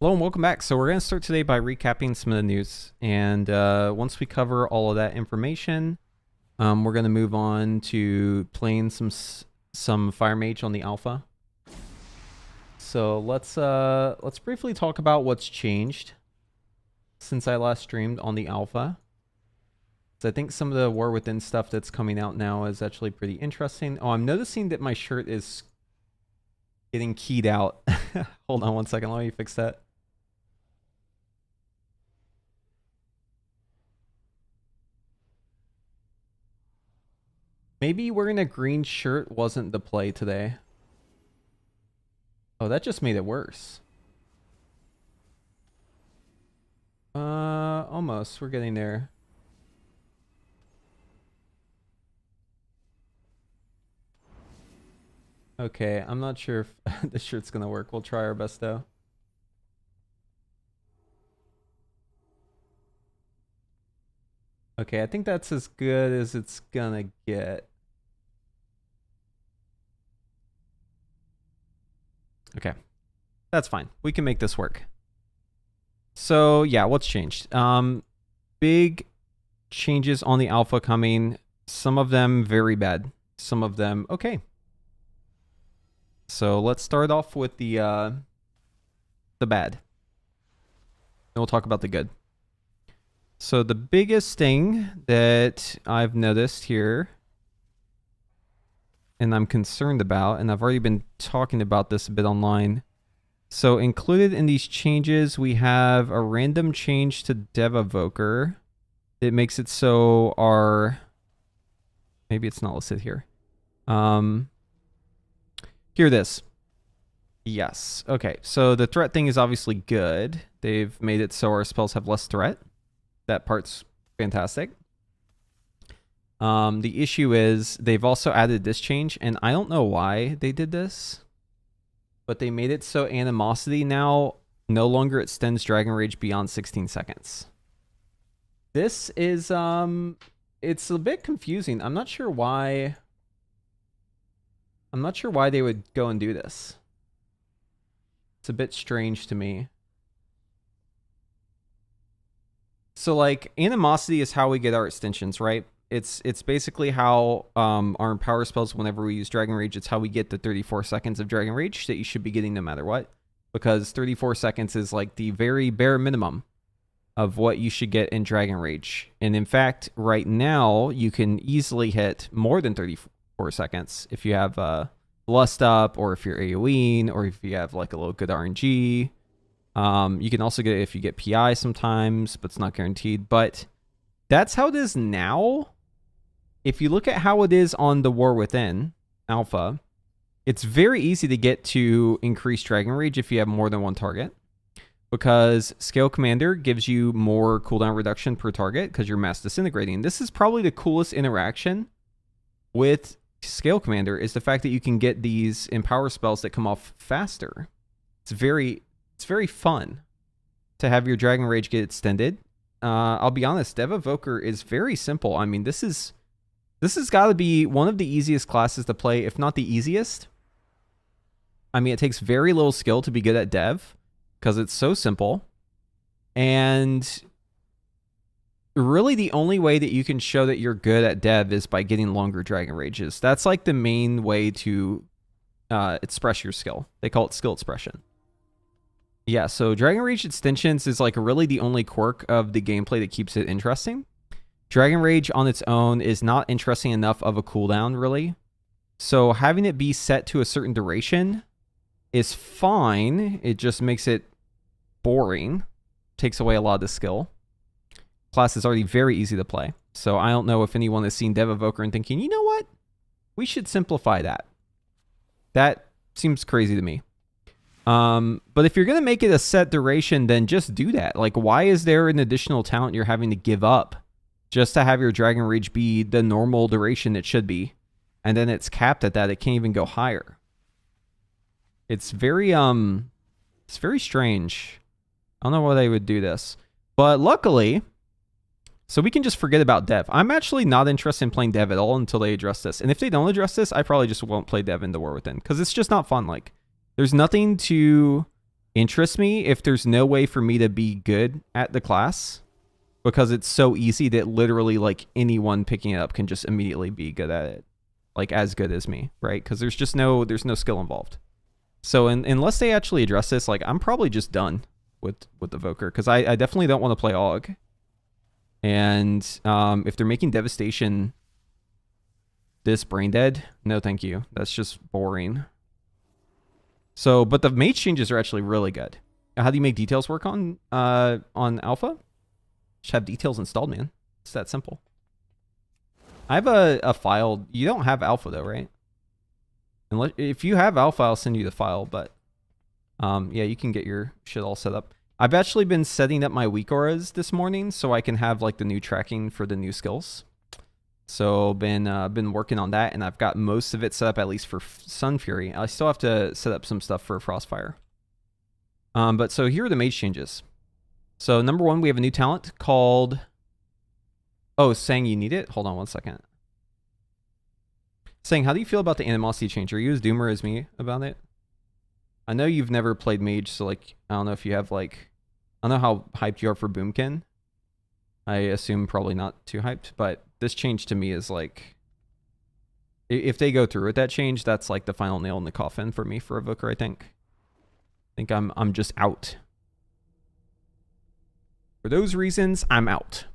Hello and welcome back. So we're going to start today by recapping some of the news. And once we cover all of that information, we're going to move on to playing some Fire Mage on the alpha. So let's briefly talk about what's changed since I last streamed on the alpha. So I think some of the War Within stuff that's coming out now is actually pretty interesting. Oh, I'm noticing that my shirt is getting keyed out. Hold on one second. Let me fix that. Maybe wearing a green shirt wasn't the play today. Oh, that just made it worse. Almost. We're getting there. Okay, I'm not sure if this shirt's gonna work. We'll try our best though. Okay, I think that's as good as it's gonna get. Okay, that's fine. We can make this work. So yeah, what's changed? Big changes on the alpha coming. Some of them very bad. Some of them okay. So let's start off with the bad. Then we'll talk about the good. So the biggest thing that I've noticed here, and I'm concerned about, and I've already been talking about this a bit online. So included in these changes, we have a random change to Evoker. It makes it so our... Maybe it's not listed here. Here it is. Yes. Okay, so the threat thing is obviously good. They've made it so our spells have less threat. That part's fantastic. The issue is they've also added this change, and I don't know why they did this, but they made it so Animosity now no longer extends Dragon Rage beyond 16 seconds. This is, it's a bit confusing. I'm not sure why they would go and do this. It's a bit strange to me. So like Animosity is how we get our extensions, right? It's basically how our Empower spells, whenever we use Dragon Rage, it's how we get the 34 seconds of Dragon Rage that you should be getting no matter what. Because 34 seconds is like the very bare minimum of what you should get in Dragon Rage. And in fact, right now, you can easily hit more than 34 seconds if you have Lust up, or if you're AoEing, or if you have like a little good RNG. You can also get it if you get PI sometimes, but it's not guaranteed. But that's how it is now. If you look at how it is on the War Within alpha, it's very easy to get to increase Dragon Rage if you have more than one target, because Scale Commander gives you more cooldown reduction per target because you're mass disintegrating. This is probably the coolest interaction with Scale Commander, is the fact that you can get these Empower spells that come off faster. It's very fun to have your Dragon Rage get extended. I'll be honest, Evoker is very simple. I mean, this has got to be one of the easiest classes to play, if not the easiest. I mean, it takes very little skill to be good at Dev, because it's so simple. And really the only way that you can show that you're good at Dev is by getting longer Dragon Rages. That's like the main way to express your skill. They call it skill expression. Yeah, so Dragon Rage extensions is like really the only quirk of the gameplay that keeps it interesting. Dragon Rage on its own is not interesting enough of a cooldown, really. So having it be set to a certain duration is fine. It just makes it boring. Takes away a lot of the skill. Class is already very easy to play. So I don't know if anyone has seen Evoker and thinking, you know what? We should simplify that. That seems crazy to me. But if you're going to make it a set duration, then just do that. Like, why is there an additional talent you're having to give up just to have your Dragon Rage be the normal duration it should be? And then it's capped at that. It can't even go higher. It's very strange. I don't know why they would do this. But luckily, so we can just forget about Dev. I'm actually not interested in playing Dev at all until they address this. And if they don't address this, I probably just won't play Dev in the War Within, because it's just not fun. Like, there's nothing to interests me if there's no way for me to be good at the class, because it's so easy that literally like anyone picking it up can just immediately be good at it, like as good as me, right? Because there's no skill involved. So unless they actually address this, like I'm probably just done with Evoker, because I definitely don't want to play AUG. And if they're making Devastation this brain dead, no thank you. That's just boring. So, but the mage changes are actually really good. How do you make details work on alpha? Just have details installed, man. It's that simple. I have a file. You don't have alpha though, right? Unless if you have alpha, I'll send you the file. But yeah, you can get your shit all set up. I've actually been setting up my weak auras this morning so I can have like the new tracking for the new skills. So been working on that, and I've got most of it set up at least for Sun Fury. I still have to set up some stuff for Frostfire. But so here are the mage changes. So number one, we have a new talent called... Oh, saying you need it? Hold on one second. Saying, how do you feel about the animosity change? Are you as doomer as me about it? I know you've never played Mage, so like, I don't know if you have like... I don't know how hyped you are for Boomkin. I assume probably not too hyped, but this change to me is like... If they go through with that change, that's like the final nail in the coffin for me for Evoker, I think. I think I'm just out. For those reasons, I'm out.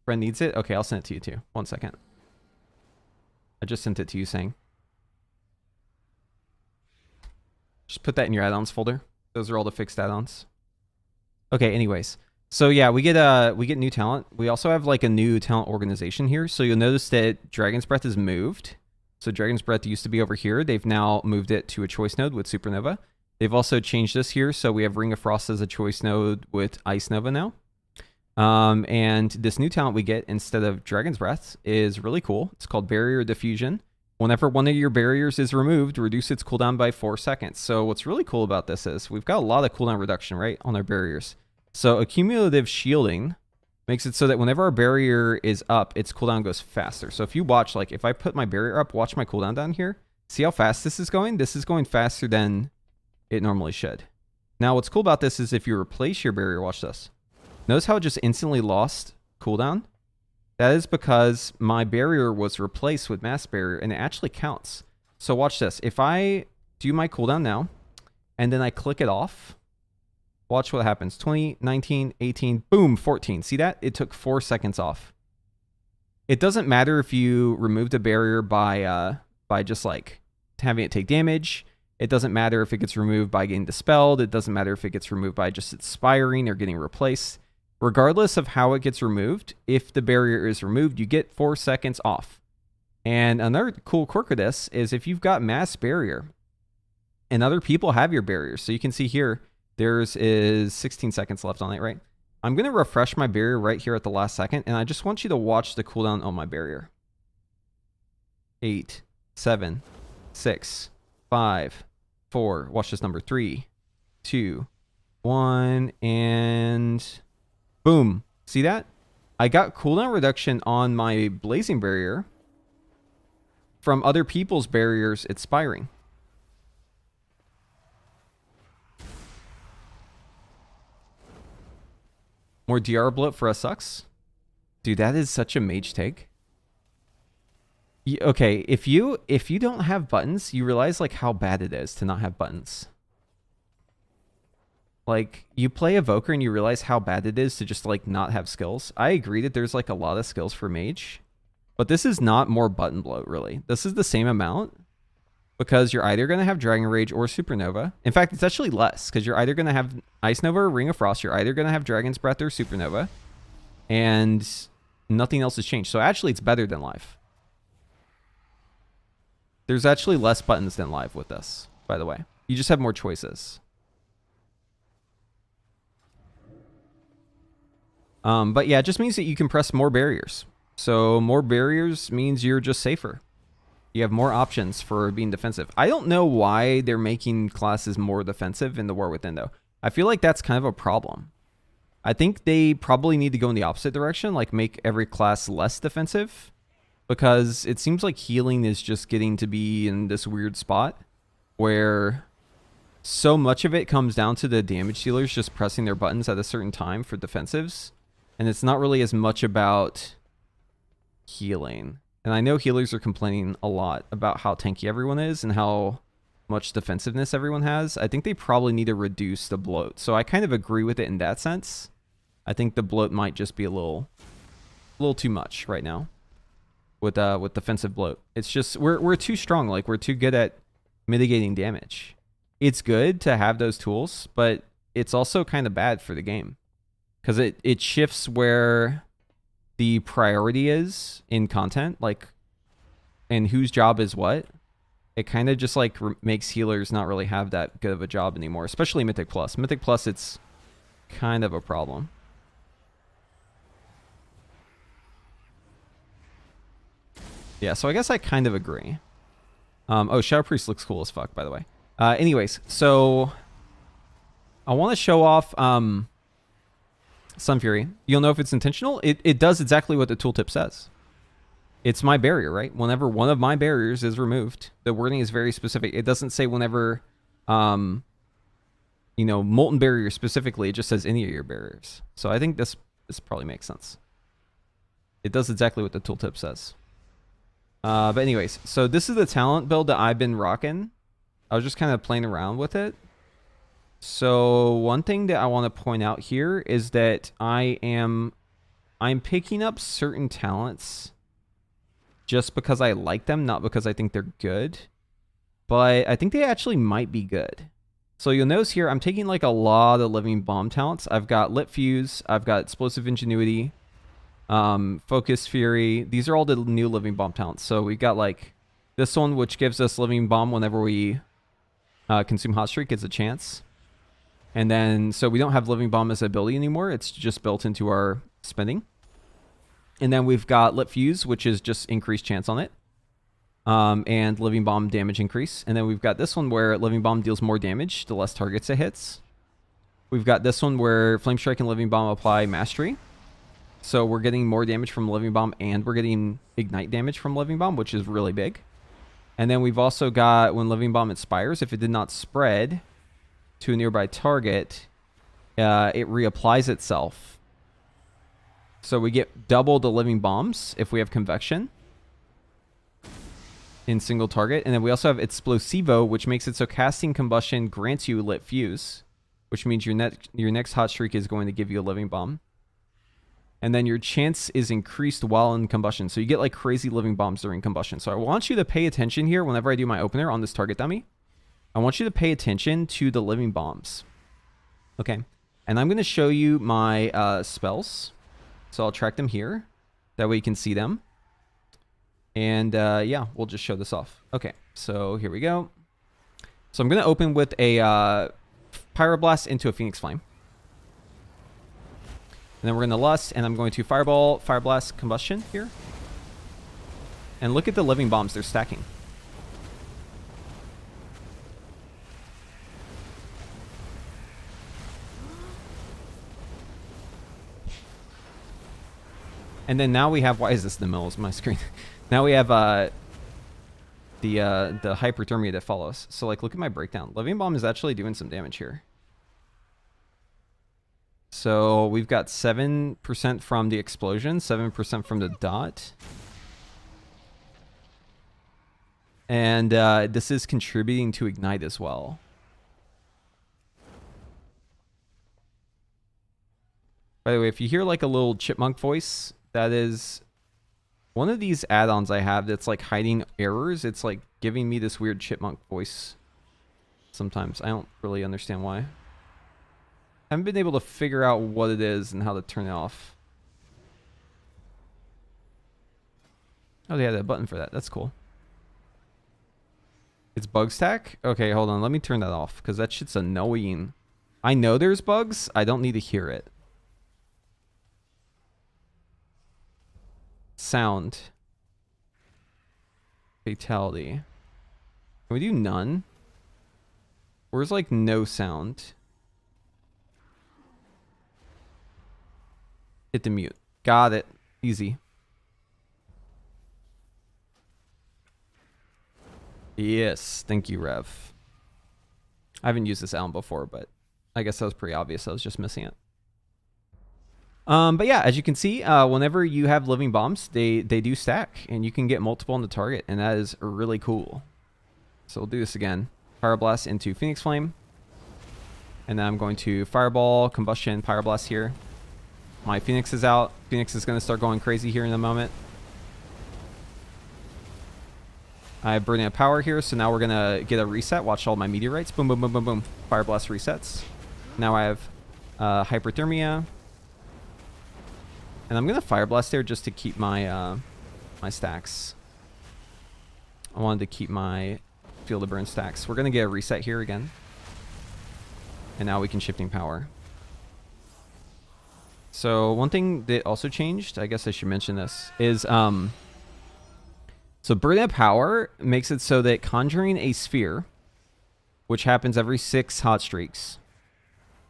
Friend needs it? Okay, I'll send it to you too. 1 second. I just sent it to you saying. Just put that in your add-ons folder. Those are all the fixed add-ons. Okay, anyways. So yeah, we get new talent. We also have like a new talent organization here. So you'll notice that Dragon's Breath has moved. So Dragon's Breath used to be over here. They've now moved it to a choice node with Supernova. They've also changed this here. So we have Ring of Frost as a choice node with Ice Nova now. And this new talent we get instead of Dragon's Breath is really cool. It's called Barrier Diffusion. Whenever one of your barriers is removed, reduce its cooldown by 4 seconds. So what's really cool about this is we've got a lot of cooldown reduction, right, on our barriers. So accumulative shielding makes it so that whenever our barrier is up, its cooldown goes faster. So if you watch, like if I put my barrier up, watch my cooldown down here. See how fast this is going? This is going faster than it normally should. Now what's cool about this is if you replace your barrier, watch this. Notice how it just instantly lost cooldown? That is because my barrier was replaced with mass barrier, and it actually counts. So watch this. If I do my cooldown now, and then I click it off, watch what happens. 20, 19, 18, boom, 14. See that? It took 4 seconds off. It doesn't matter if you removed a barrier by just like having it take damage. It doesn't matter if it gets removed by getting dispelled. It doesn't matter if it gets removed by just expiring or getting replaced. Regardless of how it gets removed, if the barrier is removed, you get 4 seconds off. And another cool quirk of this is if you've got mass barrier and other people have your barriers. So you can see here, there's is 16 seconds left on it, right? I'm going to refresh my barrier right here at the last second. And I just want you to watch the cooldown on my barrier. 8, 7, 6, 5, 4. Watch this number. 3, 2, 1, and... boom. See that? I got cooldown reduction on my blazing barrier from other people's barriers expiring. More DR bloat for us sucks. Dude, that is such a mage take. Okay, if you don't have buttons, you realize like how bad it is to not have buttons. Like, you play Evoker and you realize how bad it is to just, like, not have skills. I agree that there's, like, a lot of skills for Mage. But this is not more button bloat, really. This is the same amount. Because you're either going to have Dragon Rage or Supernova. In fact, it's actually less. Because you're either going to have Ice Nova or Ring of Frost. You're either going to have Dragon's Breath or Supernova. And nothing else has changed. So actually, it's better than Live. There's actually less buttons than Live with this, by the way. You just have more choices. But yeah, it just means that you can press more barriers. So more barriers means you're just safer. You have more options for being defensive. I don't know why they're making classes more defensive in the War Within, though. I feel like that's kind of a problem. I think they probably need to go in the opposite direction, like make every class less defensive. Because it seems like healing is just getting to be in this weird spot where so much of it comes down to the damage dealers just pressing their buttons at a certain time for defensives. And it's not really as much about healing. And I know healers are complaining a lot about how tanky everyone is and how much defensiveness everyone has. I think they probably need to reduce the bloat. So I kind of agree with it in that sense. I think the bloat might just be a little too much right now with defensive bloat. It's just we're too strong. Like, we're too good at mitigating damage. It's good to have those tools, but it's also kind of bad for the game because it shifts where the priority is in content, like, and whose job is what. It kind of just like makes healers not really have that good of a job anymore, especially Mythic Plus. Mythic Plus, it's kind of a problem. Yeah, so I guess I kind of agree. Oh, Shadow Priest looks cool as fuck, by the way. Anyways, so I want to show off Sun Fury. You'll know if it's intentional. It does exactly what the tooltip says. It's my barrier, right? Whenever one of my barriers is removed, the wording is very specific. It doesn't say whenever, you know, Molten Barrier specifically. It just says any of your barriers. So I think this probably makes sense. It does exactly what the tooltip says. But anyways, so this is the talent build that I've been rocking. I was just kind of playing around with it. So one thing that I want to point out here is that I'm picking up certain talents just because I like them, not because I think they're good. But I think they actually might be good. So you'll notice here, I'm taking like a lot of Living Bomb talents. I've got Lit Fuse, I've got Explosive Ingenuity, Focus Fury. These are all the new Living Bomb talents. So we got like this one, which gives us Living Bomb whenever we consume Hot Streak. It's a chance. And then, so we don't have Living Bomb as an ability anymore. It's just built into our spending. And then we've got Lit Fuse, which is just increased chance on it. And Living Bomb damage increase. And then we've got this one where Living Bomb deals more damage the less targets it hits. We've got this one where Flame Strike and Living Bomb apply Mastery. So we're getting more damage from Living Bomb and we're getting Ignite damage from Living Bomb, which is really big. And then we've also got when Living Bomb inspires, if it did not spread to a nearby target, it reapplies itself. So we get double the Living Bombs if we have Convection in single target. And then we also have Explosivo, which makes it so casting Combustion grants you Lit Fuse, which means your next Hot Streak is going to give you a Living Bomb. And then your chance is increased while in Combustion. So you get like crazy Living Bombs during Combustion. So I want you to pay attention here whenever I do my opener on this target dummy. I want you to pay attention to the Living Bombs. Okay. And I'm going to show you my spells. So I'll track them here. That way you can see them. And yeah, we'll just show this off. Okay, so here we go. So I'm going to open with a Pyroblast into a Phoenix Flame. And then we're going to Lust, and I'm going to Fireball, Fireblast, Combustion here. And look at the Living Bombs they're stacking. And then now we have, why is this in the middle of my screen? Now we have the Hyperthermia that follows. So like, look at my breakdown. Living Bomb is actually doing some damage here. So we've got 7% from the explosion, 7% from the dot. And this is contributing to Ignite as well. By the way, if you hear like a little chipmunk voice, that is one of these add-ons I have that's like hiding errors. It's like giving me this weird chipmunk voice sometimes. I don't really understand why. I haven't been able to figure out what it is and how to turn it off. Oh, they had a button for that. That's cool. It's bug stack? Okay, hold on. Let me turn that off because that shit's annoying. I know there's bugs. I don't need to hear it. Sound. Fatality. Can we do none? Where's like no sound? Hit the mute. Got it. Easy. Yes. Thank you, Rev. I haven't used this Elm before, but I guess that was pretty obvious. I was just missing it. But yeah, as you can see, whenever you have living bombs, they do stack, and you can get multiple on the target, and that is really cool. So we'll do this again. Pyroblast into Phoenix Flame. And then I'm going to Fireball, Combustion, Pyroblast here. My Phoenix is out. Phoenix is going to start going crazy here in a moment. I have Burning of Power here, so now we're going to get a reset. Watch all my meteorites. Boom, boom, boom, boom, boom. Fireblast resets. Now I have Hyperthermia. And I'm going to Fireblast there just to keep my my stacks. I wanted to keep my Field of Burn stacks. We're going to get a reset here again. And now we can Shifting Power. So one thing that also changed, I guess I should mention this, is so Burden of Power makes it so that conjuring a sphere, which happens every 6 hot streaks,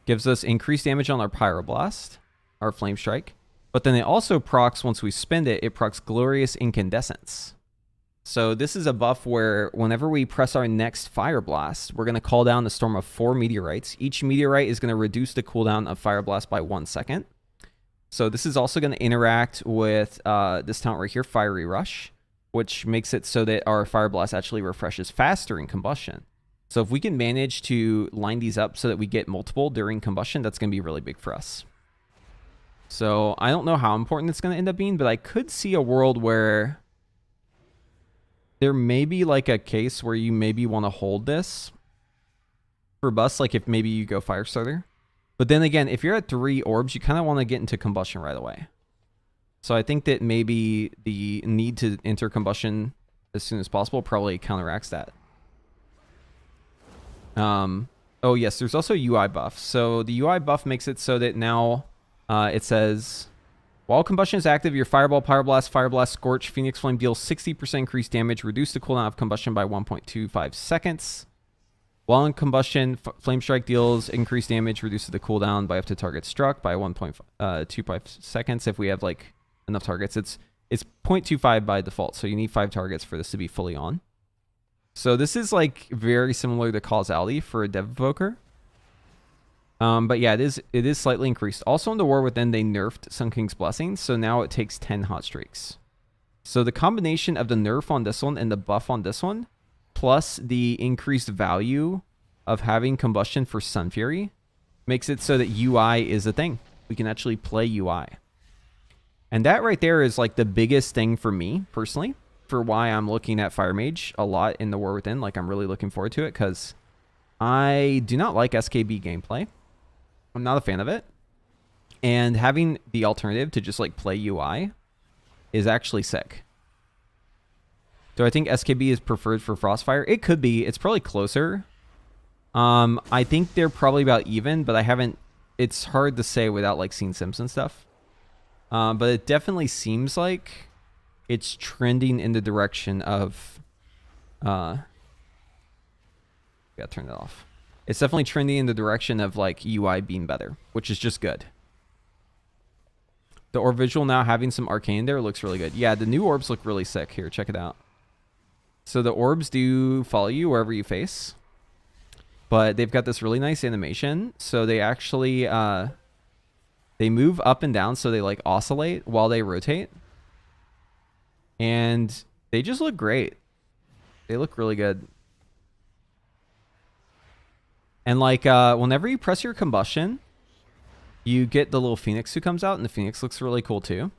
gives us increased damage on our Pyroblast, our Flame Strike. But then it also procs, once we spend it, it procs Glorious Incandescence. So this is a buff where whenever we press our next Fire Blast, we're going to call down a storm of 4 meteorites. Each meteorite is going to reduce the cooldown of Fire Blast by 1 second. So this is also going to interact with this talent right here, Fiery Rush, which makes it so that our Fire Blast actually refreshes fast during combustion. So if we can manage to line these up so that we get multiple during combustion, that's going to be really big for us. So I don't know how important it's going to end up being, but I could see a world where there may be like a case where you maybe want to hold this for bust, like if maybe you go Firestarter. But then again, if you're at 3 orbs, you kind of want to get into combustion right away. So I think that maybe the need to enter combustion as soon as possible probably counteracts that. Oh yes, there's also UI buff. So the UI buff makes it so that now it says, while combustion is active, your Fireball, Pyroblast, Fireblast, Scorch, Phoenix Flame deals 60% increased damage, reduce the cooldown of combustion by 1.25 seconds. While in combustion, Flame Strike deals increased damage, reduces the cooldown by up to target struck by 1.25 seconds. If we have like enough targets, it's 0.25 by default, so you need 5 targets for this to be fully on. So this is like very similar to Causality for a Dev Evoker. But yeah, it is slightly increased. Also in the War Within, they nerfed Sun King's Blessing, so now it takes 10 hot streaks. So the combination of the nerf on this one and the buff on this one, plus the increased value of having combustion for Sun Fury, makes it so that UI is a thing. We can actually play UI. And that right there is like the biggest thing for me, personally, for why I'm looking at Fire Mage a lot in the War Within. Like, I'm really looking forward to it, because I do not like SKB gameplay. I'm not a fan of it. And having the alternative to just like play UI is actually sick. Do I think SKB is preferred for Frostfire? It could be. It's probably closer. I think they're probably about even, but I haven't... It's hard to say without like seeing Sims and stuff. But it definitely seems like it's trending in the direction of... Gotta turn that off. It's definitely trending in the direction of like UI being better, which is just good. The orb visual now having some arcane there looks really good. Yeah, the new orbs look really sick. Here, check it out. So the orbs do follow you wherever you face, but they've got this really nice animation. So they actually they move up and down, so they like oscillate while they rotate, and they just look great. They look really good. And like whenever you press your combustion, you get the little phoenix who comes out, and the phoenix looks really cool too.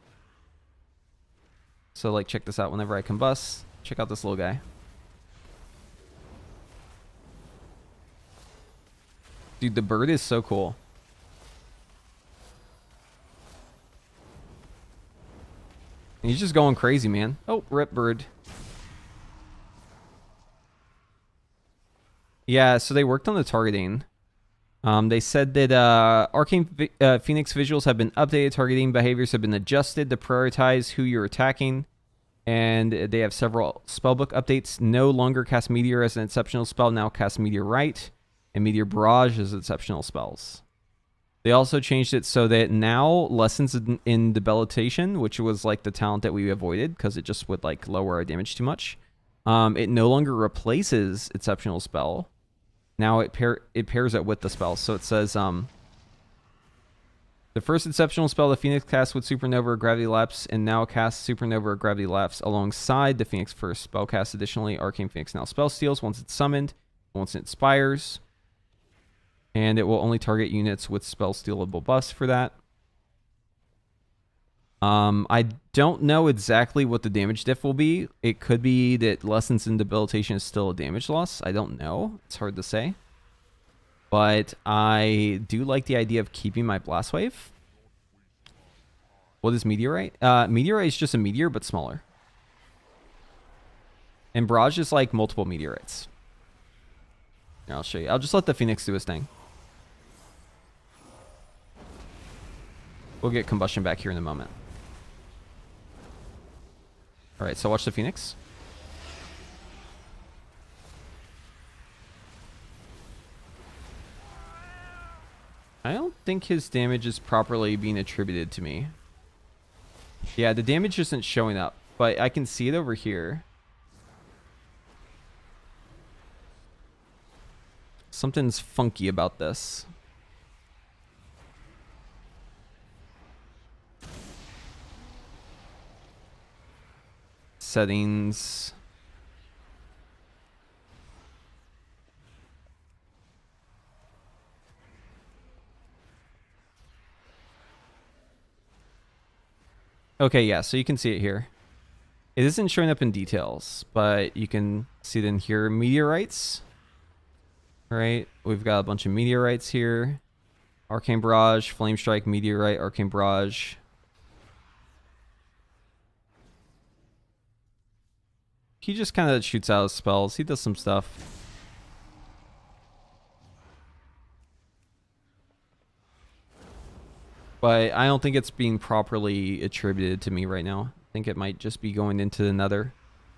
So like check this out. Whenever I combust, check out this little guy. Dude, the bird is so cool. And he's just going crazy, man. Oh, rip bird. Yeah, so they worked on the targeting. They said that Arcane Phoenix visuals have been updated. Targeting behaviors have been adjusted to prioritize who you're attacking. And they have several spellbook updates. No longer cast Meteor as an exceptional spell. Now cast Meteorite and Meteor Barrage as exceptional spells. They also changed it so that now Lessons in Debilitation, which was like the talent that we avoided because it just would like lower our damage too much. It no longer replaces exceptional spell. now it pairs it with the spell. So it says the first exceptional spell the Phoenix casts with Supernova or Gravity Lapse, and now casts Supernova or Gravity Lapse alongside the Phoenix first spell cast. Additionally, Arcane Phoenix now spell steals once it's summoned, once it expires, and it will only target units with spell stealable buffs for that. I don't know exactly what the damage diff will be. It could be that Lessons in Debilitation is still a damage loss. I don't know. It's hard to say. But I do like the idea of keeping my Blast Wave. What is Meteorite? Meteorite is just a meteor, but smaller. And Barrage is like multiple meteorites. Here, I'll show you. I'll just let the Phoenix do his thing. We'll get Combustion back here in a moment. Alright, so watch the Phoenix. I don't think his damage is properly being attributed to me. Yeah, the damage isn't showing up, but I can see it over here. Something's funky about this. Settings. Okay, yeah, so you can see it here. It isn't showing up in details, but you can see it in here. Meteorites. Right, we've got a bunch of meteorites here. Arcane Barrage, Flame Strike, Meteorite, Arcane Barrage. He just kind of shoots out his spells. He does some stuff. But I don't think it's being properly attributed to me right now. I think it might just be going into the Nether,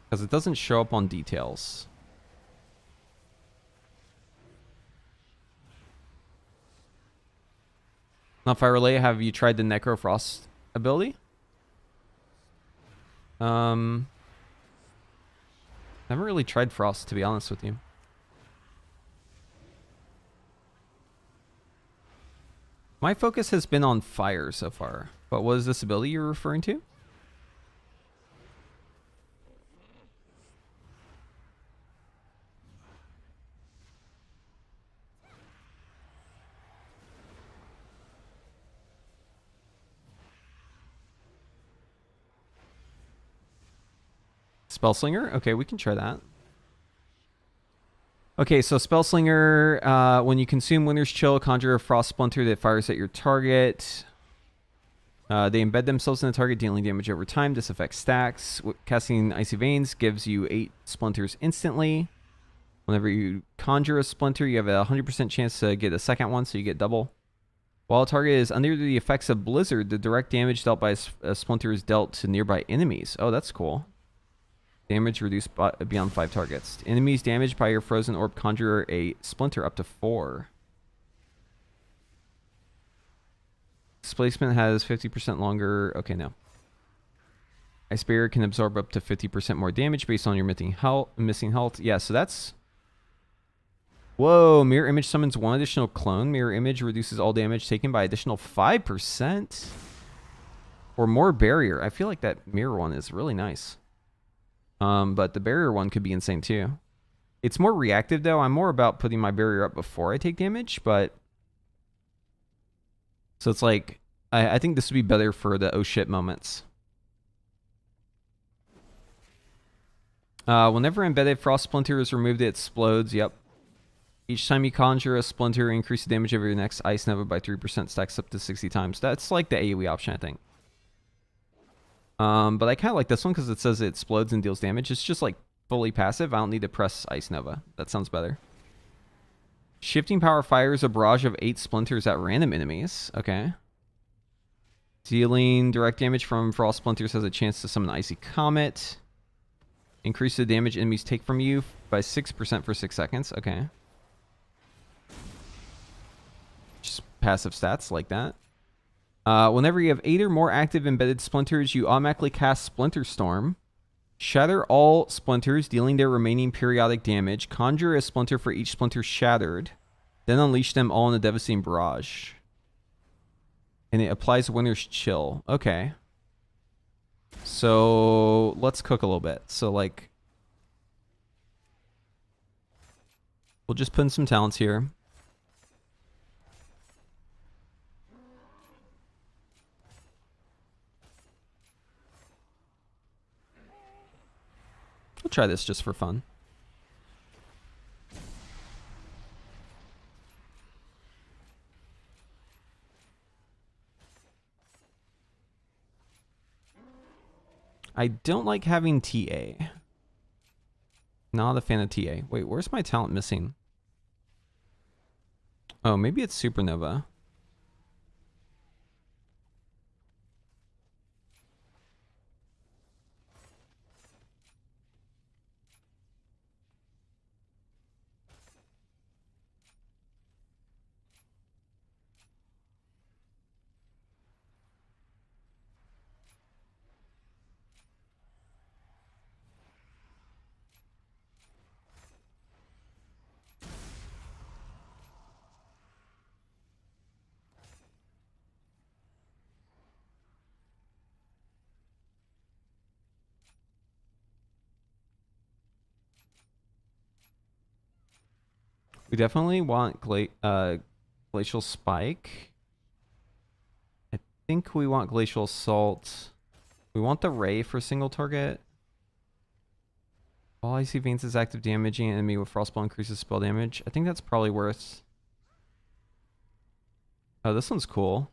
because it doesn't show up on details. Now, Fire Relay, have you tried the Necrofrost ability? I haven't really tried Frost, to be honest with you. My focus has been on fire so far. But what is this ability you're referring to? Spellslinger? Okay, we can try that. Okay, so Spellslinger, when you consume Winter's Chill, conjure a Frost Splinter that fires at your target. They embed themselves in the target, dealing damage over time. This affects stacks. Casting Icy Veins gives you 8 splinters instantly. Whenever you conjure a splinter, you have a 100% chance to get a second one, so you get double. While a target is under the effects of Blizzard, the direct damage dealt by a splinter is dealt to nearby enemies. Oh, that's cool. Damage reduced beyond 5 targets. Enemies damaged by your frozen orb conjure a splinter up to 4. Displacement has 50% longer. Okay, no. Ice Barrier can absorb up to 50% more damage based on your missing health. Yeah, so that's... Whoa, Mirror Image summons 1 additional clone. Mirror Image reduces all damage taken by additional 5%. Or more barrier. I feel like that mirror one is really nice. But the barrier one could be insane too. It's more reactive though. I'm more about putting my barrier up before I take damage, but... So it's like, I think this would be better for the oh shit moments. Whenever embedded Frost Splinter is removed, it explodes. Yep. Each time you conjure a splinter, increase the damage of your next Ice Nova by 3%, stacks up to 60 times. That's like the AoE option, I think. But I kind of like this one because it says it explodes and deals damage. It's just like fully passive. I don't need to press Ice Nova. That sounds better. Shifting Power fires a barrage of 8 splinters at random enemies. Okay. Dealing direct damage from Frost Splinters has a chance to summon Icy Comet. Increase the damage enemies take from you by 6% for 6 seconds. Okay. Just passive stats like that. Whenever you have 8 or more active embedded splinters, you automatically cast Splinter Storm. Shatter all splinters, dealing their remaining periodic damage. Conjure a splinter for each splinter shattered. Then unleash them all in a devastating barrage. And it applies Winter's Chill. Okay. So let's cook a little bit. So like, we'll just put in some talents here. We'll try this just for fun. I don't like having TA. Not a fan of TA. Wait, where's my talent missing? Oh, maybe it's Supernova. We definitely want Glacial Spike. I think we want Glacial Assault. We want the Ray for single target. All Icy Veins is active, damaging an enemy with Frostball increases spell damage. I think that's probably worth... Oh, this one's cool.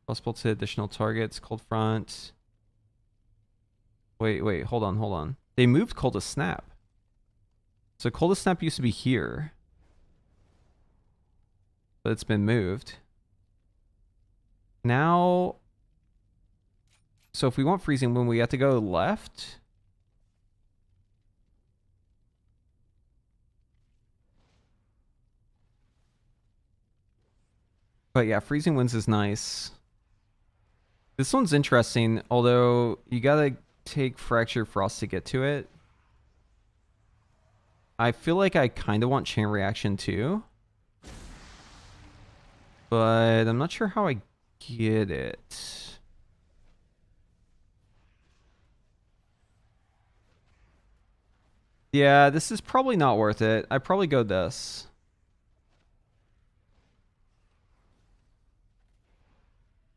Frostball to additional targets, Cold Front. Wait, hold on. They moved Coldest Snap. So Coldest Snap used to be here. But it's been moved. Now... So if we want Freezing Wind, we have to go left. But yeah, Freezing Winds is nice. This one's interesting, although you gotta take Fracture Frost to get to it. I feel like I kind of want Chain Reaction too. But I'm not sure how I get it. Yeah, this is probably not worth it. I'd probably go this.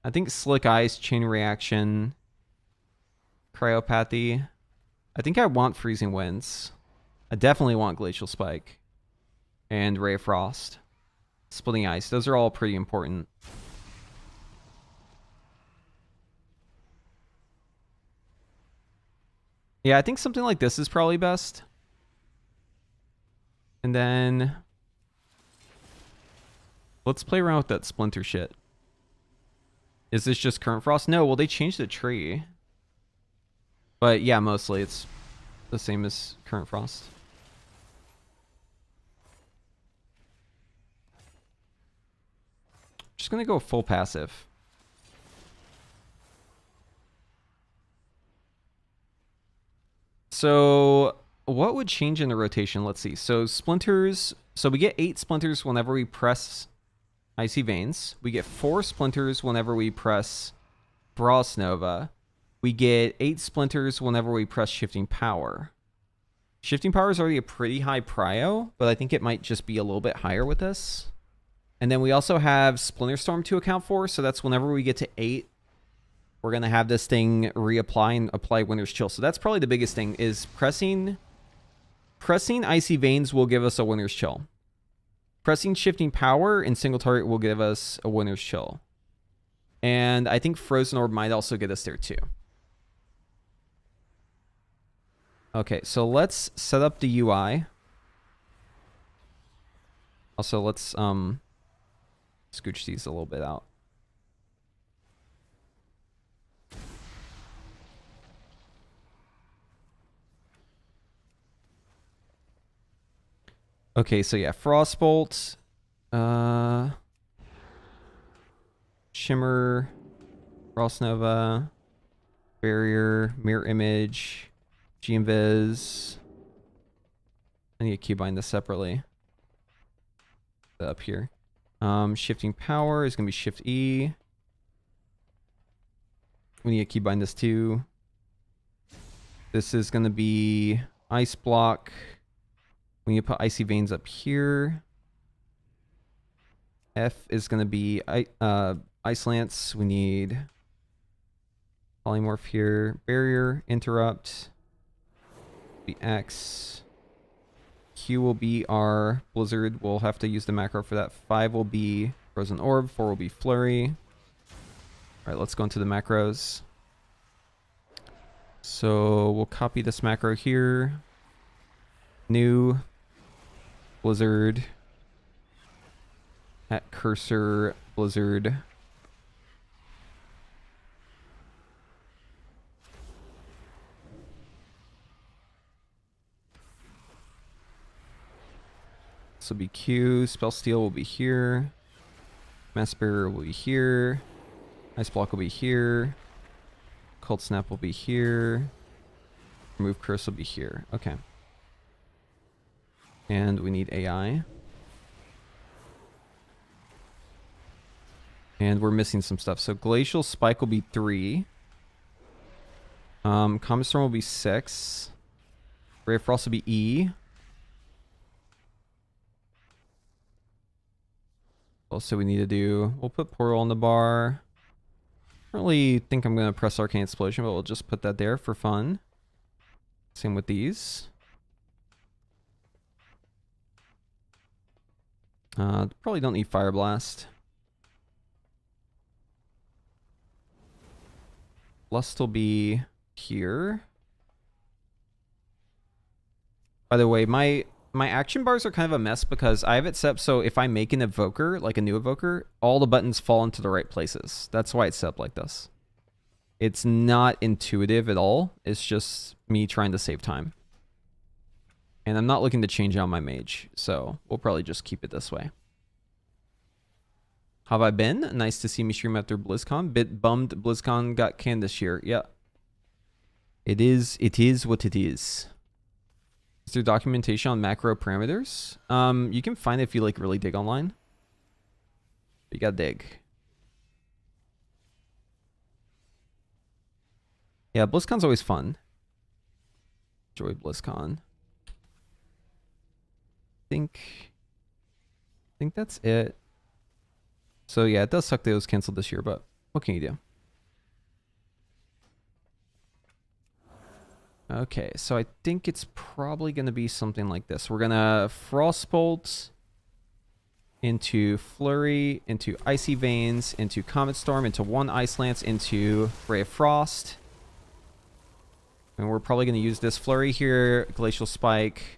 I think Slick Eyes, Chain Reaction, Cryopathy. I think I want Freezing Winds. I definitely want Glacial Spike. And Ray of Frost. Splitting Ice. Those are all pretty important. Yeah, I think something like this is probably best. And then... let's play around with that Splinter shit. Is this just Current Frost? No, well, they changed the tree. But yeah, mostly it's the same as Current Frost. Just gonna go full passive. So what would change in the rotation? Let's see. So splinters. So we get 8 splinters whenever we press Icy Veins. We get 4 splinters whenever we press Frost Nova. We get 8 splinters whenever we press Shifting Power. Shifting Power is already a pretty high prio, but I think it might just be a little bit higher with this. And then we also have Splinter Storm to account for, so that's whenever we get to 8, we're going to have this thing reapply and apply Winter's Chill. So that's probably the biggest thing, is pressing Icy Veins will give us a Winter's Chill. Pressing Shifting Power and single target will give us a Winter's Chill. And I think Frozen Orb might also get us there too. Okay, so let's set up the UI. Also, let's scooch these a little bit out. Okay, so yeah, Frostbolt, Shimmer, Frost Nova, Barrier, Mirror Image, G-Invis. I need to keybind this separately. Up here. Shifting power is going to be Shift E. We need to keybind this too. This is going to be Ice Block. We need to put Icy Veins up here. F is going to be Ice Lance. We need Polymorph here. Barrier, Interrupt. Be X. Q will be our Blizzard. We'll have to use the macro for that. 5 will be Frozen Orb. 4 will be Flurry. Alright, let's go into the macros. So we'll copy this macro here. New Blizzard at cursor Blizzard. This will be Q. Spell Steal will be here. Mass Barrier will be here. Ice Block will be here. Cold Snap will be here. Remove Curse will be here. Okay. And we need AI. And we're missing some stuff. So Glacial Spike will be 3. Comet Storm will be 6. Ray of Frost will be E. Also we need to do, we'll put Portal on the bar. I don't really think I'm going to press Arcane Explosion, but we'll just put that there for fun. Same with these. Probably don't need Fire Blast. Lust will be here. By the way, my action bars are kind of a mess because I have it set up so if I make an evoker, like a new evoker, all the buttons fall into the right places. That's why it's set up like this. It's not intuitive at all. It's just me trying to save time. And I'm not looking to change out my mage, so we'll probably just keep it this way. How have I been? Nice to see me stream after BlizzCon. Bit bummed BlizzCon got canned this year. Yeah. It is what it is. Is there documentation on macro parameters? You can find it if you like really dig online. You gotta dig. Yeah, BlizzCon's always fun. Enjoy BlizzCon. I think that's it. So yeah, it does suck that it was canceled this year, but what can you do? Okay, so I think it's probably going to be something like this. We're going to Frostbolt into Flurry, into Icy Veins, into Comet Storm, into 1 Ice Lance, into Ray of Frost. And we're probably going to use this Flurry here, Glacial Spike,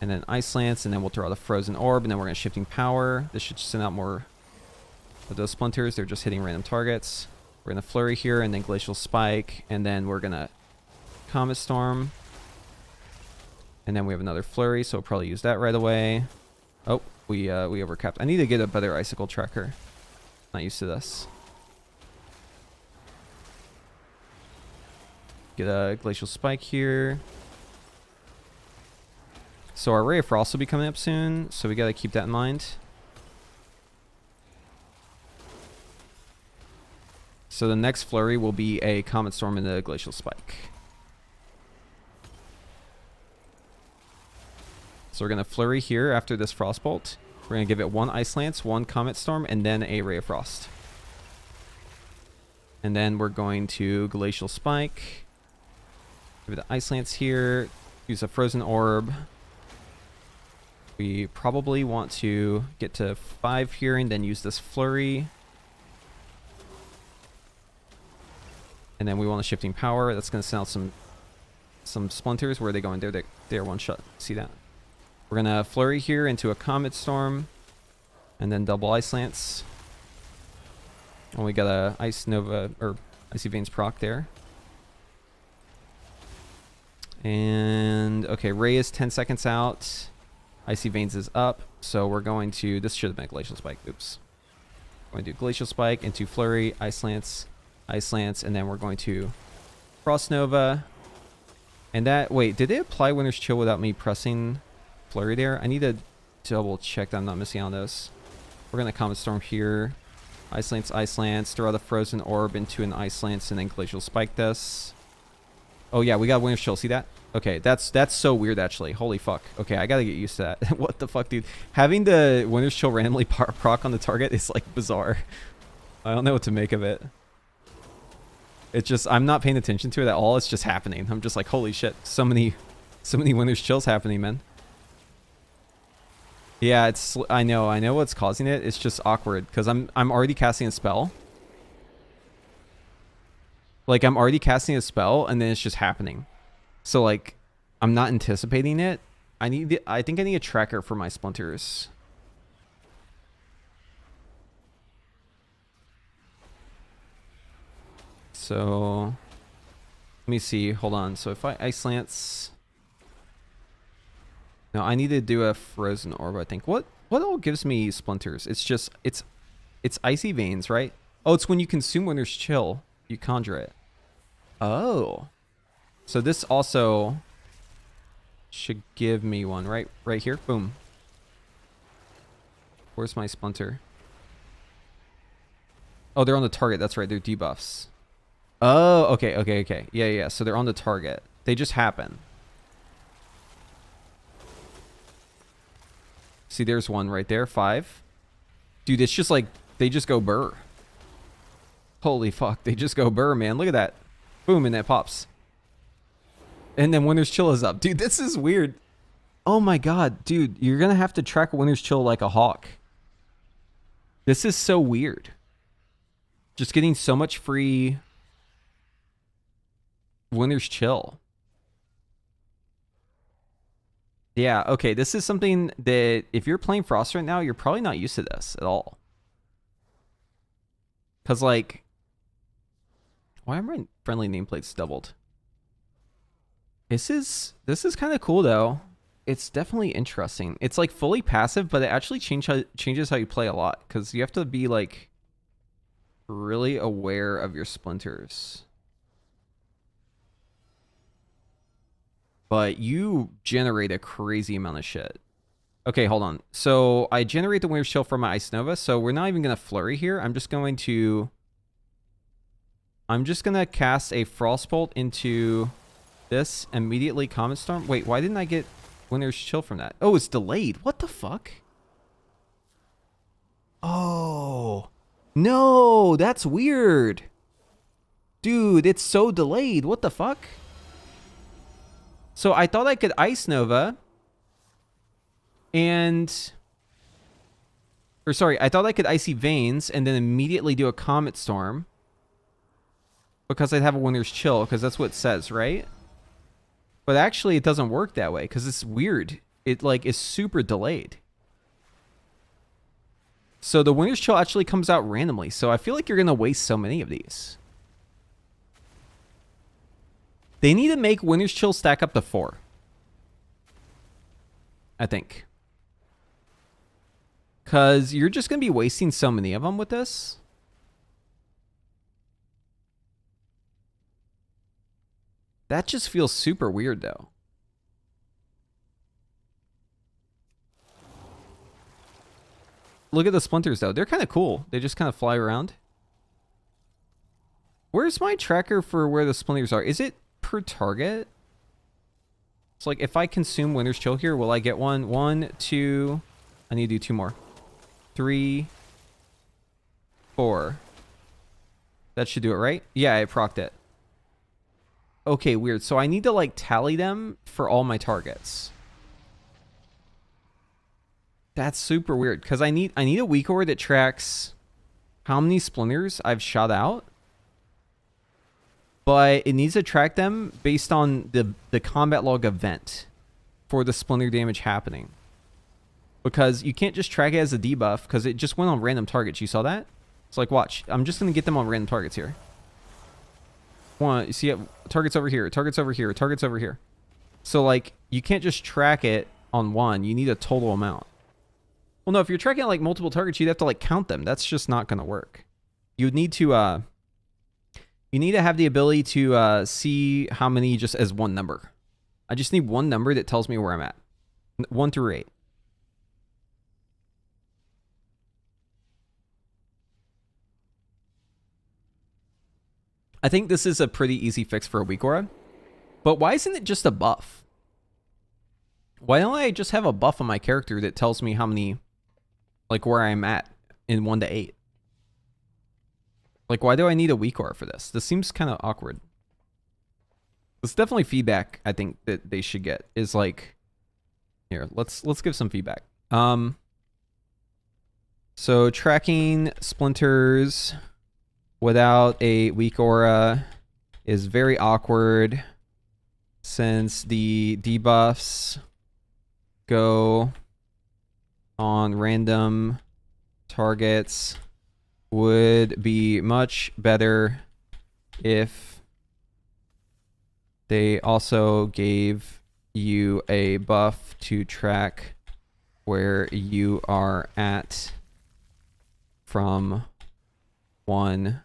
and then Ice Lance, and then we'll throw out a Frozen Orb, and then we're going to Shifting Power. This should send out more of those Splinters. They're just hitting random targets. We're going to Flurry here, and then Glacial Spike, and then we're going to Comet Storm. And then we have another Flurry, so we'll probably use that right away. Oh, we overcapped. I need to get a better Icicle Tracker. Not used to this. Get a Glacial Spike here. So our Ray of Frost will be coming up soon, so we gotta keep that in mind. So the next Flurry will be a Comet Storm and a Glacial Spike. So we're going to Flurry here after this Frostbolt. We're going to give it 1 Ice Lance, 1 Comet Storm, and then a Ray of Frost. And then we're going to Glacial Spike. Give it the Ice Lance here. Use a Frozen Orb. We probably want to get to 5 here and then use this Flurry. And then we want a Shifting Power. That's going to send out some Splinters. Where are they going? They're one shot. See that? We're going to Flurry here into a Comet Storm. And then double Ice Lance. And we got a Ice Nova, or Icy Veins proc there. And, okay, Ray is 10 seconds out. Icy Veins is up. So we're going to, this should have been a Glacial Spike. Oops. We're going to do Glacial Spike into Flurry, Ice Lance, and then we're going to Frost Nova. And that, wait, did it apply Winter's Chill without me pressing Flurry there? I need to double check that I'm not missing out on this. We're going to Comet Storm here. Ice Lance, throw out a Frozen Orb into an Ice Lance, and then Glacial Spike this. Oh yeah, we got Winter's Chill, see that? Okay, that's so weird actually. Holy fuck. Okay, I gotta get used to that. What the fuck, dude? Having the Winter's Chill randomly proc on the target is like bizarre. I don't know what to make of it. It's just, I'm not paying attention to it at all. It's just happening. I'm just like, holy shit, so many Winter's Chills happening, man. Yeah, it's, I know what's causing it. It's just awkward because I'm already casting a spell. Like I'm already casting a spell and then it's just happening. So like I'm not anticipating it. I think I need a tracker for my splinters. So let me see. Hold on. So if I Ice Lance, no, I need to do a Frozen Orb, I think. What all gives me splinters? It's just it's Icy Veins, right? Oh, it's when you consume Winter's Chill, you conjure it. Oh. So this also should give me one, right here. Boom. Where's my splinter? Oh, they're on the target. That's right. They're debuffs. Oh, okay. Yeah. So they're on the target. They just happen. See, there's one right there. 5. Dude, it's just like, they just go burr. Holy fuck. They just go burr, man. Look at that. Boom, and that pops. And then Winter's Chill is up. Dude, this is weird. Oh my god. Dude, you're going to have to track Winter's Chill like a hawk. This is so weird. Just getting so much free Winter's Chill. Yeah, okay. This is something that if you're playing Frost right now, you're probably not used to this at all. Because, like, why are my friendly nameplates doubled? This is kind of cool, though. It's definitely interesting. It's, like, fully passive, but it actually changes how you play a lot. Because you have to be, like, really aware of your splinters. But you generate a crazy amount of shit. Okay, hold on. So I generate the Winter's Chill from my Ice Nova. So we're not even going to flurry here. I'm just going to cast a Frostbolt into this, immediately Comet Storm. Wait, why didn't I get Winter's Chill from that? Oh, it's delayed. What the fuck? Oh, no, that's weird. Dude, it's so delayed. What the fuck? So I thought I could Ice Nova I thought I could Icy Veins and then immediately do a Comet Storm because I'd have a Winter's Chill, because that's what it says, right? But actually it doesn't work that way because it's weird. It like is super delayed. So the Winter's Chill actually comes out randomly. So I feel like you're going to waste so many of these. They need to make Winter's Chill stack up to 4. I think. Because you're just going to be wasting so many of them with this. That just feels super weird, though. Look at the splinters, though. They're kind of cool. They just kind of fly around. Where's my tracker for where the splinters are? Is it per target? So like if I consume Winter's Chill here, will I get one? 1, 2, I need to do 2 more. 3, 4. That should do it, right? Yeah, I procced it. Okay, weird. So I need to like tally them for all my targets. That's super weird because I need a weak aura that tracks how many splinters I've shot out. But it needs to track them based on the combat log event for the splinter damage happening. Because you can't just track it as a debuff because it just went on random targets. You saw that? It's like, watch. I'm just going to get them on random targets here. You see it? Targets over here, targets over here, targets over here. So, like, you can't just track it on one. You need a total amount. Well, no, if you're tracking like multiple targets, you'd have to like count them. That's just not going to work. You would need to... You need to have the ability to see how many just as one number. I just need one number that tells me where I'm at. 1 through 8. I think this is a pretty easy fix for a weak aura. But why isn't it just a buff? Why don't I just have a buff on my character that tells me how many, like where I'm at in 1 to 8? Like, why do I need a weak aura for this? This seems kind of awkward. It's definitely feedback I think that they should get is like, here, let's give some feedback. So tracking splinters without a weak aura is very awkward since the debuffs go on random targets. Would be much better if they also gave you a buff to track where you are at from 1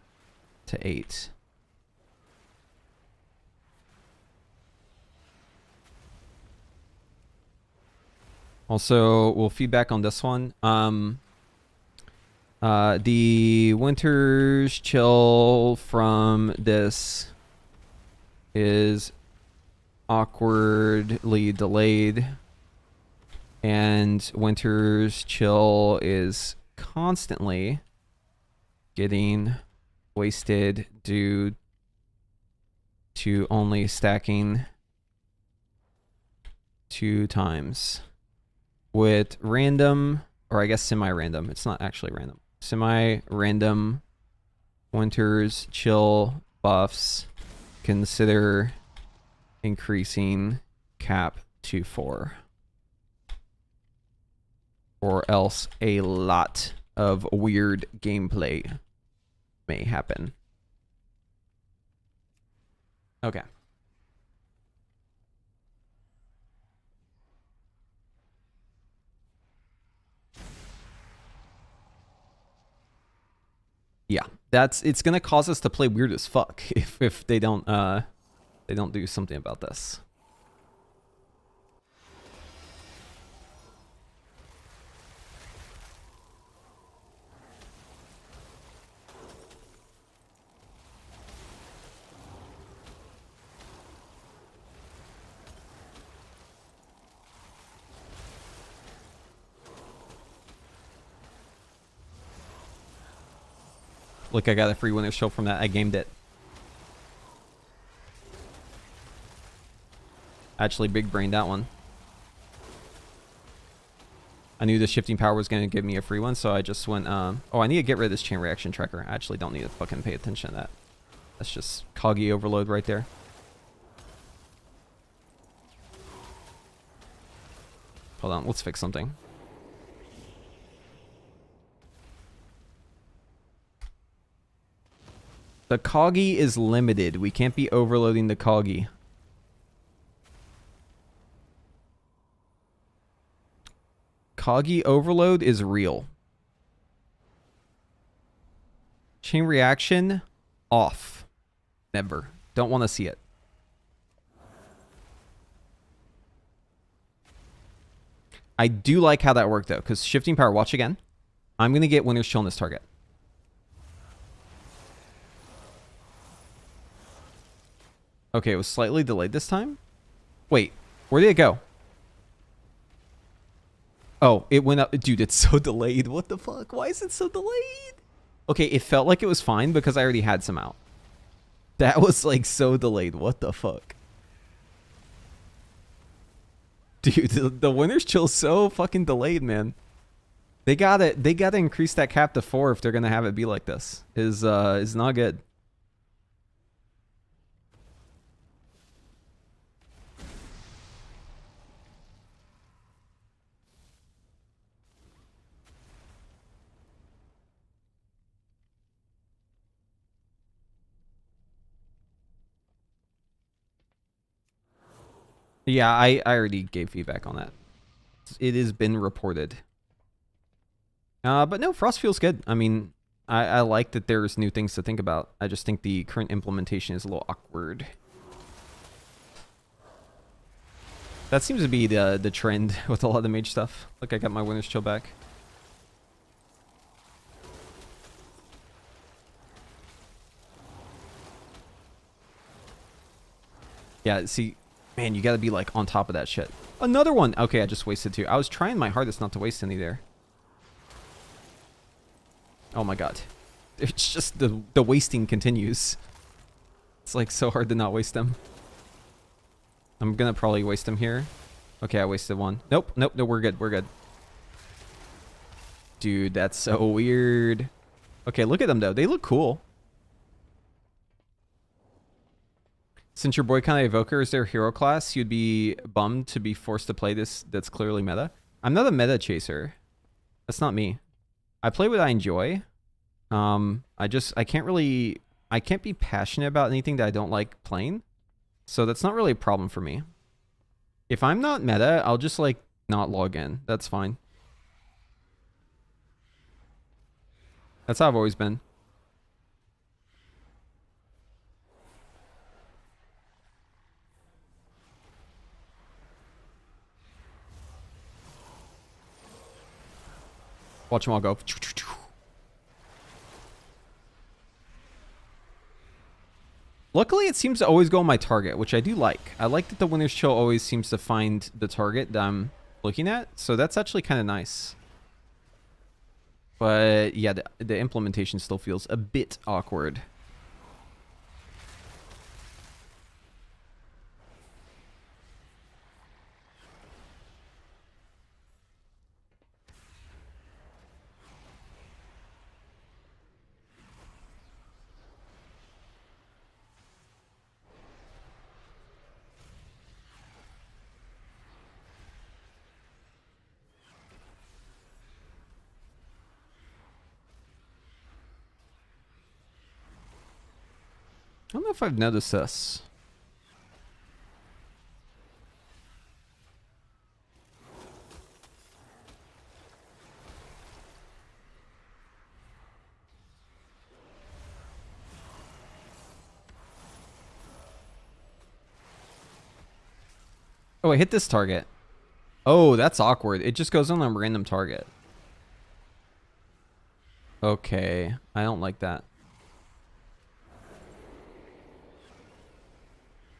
to 8. Also, we'll feedback on this one. The Winter's Chill from this is awkwardly delayed, and Winter's Chill is constantly getting wasted due to only stacking 2 times with random, or I guess semi-random. It's not actually random. Semi-random Winter's Chill buffs. Consider increasing cap to 4. Or else a lot of weird gameplay may happen. Okay. Yeah, it's gonna cause us to play weird as fuck if they don't do something about this. Look, I got a free winner's show from that. I gamed it. Actually, big brain that one. I knew the shifting power was going to give me a free one, so I just went, oh, I need to get rid of this chain reaction tracker. I actually don't need to fucking pay attention to that. That's just coggy overload right there. Hold on, let's fix something. The coggy is limited. We can't be overloading the coggy. Coggy overload is real. Chain reaction, off. Never. Don't want to see it. I do like how that worked, though, because shifting power, watch again. I'm going to get Winter's Chill on this target. Okay, it was slightly delayed this time. Wait, where did it go? Oh, it went up. Dude, it's so delayed. What the fuck? Why is it so delayed? Okay, it felt like it was fine because I already had some out. That was like so delayed. What the fuck? Dude, the Winter's Chill so fucking delayed, man. They gotta increase that cap to 4 if they're gonna have it be like this. Is not good. Yeah, I already gave feedback on that. It has been reported. But no, Frost feels good. I mean, I like that there's new things to think about. I just think the current implementation is a little awkward. That seems to be the trend with a lot of the mage stuff. Look, I got my Winter's Chill back. Yeah, see, man, you gotta be like on top of that shit. Another one. Okay, I just wasted 2. I was trying my hardest not to waste any there. Oh my god. It's just the wasting continues. It's like so hard to not waste them. I'm gonna probably waste them here. Okay, I wasted 1. Nope, nope, no, we're good, we're good. Dude, that's so weird. Okay, look at them though. They look cool. Since your boycott Evoker is their hero class, you'd be bummed to be forced to play this that's clearly meta. I'm not a meta chaser. That's not me. I play what I enjoy. I can't be passionate about anything that I don't like playing. So that's not really a problem for me. If I'm not meta, I'll just like not log in. That's fine. That's how I've always been. Watch them all go. Luckily, it seems to always go on my target, which I do like. I like that the Winter's Chill always seems to find the target that I'm looking at. So that's actually kind of nice. But yeah, the implementation still feels a bit awkward. I don't know if I've noticed this. Oh, I hit this target. Oh, that's awkward. It just goes on a random target. Okay, I don't like that.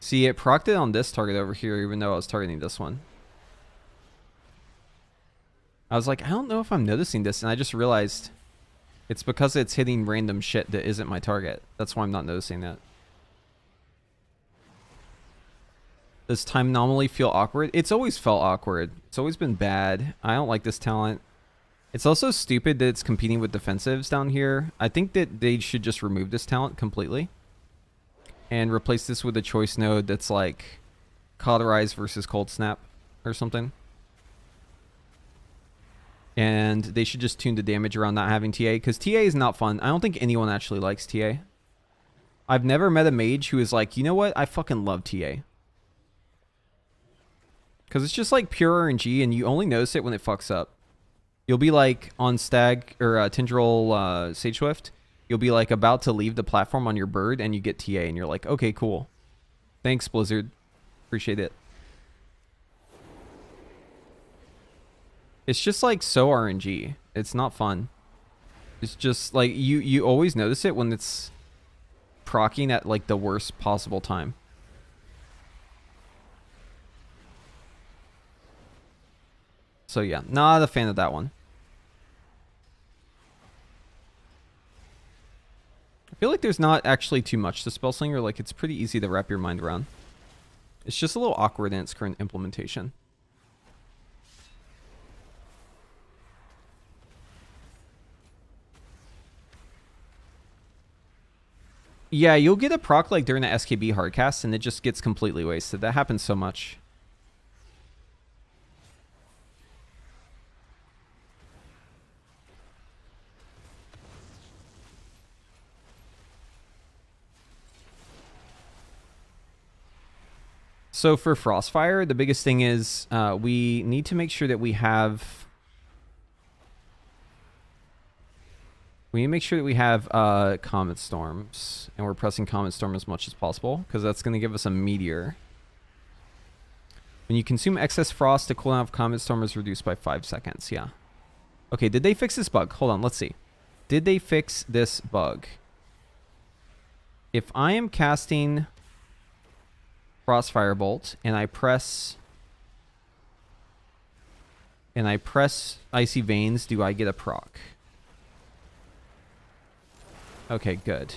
See, it procced it on this target over here, even though I was targeting this one. I was like, I don't know if I'm noticing this, and I just realized it's because it's hitting random shit that isn't my target. That's why I'm not noticing that. Does time anomaly feel awkward? It's always felt awkward. It's always been bad. I don't like this talent. It's also stupid that it's competing with defensives down here. I think that they should just remove this talent completely and replace this with a choice node that's like Cauterize versus Cold Snap or something. And they should just tune the damage around not having TA, because TA is not fun. I don't think anyone actually likes TA. I've never met a mage who is like, you know what? I fucking love TA. Because it's just like pure RNG, and you only notice it when it fucks up. You'll be like on Stag or Tindril Sage Swift. You'll be like about to leave the platform on your bird, and you get TA, and you're like, okay, cool. Thanks, Blizzard. Appreciate it. It's just like so RNG. It's not fun. It's just like you always notice it when it's proccing at like the worst possible time. So yeah, not a fan of that one. I feel like there's not actually too much to Spellslinger. Like, it's pretty easy to wrap your mind around. It's just a little awkward in its current implementation. Yeah, you'll get a proc like during the SKB hardcast, and it just gets completely wasted. That happens so much. So for Frostfire, the biggest thing is we need to make sure that we have... We need to make sure that we have Comet Storms, and we're pressing Comet Storm as much as possible, because that's going to give us a Meteor. When you consume excess frost, the cooldown of Comet Storm is reduced by 5 seconds. Yeah. Okay, did they fix this bug? Hold on, let's see. Did they fix this bug? If I am casting Frostfire Bolt and I press Icy Veins, do I get a proc? Okay, good.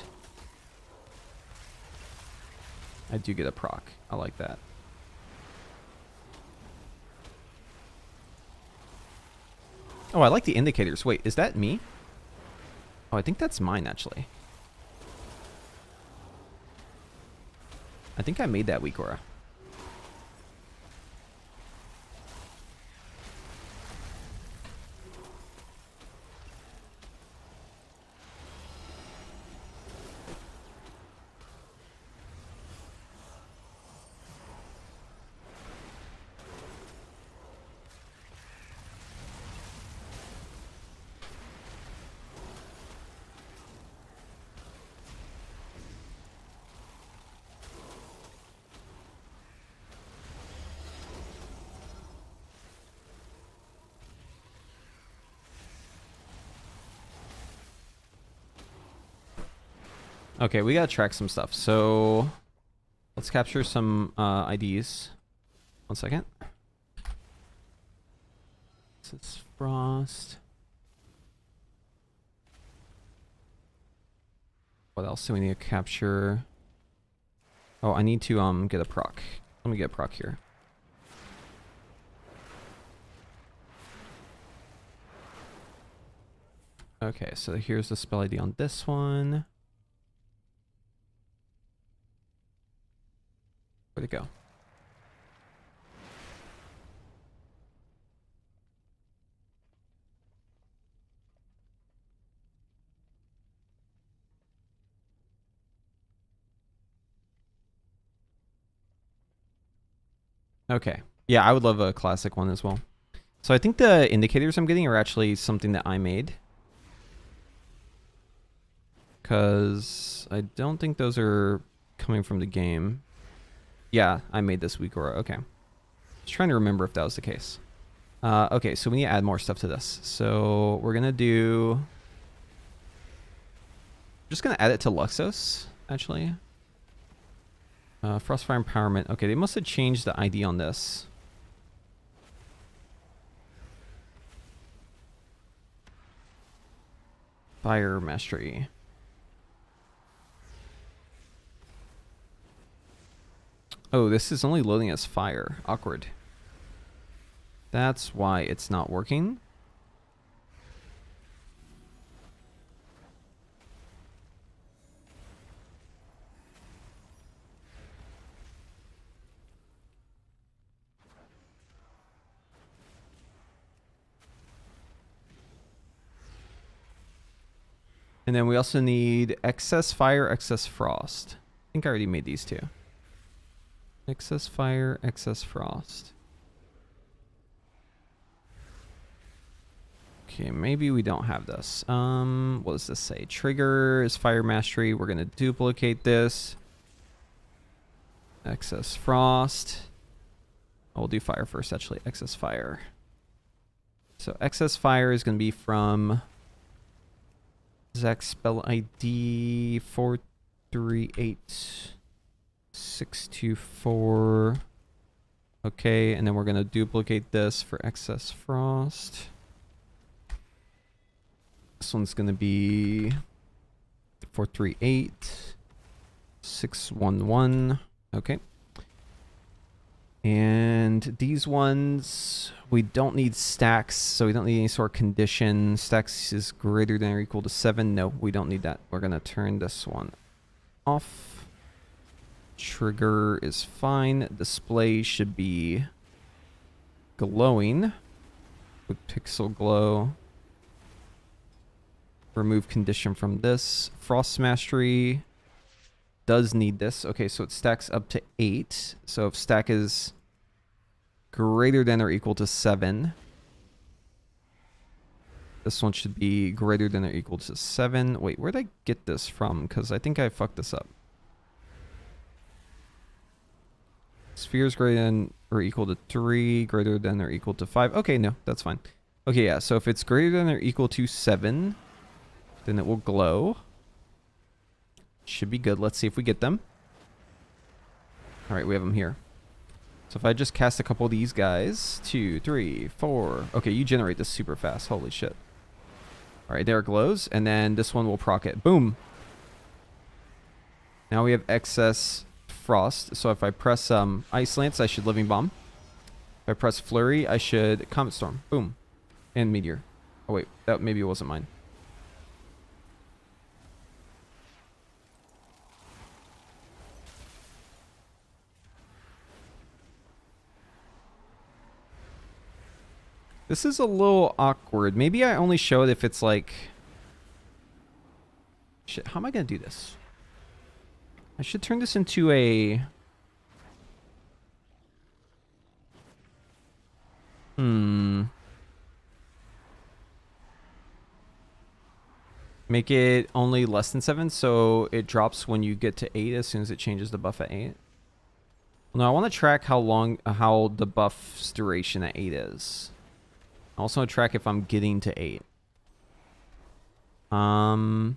I do get a proc. I like that. Oh, I like the indicators. Wait, is that me? Oh, I think that's mine, actually. I think I made that weak aura. Okay, we gotta track some stuff. So let's capture some IDs. 1 second. This is Frost. What else do we need to capture? Oh, I need to get a proc. Let me get a proc here. Okay, so here's the spell ID on this one. Where'd it go? Okay. Yeah, I would love a classic one as well. So I think the indicators I'm getting are actually something that I made. Because I don't think those are coming from the game. Yeah, I made this weak aura. Okay. Just trying to remember if that was the case. Okay, so we need to add more stuff to this. So we're going to just going to add it to Luxos, actually. Frostfire Empowerment. Okay, they must have changed the ID on this. Fire Mastery. Oh, this is only loading as fire. Awkward. That's why it's not working. And then we also need excess fire, excess frost. I think I already made these two. Excess fire, excess frost. Okay, maybe we don't have this. What does this say? Trigger is fire mastery. We're gonna duplicate this. Excess frost. Oh, we'll do fire first, actually. Excess fire. So excess fire is gonna be from Zach spell ID 438624. Okay, and then we're gonna duplicate this for excess frost. This one's gonna be 438611. Okay. And these ones, we don't need stacks, so we don't need any sort of condition. Stacks is greater than or equal to 7. No, we don't need that. We're going to turn this one off. Trigger is fine. Display should be glowing with pixel glow. Remove condition from this. Frost Mastery does need this. Okay, so it stacks up to 8. So if stack is greater than or equal to 7, this one should be greater than or equal to 7. Wait, where'd I get this from? Because I think I fucked this up. Spheres greater than or equal to 3, greater than or equal to 5. Okay, no, that's fine. Okay, yeah, so if it's greater than or equal to 7, then it will glow. Should be good. Let's see if we get them. All right, we have them here. So if I just cast a couple of these guys, 2, 3, 4. Okay, you generate this super fast. Holy shit. All right, there it glows. And then this one will proc it. Boom. Now we have excess frost. So if I press Ice Lance, I should Living Bomb. If I press Flurry, I should Comet Storm. Boom. And Meteor. Oh, wait. That maybe it wasn't mine. This is a little awkward. Maybe I only show it if it's like... Shit, how am I going to do this? I should turn this into a... Make it only less than 7, so it drops when you get to 8 as soon as it changes the buff at 8. No, I want to track how the buff's duration at 8 is. I also want to track if I'm getting to 8. I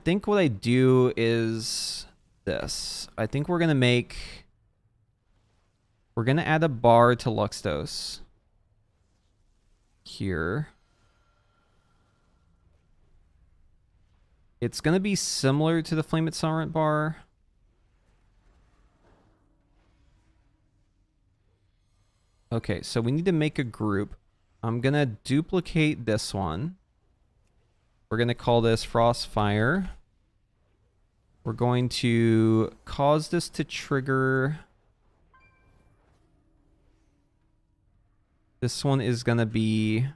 think what I do is this. I think we're gonna add a bar to Luxtos here. It's gonna be similar to the Flame Accelerant bar. Okay, so we need to make a group. I'm gonna duplicate this one. We're gonna call this Frostfire. We're going to cause this to trigger. This one is gonna be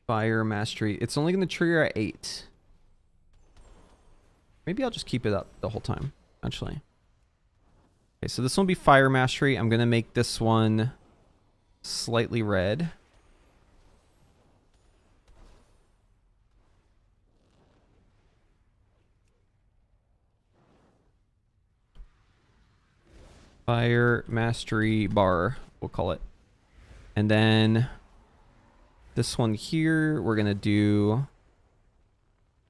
Fire Mastery. It's only gonna trigger at 8. Maybe I'll just keep it up the whole time, actually. Okay, so this one will be Fire Mastery. I'm going to make this one slightly red. Fire Mastery bar, we'll call it. And then this one here, we're going to do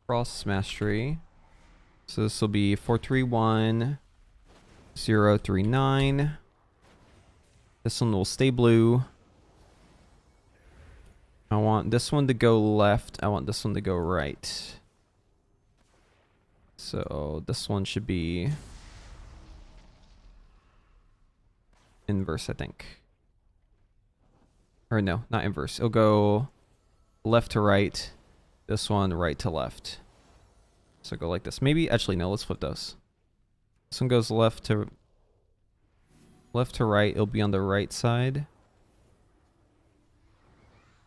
Frost Mastery. So this will be 431. 039. This one will stay blue. I want this one to go left. I want this one to go right. So this one should be inverse, I think. Or no, not inverse. It'll go left to right. This one right to left. So go like this. Maybe, actually, no, let's flip those. This one goes left to right. It'll be on the right side.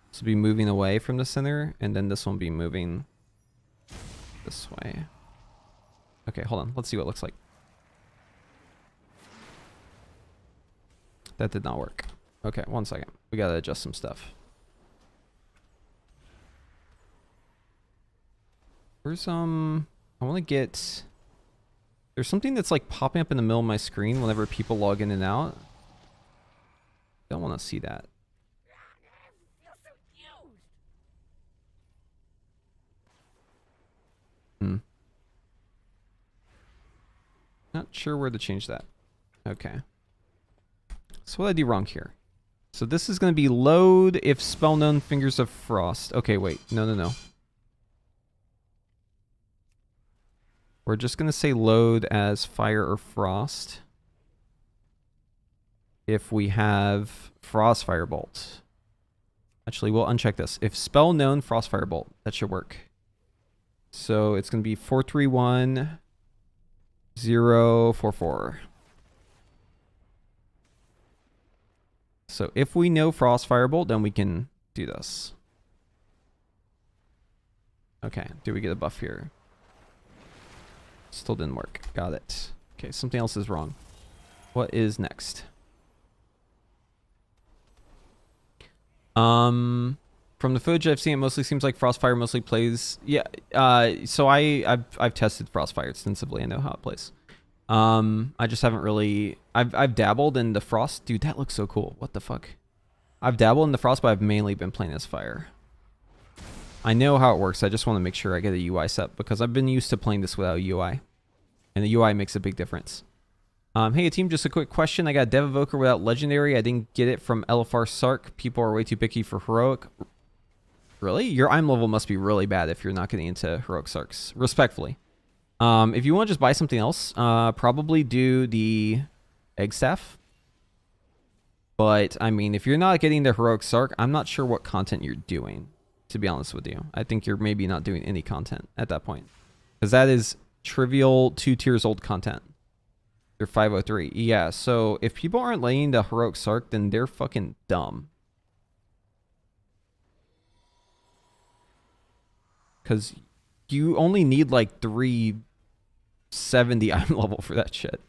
This will be moving away from the center, and then this one will be moving this way. Okay, hold on. Let's see what it looks like. That did not work. Okay, 1 second. We gotta adjust some stuff. Where's I want to get... There's something that's like popping up in the middle of my screen whenever people log in and out. Don't want to see that. Not sure where to change that. Okay. So what did I do wrong here? So this is going to be load if spell known Fingers of Frost. Okay, wait. No. We're just going to say load as Fire or Frost if we have Frostfire Bolt. Actually, we'll uncheck this. If spell known Frostfire Bolt, that should work. So it's going to be 431044. So if we know Frostfire Bolt, then we can do this. Okay, do we get a buff here? Still didn't work. Got it. Okay, something else is wrong. What is next? From the footage I've seen, it mostly seems like Frostfire mostly plays. Yeah. So I've tested Frostfire extensively. I know how it plays. I just haven't really. I've dabbled in the Frost. Dude, that looks so cool. What the fuck? I've dabbled in the Frost, but I've mainly been playing as Fire. I know how it works. I just want to make sure I get a UI set because I've been used to playing this without UI, and the UI makes a big difference. Hey team, just a quick question. I got Dev Evoker without Legendary. I didn't get it from LFR Sark. People are way too picky for Heroic. Really? Your IM level must be really bad if you're not getting into Heroic Sarks. Respectfully. If you want to just buy something else, probably do the Egg Staff. But, I mean, if you're not getting the Heroic Sark, I'm not sure what content you're doing, to be honest with you. I think you're maybe not doing any content at that point. Because that is trivial 2 tiers old content. You're 503. Yeah, so if people aren't laying the Heroic Sark, then they're fucking dumb. Because you only need like 370 IM level for that shit,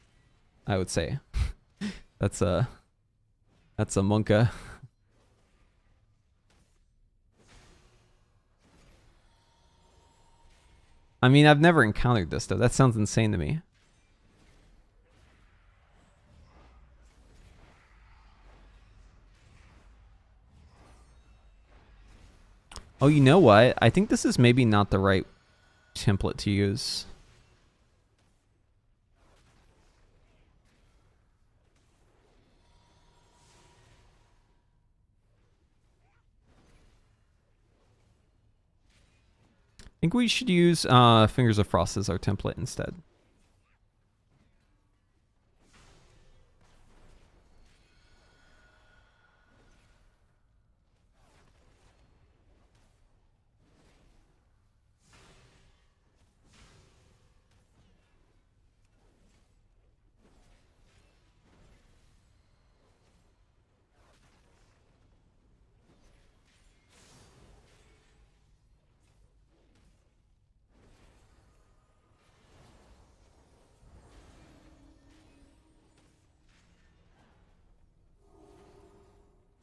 I would say. That's a monka. I mean, I've never encountered this though. That sounds insane to me. Oh, you know what? I think this is maybe not the right template to use. I think we should use Fingers of Frost as our template instead.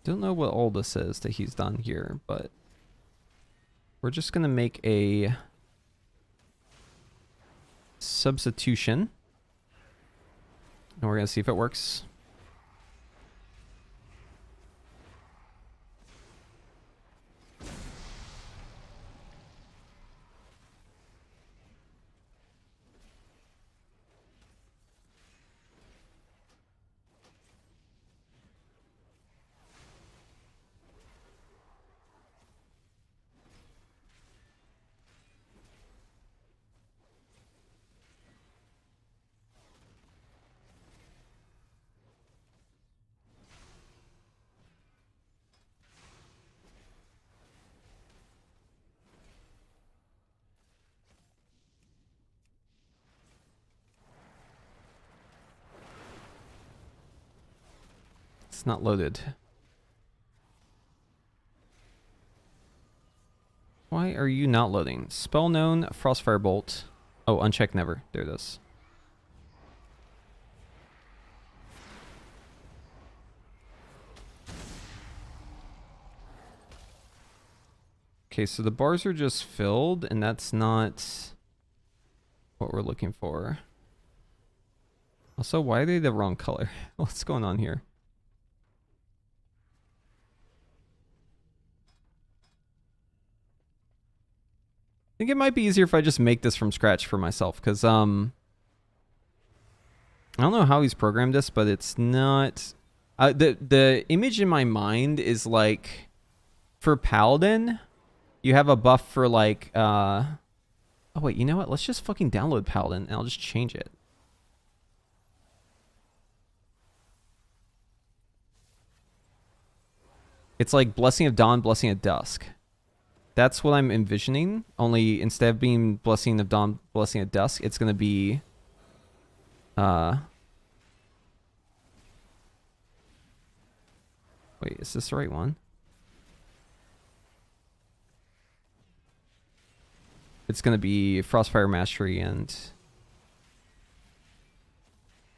Don't know what all this is that he's done here, but we're just gonna make a substitution and we're gonna see if it works. It's not loaded. Why are you not loading? Spell known, Frostfire Bolt. Oh, uncheck never. There it is. Okay, so the bars are just filled, and that's not what we're looking for. Also, why are they the wrong color? What's going on here? I think it might be easier if I just make this from scratch for myself, because I don't know how he's programmed this, but it's not the image in my mind is like for Paladin, you have a buff for like oh wait, you know what? Let's just fucking download Paladin and I'll just change it. It's like Blessing of Dawn, Blessing of Dusk. That's what I'm envisioning, only instead of being Blessing of Dawn, Blessing of Dusk, it's going to be... Wait, is this the right one? It's going to be Frostfire Mastery and...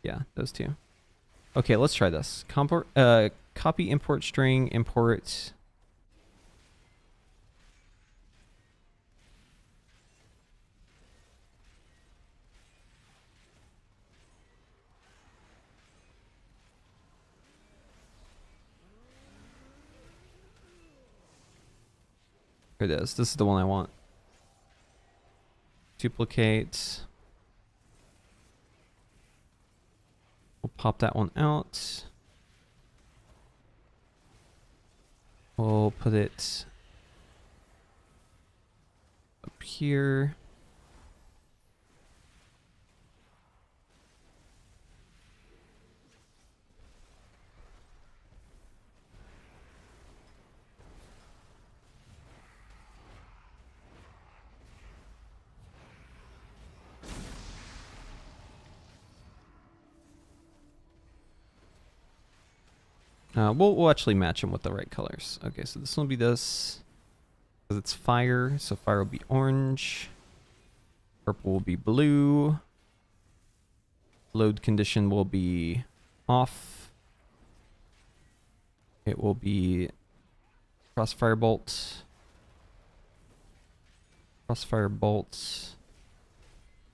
Yeah, those two. Okay, let's try this. Copy import string, import... Here it is. This is the one I want. Duplicate. We'll pop that one out. We'll put it up here. We'll actually match them with the right colors. Okay, so this will be this. Because it's fire, so fire will be orange. Purple will be blue. Load condition will be off. It will be Frostfire bolt. Frostfire bolts.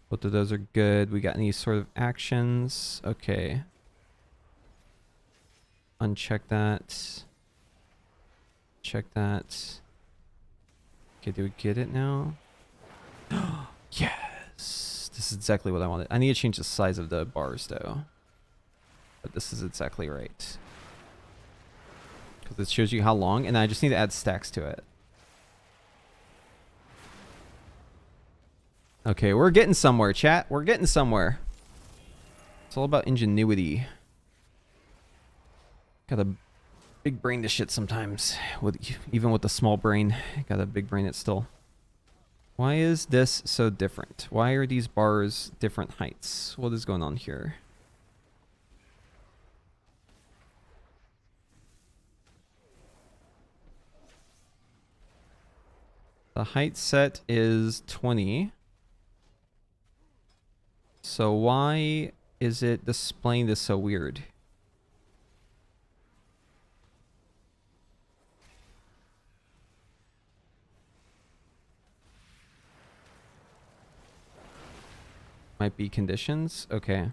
Both of those are good. We got any sort of actions? Okay. Uncheck that. Check that. Okay, do we get it now? Yes! This is exactly what I wanted. I need to change the size of the bars though. But this is exactly right. Because it shows you how long, and I just need to add stacks to it. Okay, we're getting somewhere, chat. We're getting somewhere. It's all about ingenuity. Got a big brain to shit sometimes. Even with a small brain, got a big brain it still. Why is this so different? Why are these bars different heights? What is going on here? The height set is 20. So why is it displaying this so weird? Might be conditions. Okay.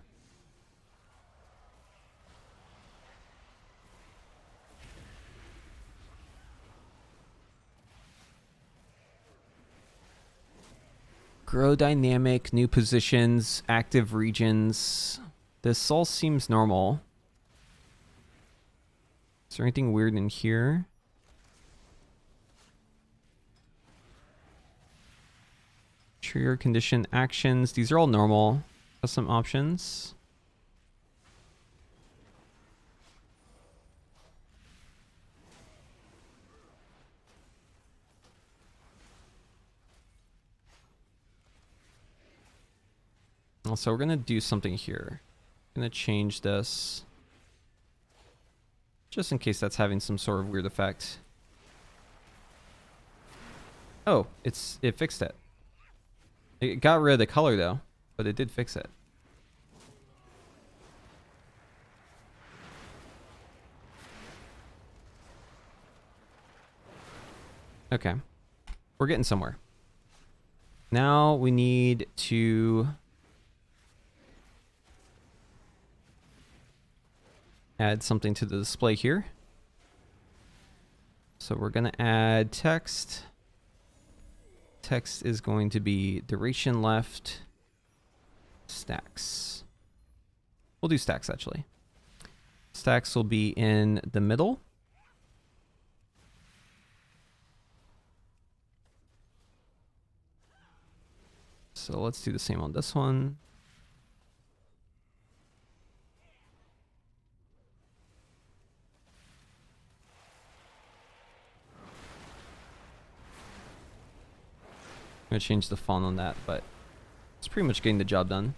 Grow dynamic, new positions, active regions. This all seems normal. Is there anything weird in here? Trigger condition actions. These are all normal. Custom options. Also, we're going to do something here. I'm going to change this. Just in case that's having some sort of weird effect. Oh, it fixed it. It got rid of the color though, but it did fix it. Okay. We're getting somewhere. Now we need to add something to the display here. So we're going to add text. Text is going to be duration left, stacks. We'll do stacks actually. Stacks will be in the middle. So let's do the same on this one. I'm gonna change the font on that, but it's pretty much getting the job done.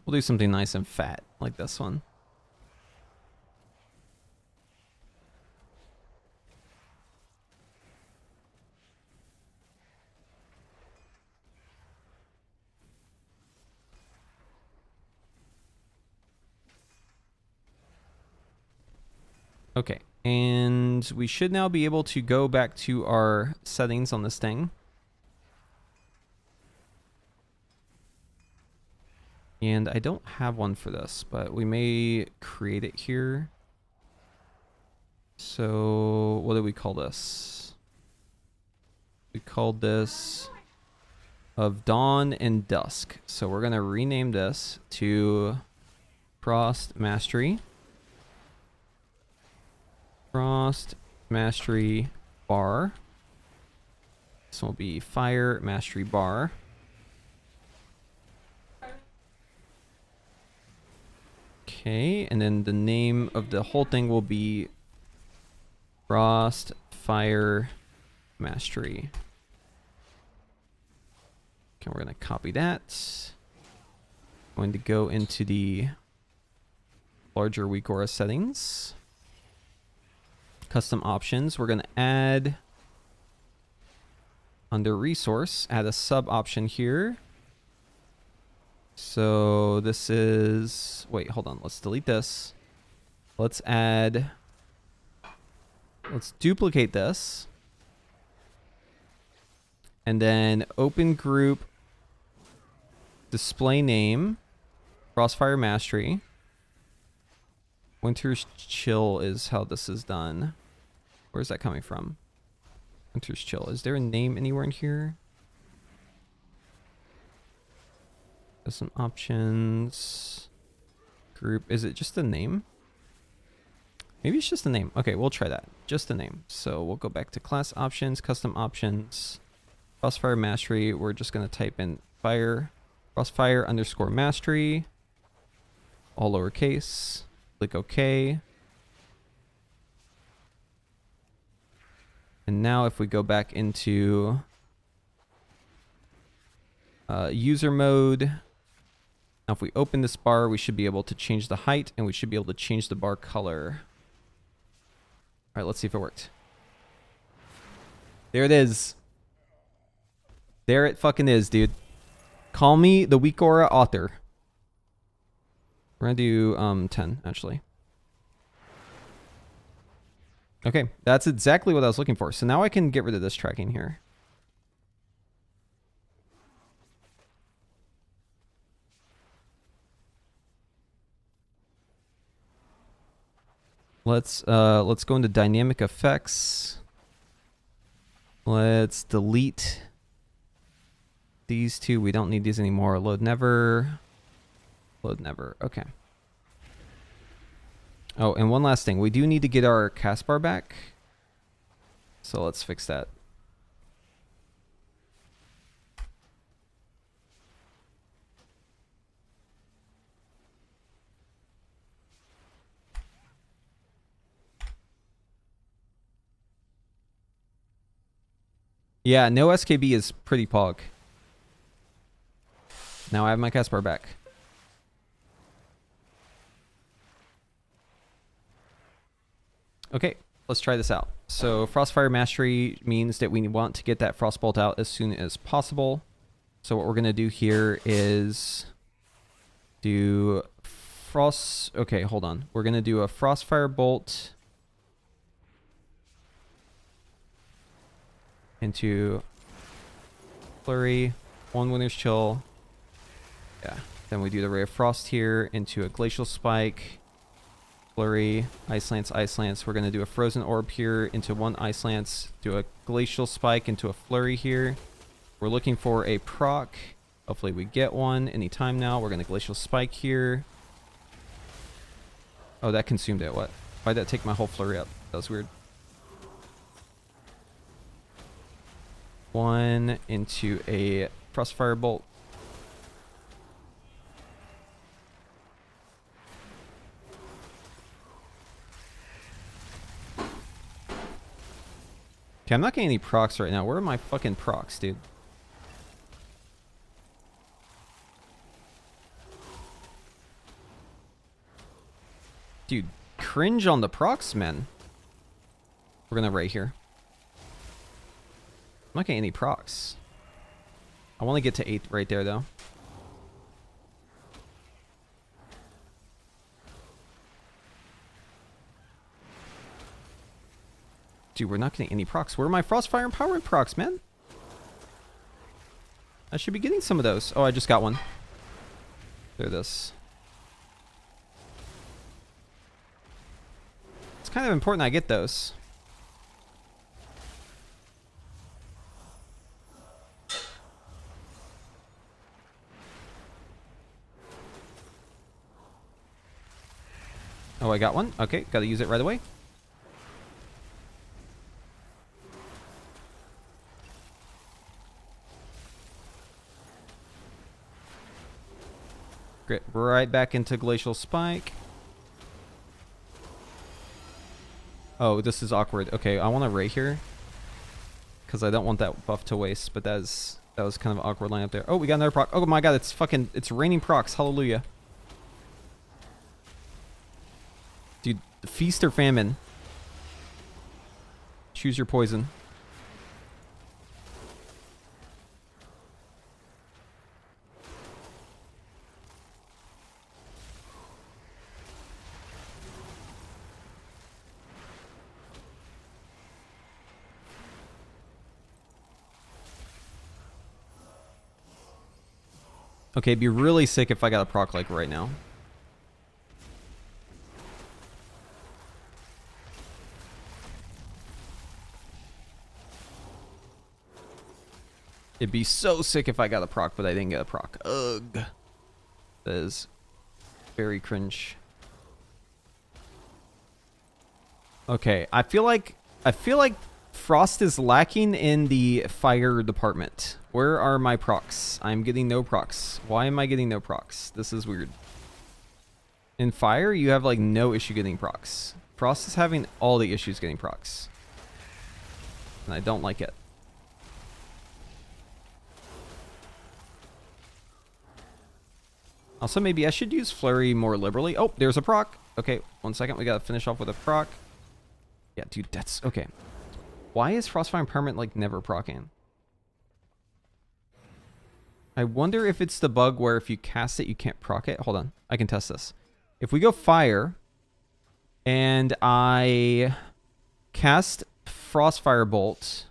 We'll do something nice and fat like this one. Okay, and we should now be able to go back to our settings on this thing. And I don't have one for this, but we may create it here. So what do we call this? We called this of dawn and dusk. So we're going to rename this to Frost Mastery. Frost Mastery Bar. This will be Fire Mastery Bar. Okay, and then the name of the whole thing will be Frostfire Mastery. Okay, we're going to copy that. Going to go into the larger weak aura settings. Custom options. We're going to add under resource, add a sub option here. So this is, wait, hold on. Let's delete this. Let's duplicate this. And then open group, display name, Frostfire Mastery. Winter's Chill is how this is done. Where's that coming from? Winter's Chill. Is there a name anywhere in here? There's some options. Group. Is it just a name? Maybe it's just a name. Okay, we'll try that. Just a name. So we'll go back to class options, custom options, Frostfire Mastery. We're just going to type in Frostfire _ Mastery. All lowercase. Click OK. And now if we go back into user mode, now if we open this bar, we should be able to change the height and we should be able to change the bar color. All right, let's see if it worked. There it is. There it fucking is, dude. Call me the weak aura author. We're gonna do 10 actually. Okay, that's exactly what I was looking for. So now I can get rid of this tracking here. Let's go into dynamic effects. Let's delete these two. We don't need these anymore. Load never. Load never. Okay. Oh, and one last thing. We do need to get our cast bar back. So let's fix that. Yeah, no SKB is pretty pog. Now I have my cast bar back. Okay, let's try this out. So Frostfire Mastery means that we want to get that Frostbolt out as soon as possible. So what we're going to do here is do Frost... Okay, hold on. We're going to do a Frostfire Bolt into Flurry, 1 Winter's Chill. Yeah, then we do the Ray of Frost here into a Glacial Spike, Flurry, Ice Lance. We're going to do a Frozen Orb here into 1 Ice Lance, do a Glacial Spike into a Flurry here. We're looking for a proc. Hopefully we get one anytime now. We're going to Glacial Spike here. Oh, that consumed it. What? Why'd that take my whole Flurry up? That was weird. 1 into a Frostfire Bolt. Okay, I'm not getting any procs right now. Where are my fucking procs, dude? Dude, cringe on the procs, man. We're gonna Ray here. I'm not getting any procs. I want to get to 8 right there, though. Dude, we're not getting any procs. Where are my Frostfire Empowerment procs, man? I should be getting some of those. Oh, I just got one. There it is. It's kind of important I get those. Oh, I got one. Okay, gotta use it right away. Great. Right back into Glacial Spike. Oh, this is awkward. Okay, I want to Ray here. Because I don't want that buff to waste, but that was kind of an awkward line up there. Oh, we got another proc. Oh my god, it's raining procs. Hallelujah. Dude, feast or famine. Choose your poison. Okay, it'd be really sick if I got a proc like right now. It'd be so sick if I got a proc, but I didn't get a proc. Ugh. That is very cringe. Okay, I feel like Frost is lacking in the fire department. Where are my procs? I'm getting no procs. Why am I getting no procs? This is weird. In fire, you have like no issue getting procs. Frost is having all the issues getting procs. And I don't like it. Also, maybe I should use Flurry more liberally. Oh, there's a proc. Okay, 1 second. We gotta finish off with a proc. Yeah, dude, that's... Okay. Why is Frostfire Empowerment, like, never procking? I wonder if it's the bug where if you cast it, you can't proc it. Hold on. I can test this. If we go Fire, and I cast Frostfire Bolt,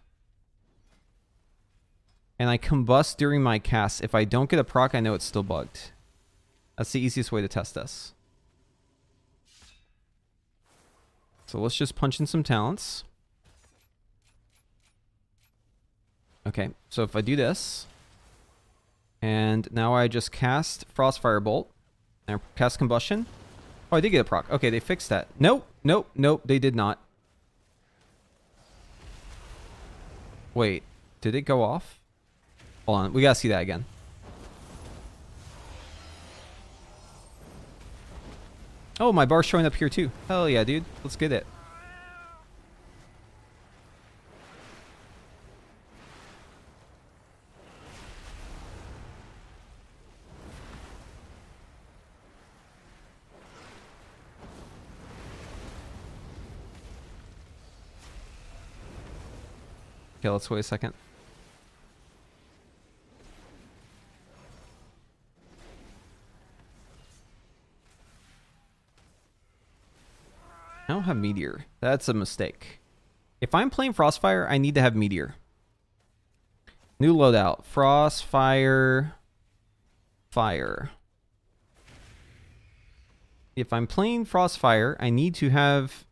and I combust during my cast, if I don't get a proc, I know it's still bugged. That's the easiest way to test this. So let's just punch in some talents. Okay, so if I do this, and now I just cast Frostfire Bolt, and I cast Combustion. Oh, I did get a proc. Okay, they fixed that. Nope, nope, nope, they did not. Wait, did it go off? Hold on, we gotta see that again. Oh, my bar's showing up here too. Hell yeah, dude. Let's get it. Okay, let's wait a second. I don't have Meteor. That's a mistake. If I'm playing Frostfire, I need to have Meteor. New loadout. Frostfire. Fire. If I'm playing Frostfire, I need to have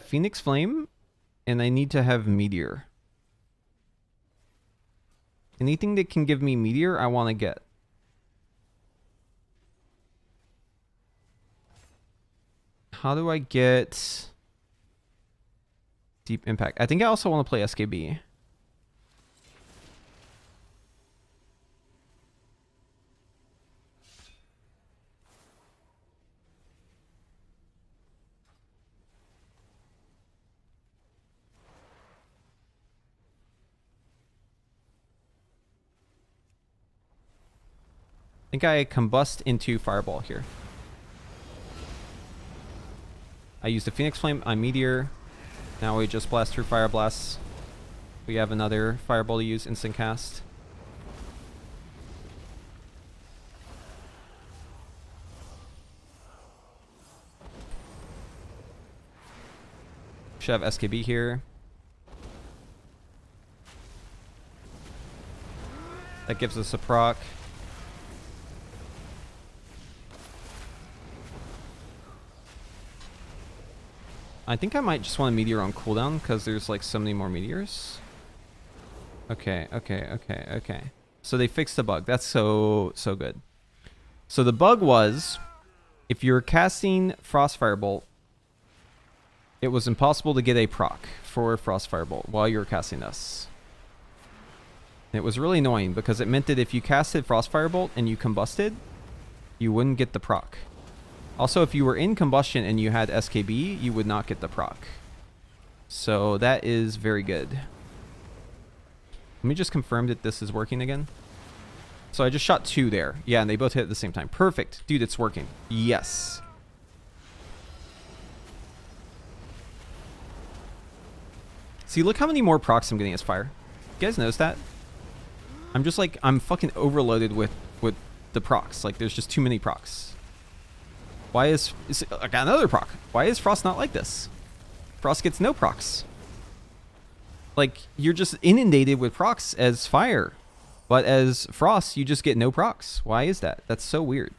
Phoenix Flame, and I need to have Meteor. Anything that can give me Meteor, I want to get. How do I get Deep Impact? I think I also want to play SKB. I think I combust into Fireball here. I used a Phoenix Flame on Meteor. Now we just blast through Fire Blasts. We have another Fireball to use, instant cast. Should have SKB here. That gives us a proc. I think I might just want a meteor on cooldown because there's like so many more meteors. Okay. So they fixed the bug. That's so good. So the bug was, if you're casting Frostfire Bolt, it was impossible to get a proc for Frostfire Bolt while you were casting this. It was really annoying because it meant that if you casted Frostfire Bolt and you combusted, you wouldn't get the proc. Also, if you were in combustion and you had SKB, you would not get the proc. So that is very good. Let me just confirm that this is working again. So I just shot 2 there. Yeah, and they both hit at the same time. Perfect. Dude, it's working. Yes. See, look how many more procs I'm getting as fire. You guys notice that? I'm just like, I'm fucking overloaded with the procs. Like, there's just too many procs. Why is I got another proc. Why is Frost not like this? Frost gets no procs. Like, you're just inundated with procs as fire. But as Frost, you just get no procs. Why is that? That's so weird.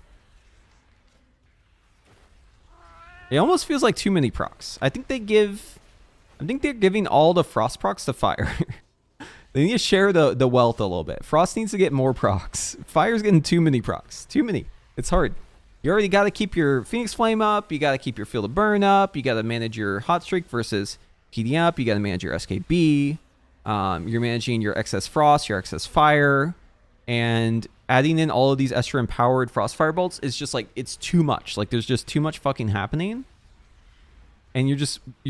It almost feels like too many procs. I think they're giving all the Frost procs to fire. They need to share the wealth a little bit. Frost needs to get more procs. Fire's getting too many procs. Too many. It's hard. You already got to keep your Phoenix Flame up. You got to keep your Field of Burn up. You got to manage your Hot Streak versus heating up. You got to manage your SKB. You're managing your excess Frost, your excess Fire. And adding in all of these extra empowered Frostfire Bolts is just like, it's too much. Like, there's just too much fucking happening. And you're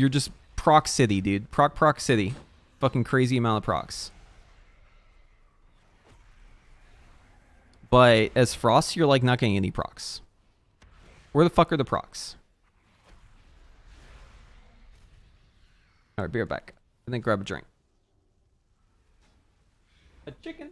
just proc city, dude. Proc city. Fucking crazy amount of procs. But as Frost, you're like not getting any procs. Where the fuck are the procs? Alright, be right back. And then grab a drink. A chicken.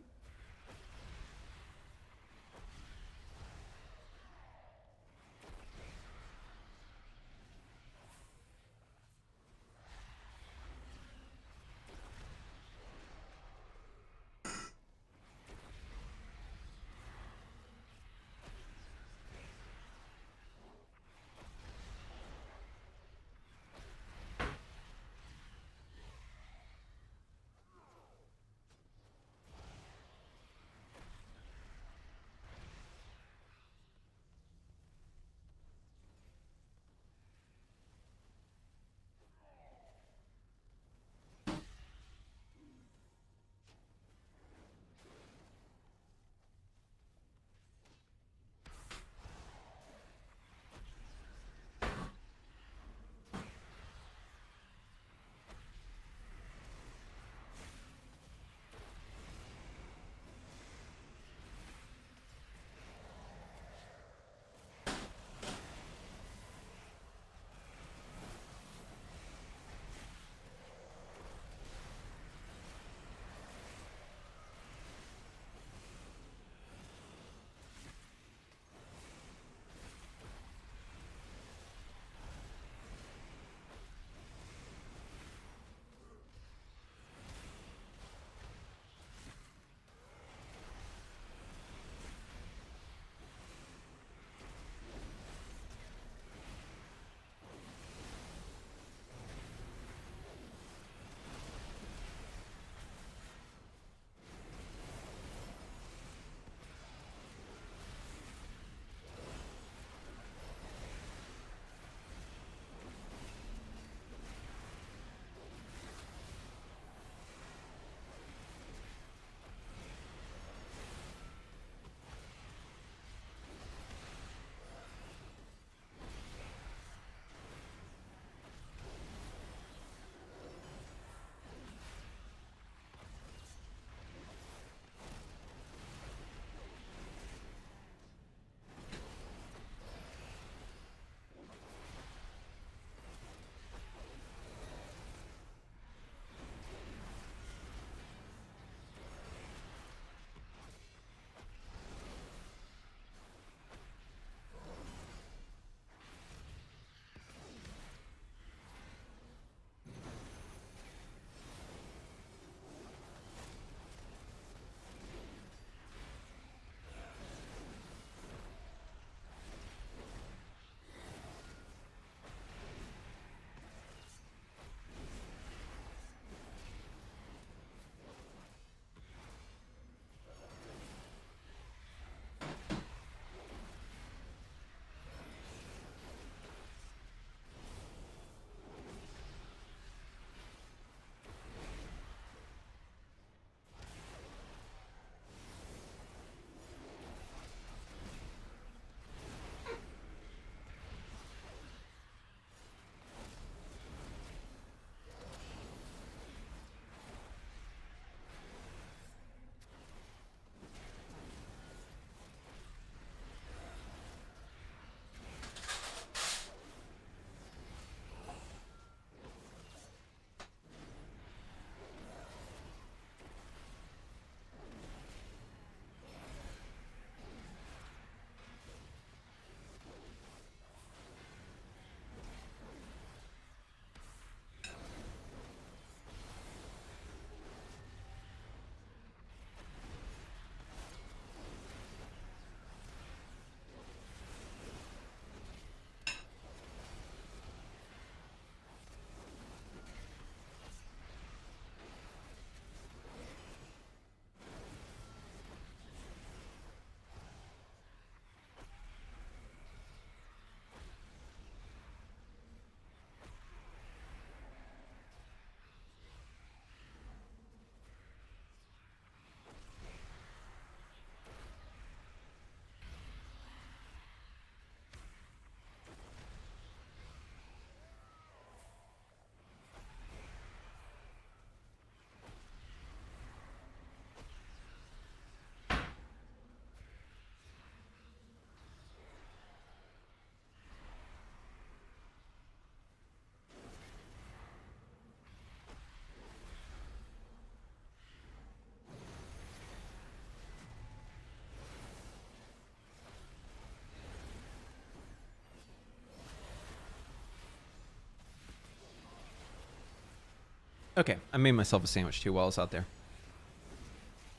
Okay, I made myself a sandwich too while I was out there.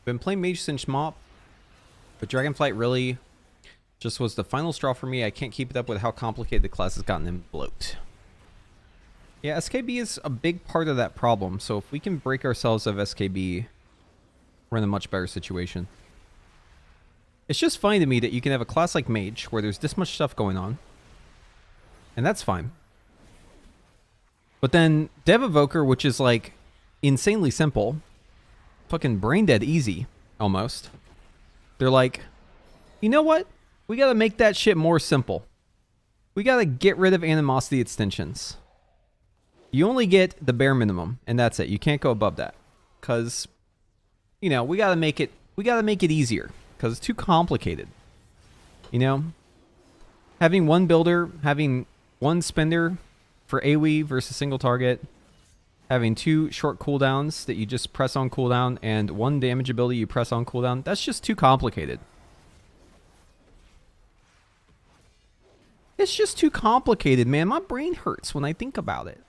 Been playing Mage since Mop, but Dragonflight really just was the final straw for me. I can't keep it up with how complicated the class has gotten in bloat. Yeah, SKB is a big part of that problem, so if we can break ourselves of SKB, we're in a much better situation. It's just funny to me that you can have a class like Mage, where there's this much stuff going on, and that's fine. But then Dev Evoker, which is like insanely simple, fucking brain dead easy, almost. They're like, you know what? We gotta make that shit more simple. We gotta get rid of animosity extensions. You only get the bare minimum, and that's it. You can't go above that. Cause, you know, we gotta make it easier. Cause it's too complicated. You know? Having one builder, having one spender for AoE versus single target, having 2 short cooldowns that you just press on cooldown, and 1 damage ability you press on cooldown, that's just too complicated. It's just too complicated, man. My brain hurts when I think about it.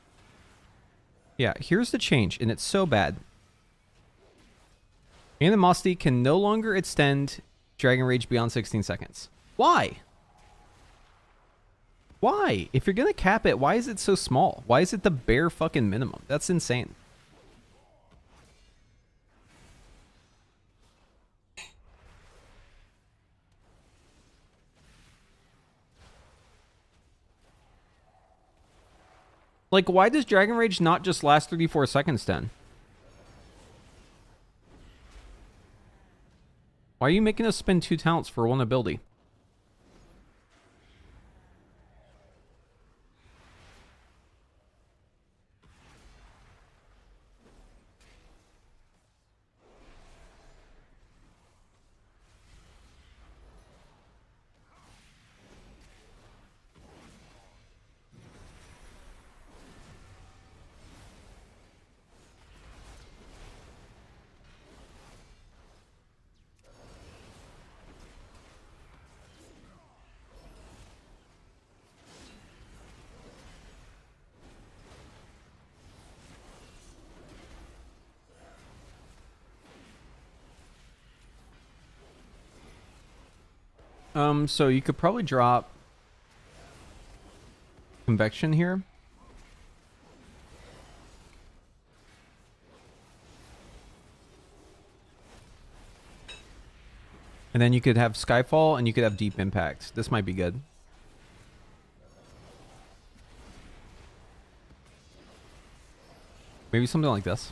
Yeah, here's the change, and it's so bad. Animosity can no longer extend Dragon Rage beyond 16 seconds. Why? Why? If you're going to cap it, why is it so small? Why is it the bare fucking minimum? That's insane. Like, why does Dragon Rage not just last 34 seconds then? Why are you making us spend 2 talents for 1 ability? So you could probably drop Convection here. And then you could have Skyfall and you could have Deep Impact. This might be good. Maybe something like this.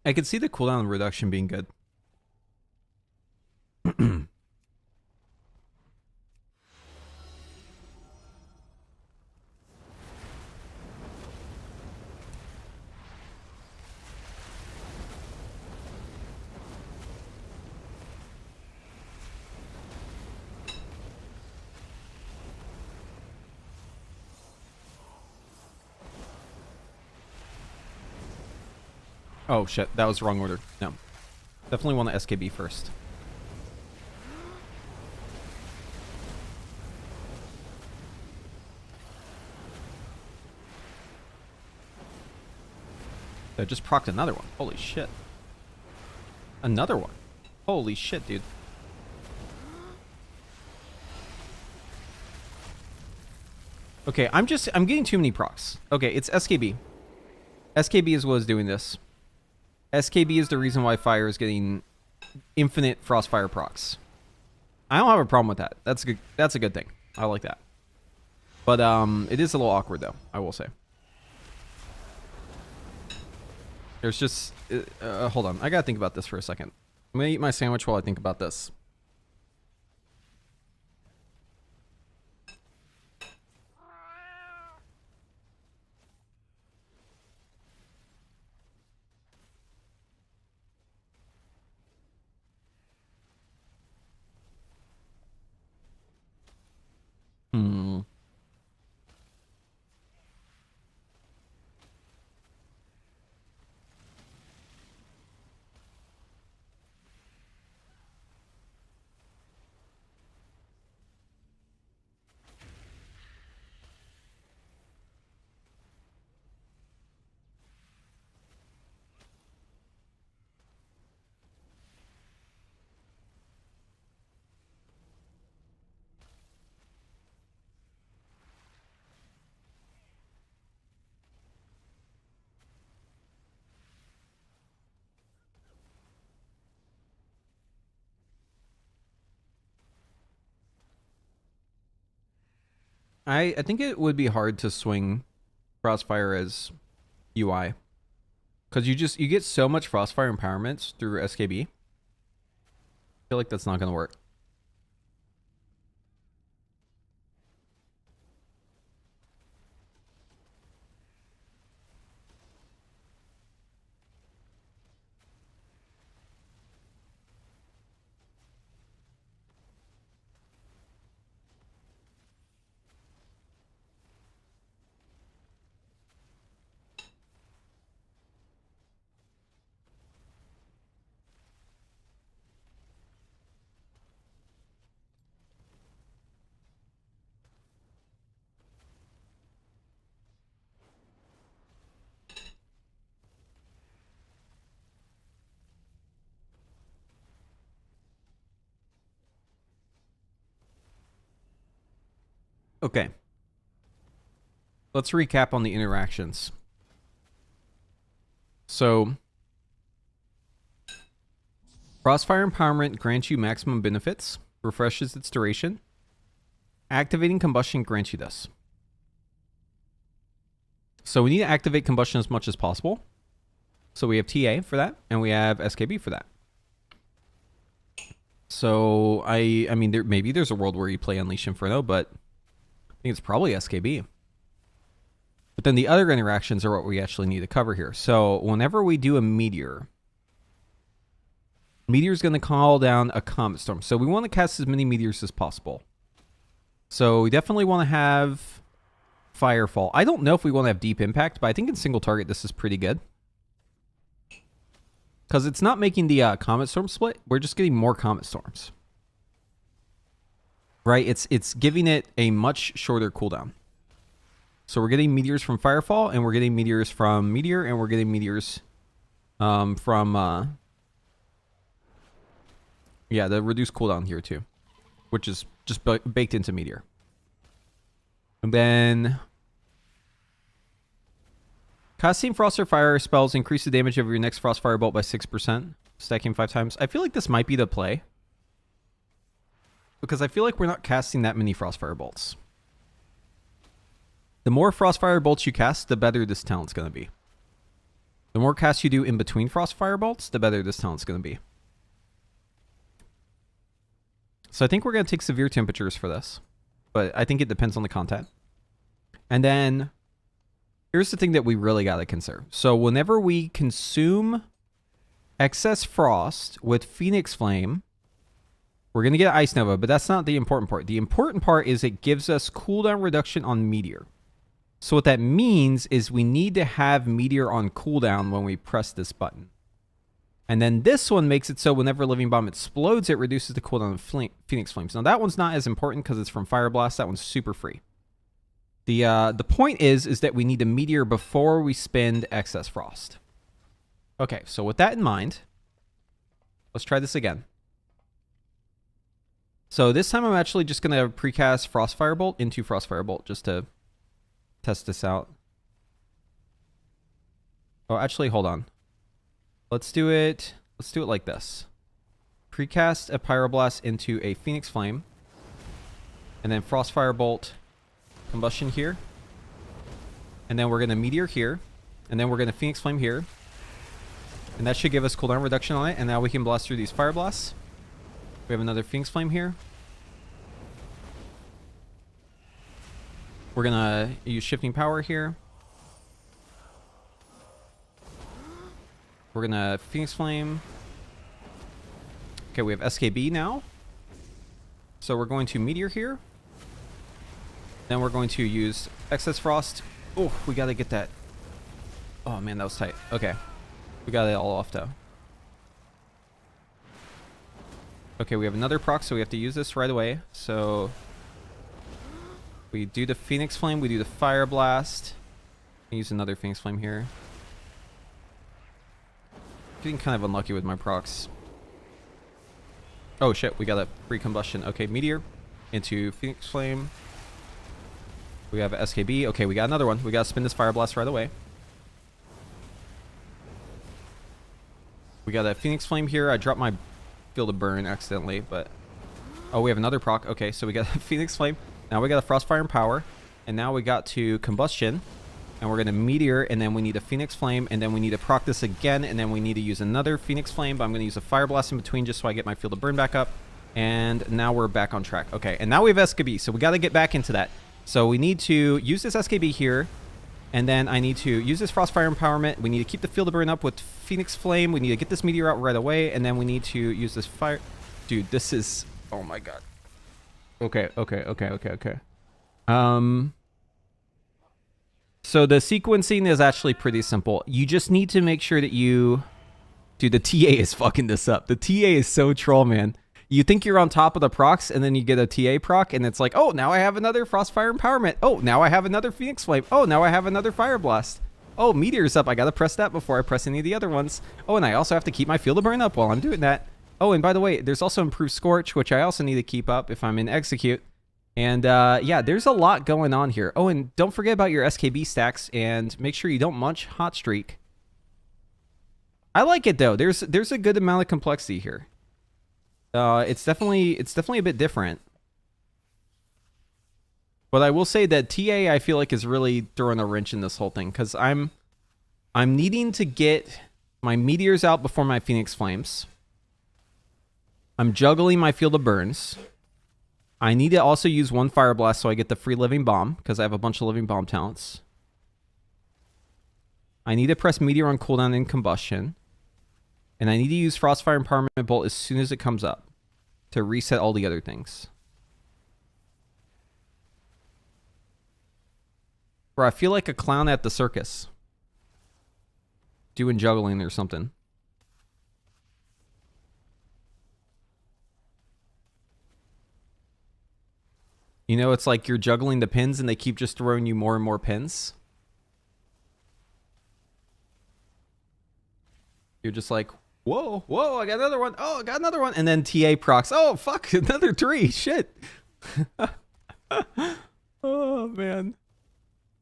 I could see the cooldown reduction being good. Oh shit, that was the wrong order. No. Definitely want to SKB first. I just procced another one. Holy shit. Another one. Holy shit, dude. Okay, I'm getting too many procs. Okay, it's SKB. SKB is what is doing this. SKB is the reason why Fire is getting infinite Frostfire procs. I don't have a problem with that. That's good. That's a good thing. I like that. But it is a little awkward though, I will say. There's just hold on. I gotta think about this for a second. I'm gonna eat my sandwich while I think about this. I think it would be hard to swing Frostfire as UI. Because you get so much Frostfire empowerments through SKB. I feel like that's not going to work. Okay. Let's recap on the interactions. So, Frostfire Empowerment grants you maximum benefits, refreshes its duration. Activating Combustion grants you this. So we need to activate Combustion as much as possible. So we have TA for that, and we have SKB for that. So, I mean, maybe there's a world where you play Unleash Inferno, but I think it's probably SKB. But then the other interactions are what we actually need to cover here. So whenever we do a Meteor, Meteor's going to call down a Comet Storm. So we want to cast as many Meteors as possible. So we definitely want to have Firefall. I don't know if we want to have Deep Impact, but I think in single target this is pretty good. Because it's not making the Comet Storm split. We're just getting more Comet Storms. Right? It's giving it a much shorter cooldown. So we're getting Meteors from Firefall, and we're getting Meteors from Meteor, and we're getting Meteors from... yeah, the reduced cooldown here too. Which is just baked into Meteor. And then... Casting Frost or Fire spells increase the damage of your next Frostfire bolt by 6%, stacking 5 times. I feel like this might be the play. Because I feel like we're not casting that many Frostfire bolts. The more Frostfire bolts you cast, the better this talent's going to be. The more casts you do in between Frostfire bolts, the better this talent's going to be. So I think we're going to take Severe Temperatures for this. But I think it depends on the content. And then... here's the thing that we really got to consider. So whenever we consume excess frost with Phoenix Flame, we're going to get Ice Nova, but that's not the important part. The important part is it gives us cooldown reduction on Meteor. So what that means is we need to have Meteor on cooldown when we press this button. And then this one makes it so whenever Living Bomb explodes, it reduces the cooldown of Phoenix Flames. Now that one's not as important because it's from Fire Blast. That one's super free. The point is that we need a Meteor before we spend excess frost. Okay, so with that in mind, let's try this again. So this time I'm actually just going to precast Frostfire Bolt into Frostfire Bolt just to test this out. Oh, actually, hold on. Let's do it like this. Precast a Pyroblast into a Phoenix Flame. And then Frostfire Bolt Combustion here. And then we're going to Meteor here. And then we're going to Phoenix Flame here. And that should give us cooldown reduction on it. And now we can blast through these Fire Blasts. We have another Phoenix Flame here. We're going to use Shifting Power here. We're going to Phoenix Flame. Okay, we have SKB now. So we're going to Meteor here. Then we're going to use Excess Frost. Oh, we got to get that. Oh, man, that was tight. Okay. We got it all off, though. Okay, we have another proc, so we have to use this right away. So we do the Phoenix Flame. We do the Fire Blast. Use another Phoenix Flame here. Getting kind of unlucky with my procs. Oh, shit. We got a free combustion. Okay, Meteor into Phoenix Flame. We have SKB. Okay, we got another one. We got to spin this Fire Blast right away. We got a Phoenix Flame here. I dropped my Field of Burn accidentally, but... oh, we have another proc. Okay, so we got a Phoenix Flame. Now we got a Frostfire and Power. And now we got to combustion. And we're going to meteor, and then we need a Phoenix Flame, and then we need to proc this again, and then we need to use another Phoenix Flame, but I'm going to use a Fire Blast in between just so I get my Field of Burn back up. And now we're back on track. Okay, and now we have SKB, so we got to get back into that. So we need to use this SKB here, and then I need to use this Frostfire Empowerment. We need to keep the Field of Burn up with Phoenix Flame. We need to get this meteor out right away, and then we need to use this fire. Dude, this is... Oh my god. Okay. So the sequencing is actually pretty simple. You just need to make sure that you... Dude, the TA is fucking this up. The TA is so troll, man. You think you're on top of the procs, and then you get a TA proc, and it's like, oh, now I have another Frostfire Empowerment. Oh, now I have another Phoenix Flame. Oh, now I have another Fire Blast. Oh, Meteor's up. I gotta press that before I press any of the other ones. Oh, and I also have to keep my Field of Burn up while I'm doing that. Oh, and by the way, there's also Improved Scorch, which I also need to keep up if I'm in Execute. And yeah, there's a lot going on here. Oh, and don't forget about your SKB stacks, and make sure you don't munch Hot Streak. I like it though. There's a good amount of complexity here. It's definitely a bit different. But I will say that TA I feel like is really throwing a wrench in this whole thing, because I'm needing to get my meteors out before my Phoenix Flames. I'm juggling my Field of Burns. I need to also use one Fire Blast so I get the free Living Bomb, because I have a bunch of Living Bomb talents. I need to press Meteor on cooldown in Combustion. And I need to use Frostfire Empowerment Bolt as soon as it comes up to reset all the other things. Bro, I feel like a clown at the circus. Doing juggling or something. You know, it's like you're juggling the pins and they keep just throwing you more and more pins. You're just like, whoa, whoa, I got another one. Oh, I got another one. And then TA procs. Oh, fuck, another 3. Shit. Oh, man.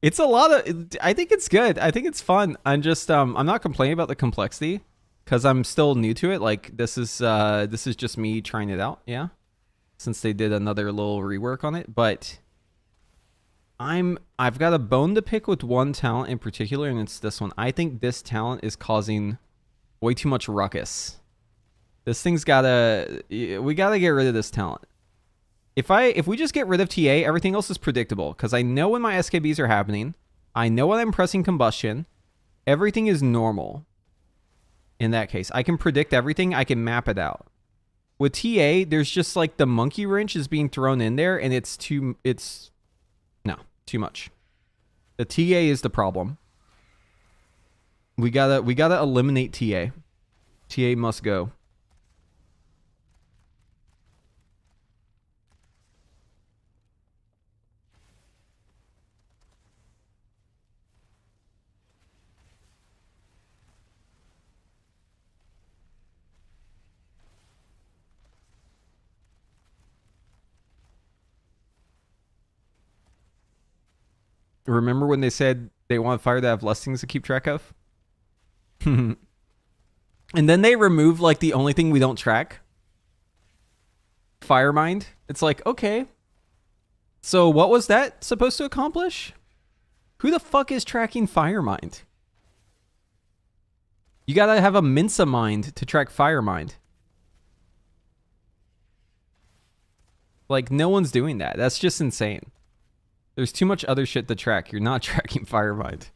It's a lot of... I think it's good. I think it's fun. I'm just... I'm not complaining about the complexity because I'm still new to it. Like, this is just me trying it out. Yeah. Since they did another little rework on it. But I've got a bone to pick with one talent in particular, and it's this one. I think this talent is causing way too much ruckus. This thing's gotta... We gotta get rid of this talent. If we just get rid of TA, everything else is predictable. Because I know when my SKBs are happening. I know when I'm pressing Combustion. Everything is normal. In that case. I can predict everything. I can map it out. With TA, there's just like the monkey wrench is being thrown in there. And it's too much. The TA is the problem. We gotta eliminate TA. TA must go. Remember when they said they want Fire to have less things to keep track of? And then they remove like the only thing we don't track. Firemind. It's like, okay. So what was that supposed to accomplish? Who the fuck is tracking Firemind? You gotta have a Mensa mind to track Firemind. Like, no one's doing that. That's just insane. There's too much other shit to track. You're not tracking Firemind.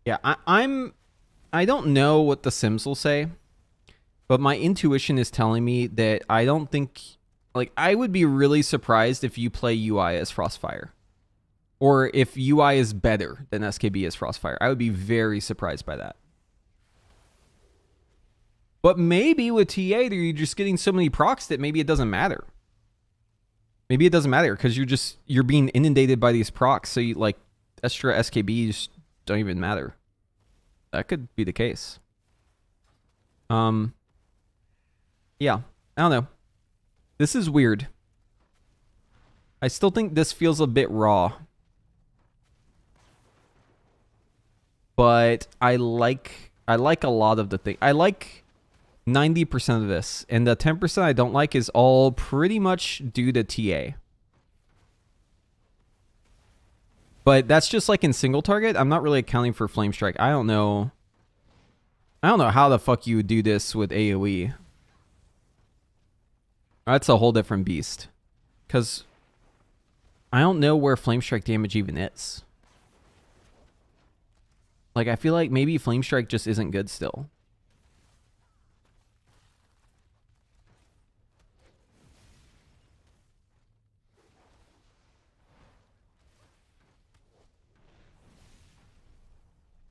Yeah, I don't know what the Sims will say, but my intuition is telling me that I don't think... Like, I would be really surprised if you play UI as Frostfire. Or if UI is better than SKB as Frostfire. I would be very surprised by that. But maybe with TA, you're just getting so many procs that maybe it doesn't matter. Maybe it doesn't matter because you're being inundated by these procs. So you like extra SKBs don't even matter. That could be the case. Yeah, I don't know. This is weird. I still think this feels a bit raw. But I like a lot of the thing. I like 90% of this. And the 10% I don't like is all pretty much due to TA. But that's just like in single target. I'm not really accounting for Flame Strike. I don't know how the fuck you would do this with AoE. That's a whole different beast. Because I don't know where Flame Strike damage even is. Like, I feel like maybe Flame Strike just isn't good still.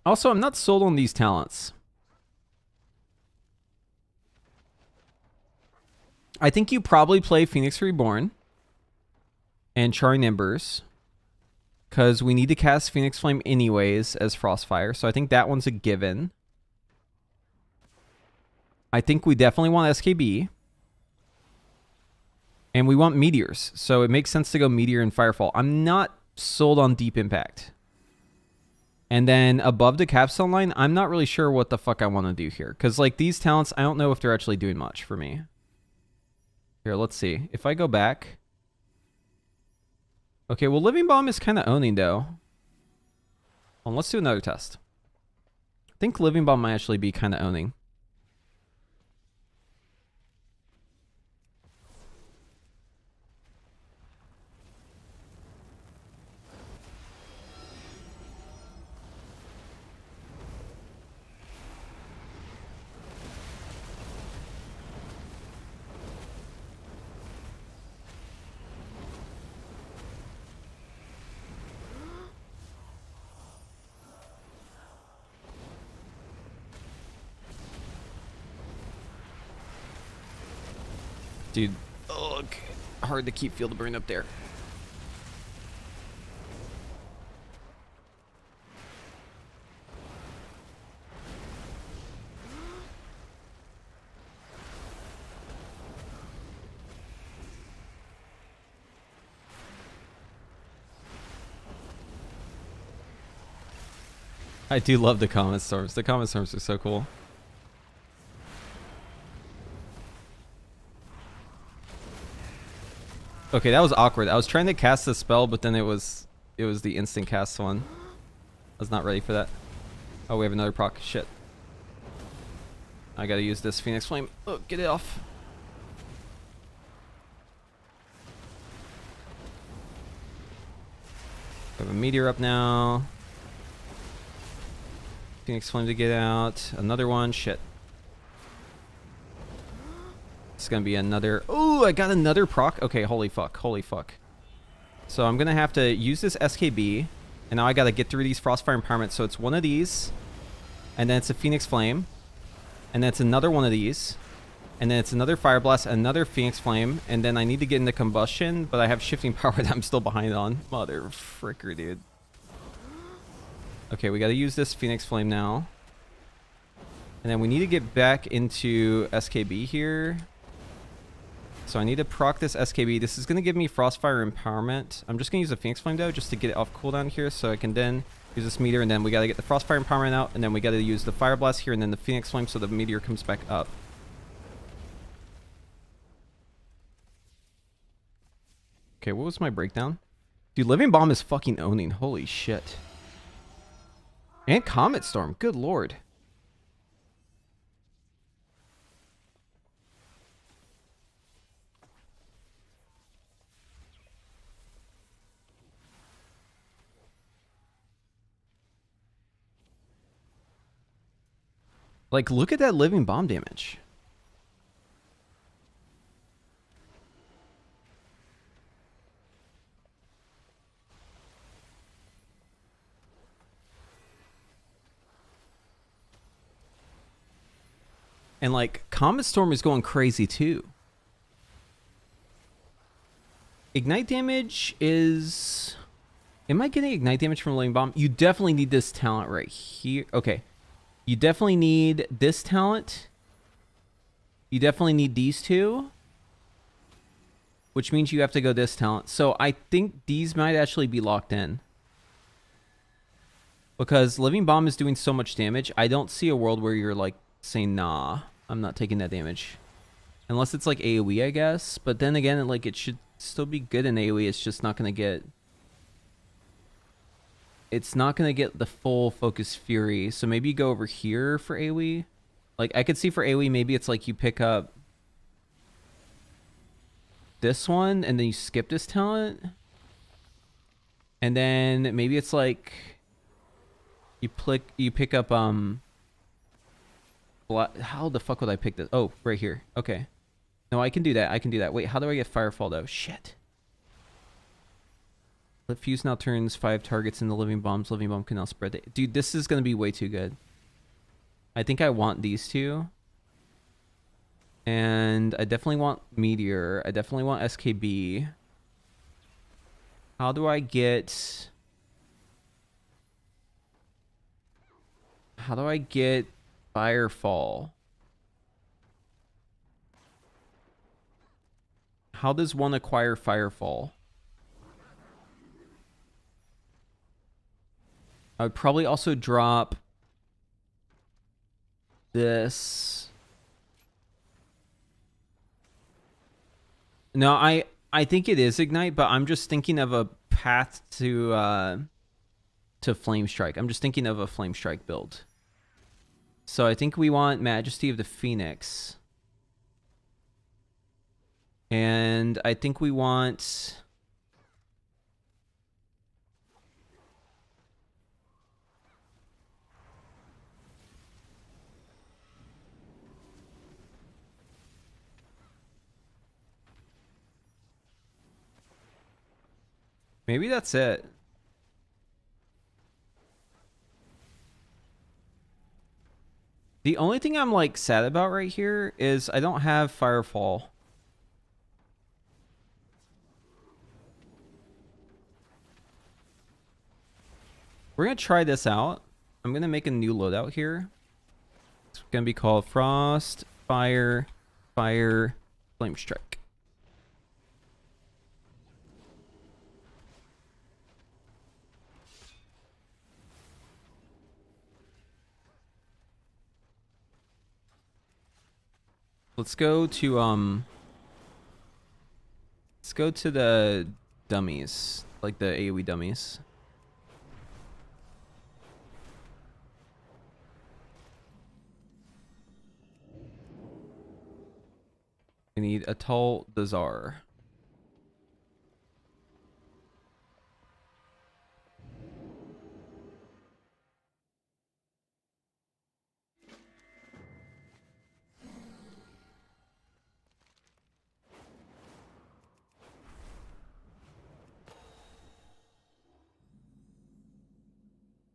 Also, I'm not sold on these talents. I think you probably play Phoenix Reborn and Charring Embers, because we need to cast Phoenix Flame anyways as Frostfire. So I think that one's a given. I think we definitely want SKB. And we want Meteors. So it makes sense to go Meteor and Firefall. I'm not sold on Deep Impact. And then above the capstone line, I'm not really sure what the fuck I want to do here. Because like these talents, I don't know if they're actually doing much for me. Here, let's see. If I go back. Okay, well, Living Bomb is kind of owning, though. Well, let's do another test. I think Living Bomb might actually be kind of owning. Dude, ugh, hard to keep Field of Burn up there. I do love the Comet Storms. The Comet Storms are so cool. Okay, that was awkward. I was trying to cast the spell, but then it was the instant cast one. I was not ready for that. Oh, we have another proc. Shit. I gotta use this Phoenix Flame. Oh, get it off. We have a Meteor up now. Phoenix Flame to get out. Another one. Shit. It's gonna be another. Oh, I got another proc. Okay, holy fuck, holy fuck. So I'm gonna have to use this SKB, and now I gotta get through these Frostfire Empowerment. So it's one of these, and then it's a Phoenix Flame, and then it's another one of these, and then it's another Fire Blast, another Phoenix Flame, and then I need to get into Combustion, but I have Shifting Power that I'm still behind on. Mother fricker, dude. Okay, we gotta use this Phoenix Flame now, and then we need to get back into SKB here. So I need to proc this SKB. This is going to give me Frostfire Empowerment. I'm just going to use the Phoenix Flame, though, just to get it off cooldown here, so I can then use this Meteor, and then we got to get the Frostfire Empowerment out, and then we got to use the Fire Blast here, and then the Phoenix Flame, so the Meteor comes back up. Okay, what was my breakdown? Dude, Living Bomb is fucking owning. Holy shit. And Comet Storm. Good lord. Like, look at that Living Bomb damage. And, like, Comet Storm is going crazy, too. Ignite damage is... Am I getting Ignite damage from Living Bomb? You definitely need this talent right here. Okay. You definitely need this talent. You definitely need these two. Which means you have to go this talent. So I think these might actually be locked in. Because Living Bomb is doing so much damage. I don't see a world where you're like saying, nah, I'm not taking that damage. Unless it's like AoE, I guess. But then again, like it should still be good in AoE. It's just not going to get... It's not going to get the full Focus Fury. So maybe you go over here for AoE. Like, I could see for AoE, maybe it's like you pick up this one and then you skip this talent. And then maybe it's like you pick up how the fuck would I pick this? Oh, right here. Okay. No, I can do that. I can do that. Wait, how do I get Firefall though? Shit. Lit Fuse now turns 5 targets into living bombs. Living bomb can now spread it. Dude, this is gonna be way too good. I think I want these two. And I definitely want Meteor. I definitely want SKB. How do I get... How do I get Firefall? How does one acquire Firefall? I would probably also drop this. No, I think it is Ignite, but I'm just thinking of a path to Flame Strike. I'm just thinking of a Flame Strike build. So I think we want Majesty of the Phoenix. And I think we want... Maybe that's it. The only thing I'm like sad about right here is I don't have Firefall. We're going to try this out. I'm going to make a new loadout here. It's going to be called Frostfire, Fire, Flame Strike. Let's go to the dummies, like the AoE dummies. We need Atal Dazar.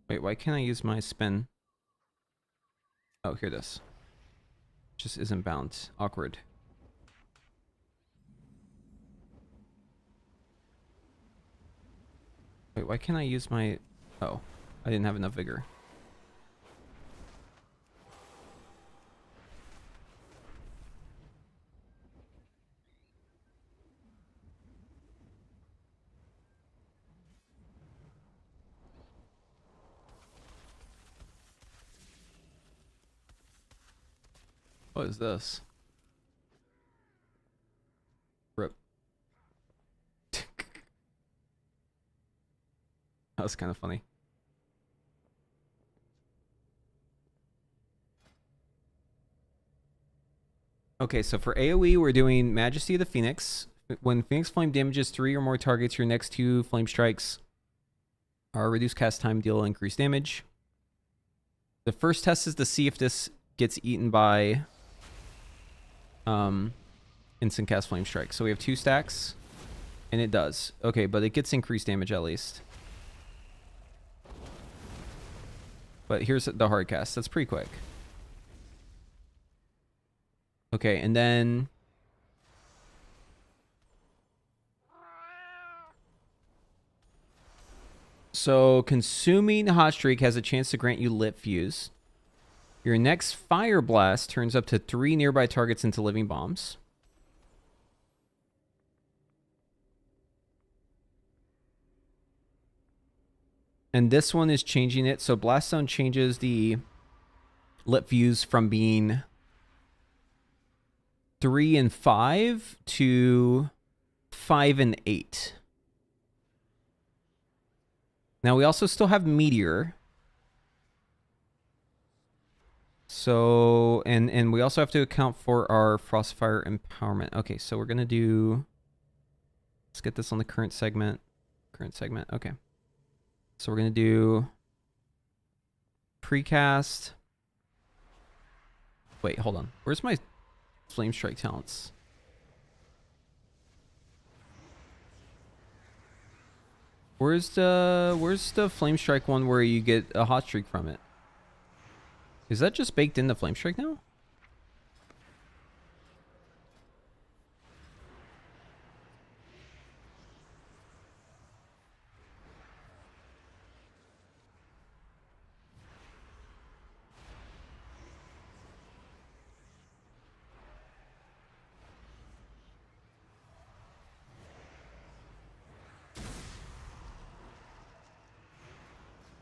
Wait, why can't I use my spin? Oh, here it is. Just isn't bound. Awkward. Wait, why can't I use my... Oh, I didn't have enough vigor. What is this? Rip. That was kind of funny. Okay, so for AoE, we're doing Majesty of the Phoenix. When Phoenix Flame damages 3 or more targets, your next 2 flame strikes are reduced cast time, deal increased damage. The first test is to see if this gets eaten by instant cast flame strike. So we have 2 stacks, and it does. Okay, but it gets increased damage at least. But here's the hard cast. That's pretty quick. Okay, and then... So, consuming Hot Streak has a chance to grant you Lit Fuse. Your next Fire Blast turns up to 3 nearby targets into living bombs. And this one is changing it. So Blast Zone changes the Lit Fuse from being 3 and 5 to 5 and 8. Now we also still have Meteor. So, and we also have to account for our Frostfire Empowerment. Okay, so we're going to do... Let's get this on the current segment. Current segment, okay. So we're going to do... Precast. Wait, hold on. Where's my Flame Strike talents? Where's the Flame Strike one where you get a hot streak from it? Is that just baked into Flame Strike now?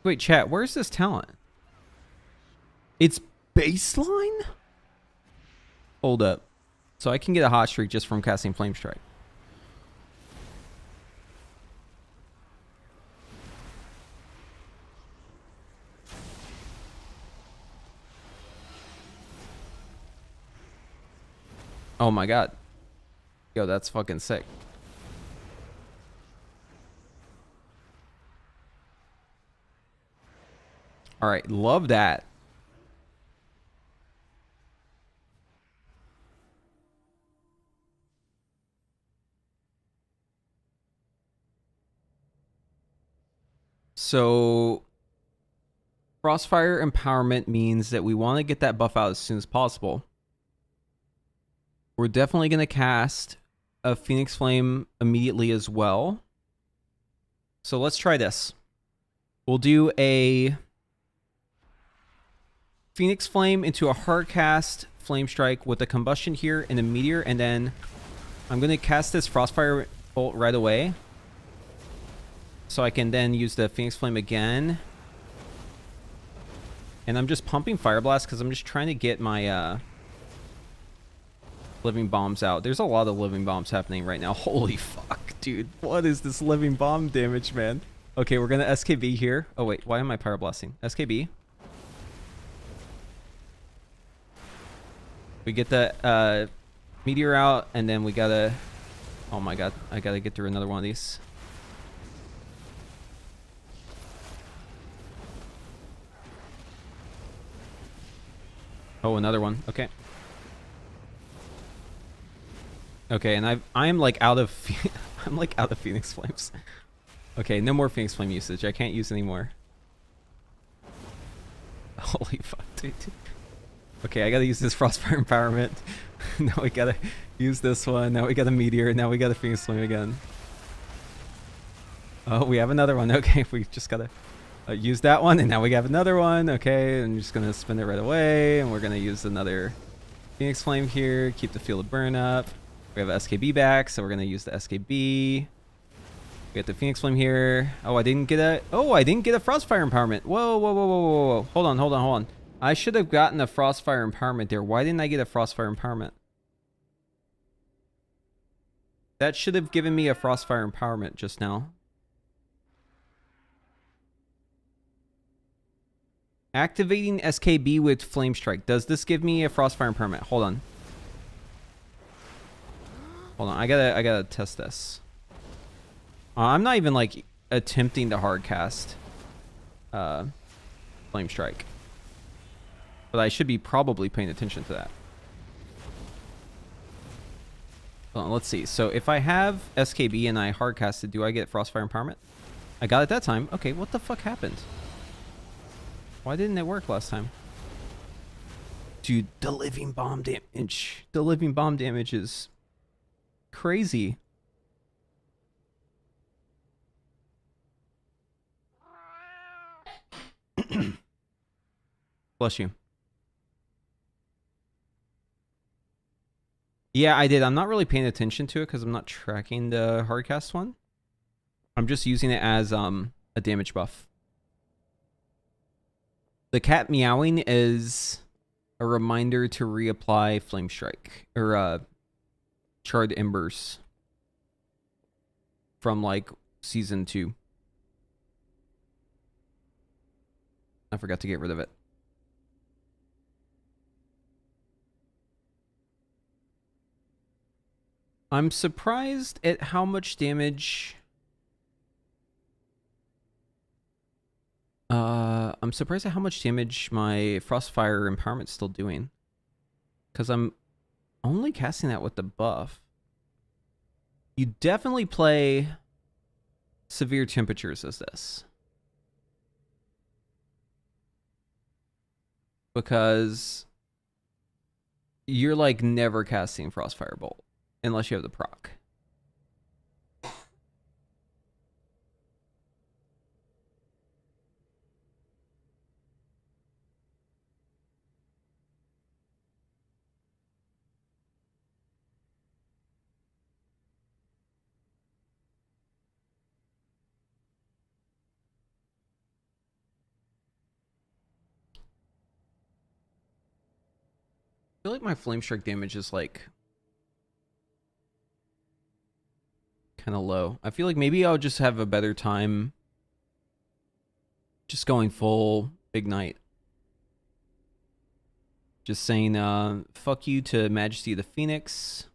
Wait, chat, where's this talent? It's baseline? Hold up. So I can get a hot streak just from casting Flame Strike. Oh my god. Yo, that's fucking sick. All right, love that. So Frostfire Empowerment means that we want to get that buff out as soon as possible. We're definitely going to cast a Phoenix Flame immediately as well. So let's try this. We'll do a Phoenix Flame into a hard cast Flame Strike with a Combustion here and a Meteor, and then I'm going to cast this Frostfire Bolt right away. So I can then use the Phoenix Flame again. And I'm just pumping Fire Blast because I'm just trying to get my Living Bombs out. There's a lot of Living Bombs happening right now. Holy fuck, dude. What is this Living Bomb damage, man? Okay, we're going to SKB here. Oh, wait. Why am I Pyro Blasting? SKB. We get the Meteor out, and then we got to... Oh my god. I got to get through another one of these. Oh, another one. Okay. Okay, and I'm like out of I'm like out of Phoenix Flames. Okay, no more Phoenix Flame usage. I can't use anymore. Holy fuck, dude. Okay, I gotta use this Frostfire Empowerment. Now we gotta use this one. Now we got a Meteor. Now we got a Phoenix Flame again. Oh, we have another one. Okay, we just gotta use that one, and now we have another one. Okay, I'm just gonna spin it right away, and we're gonna use another Phoenix Flame here. Keep the field of burn up. We have SKB back, so we're gonna use the SKB. We get the Phoenix Flame here. Oh, I didn't get a Frostfire Empowerment. Whoa, whoa, whoa, whoa, whoa, whoa. Hold on, hold on, hold on. I should have gotten a Frostfire Empowerment there. Why didn't I get a Frostfire Empowerment? That should have given me a Frostfire Empowerment just now. Activating SKB with Flame Strike. Does this give me a Frostfire Empowerment? Hold on. Hold on. I gotta test this. I'm not even like attempting to hard cast Flame Strike. But I should be probably paying attention to that. Hold on, let's see. So if I have SKB and I hard casted, do I get Frostfire Empowerment? I got it that time. Okay, what the fuck happened? Why didn't it work last time? Dude, the Living Bomb damage. The Living Bomb damage is crazy. Bless you. Yeah, I did. I'm not really paying attention to it because I'm not tracking the hardcast one. I'm just using it as a damage buff. The cat meowing is A reminder to reapply Flame Strike or Charred Embers from like season 2. I forgot to get rid of it. I'm surprised at how much damage. I'm surprised at how much damage my Frostfire Empowerment's still doing. Because I'm only casting that with the buff. You definitely play Severe Temperatures as this. Because you're like never casting Frostfire Bolt unless you have the proc. I feel like my Flame Strike damage is like kind of low. I feel like maybe I'll just have a better time just going full Ignite. Just saying fuck you to Majesty of the Phoenix.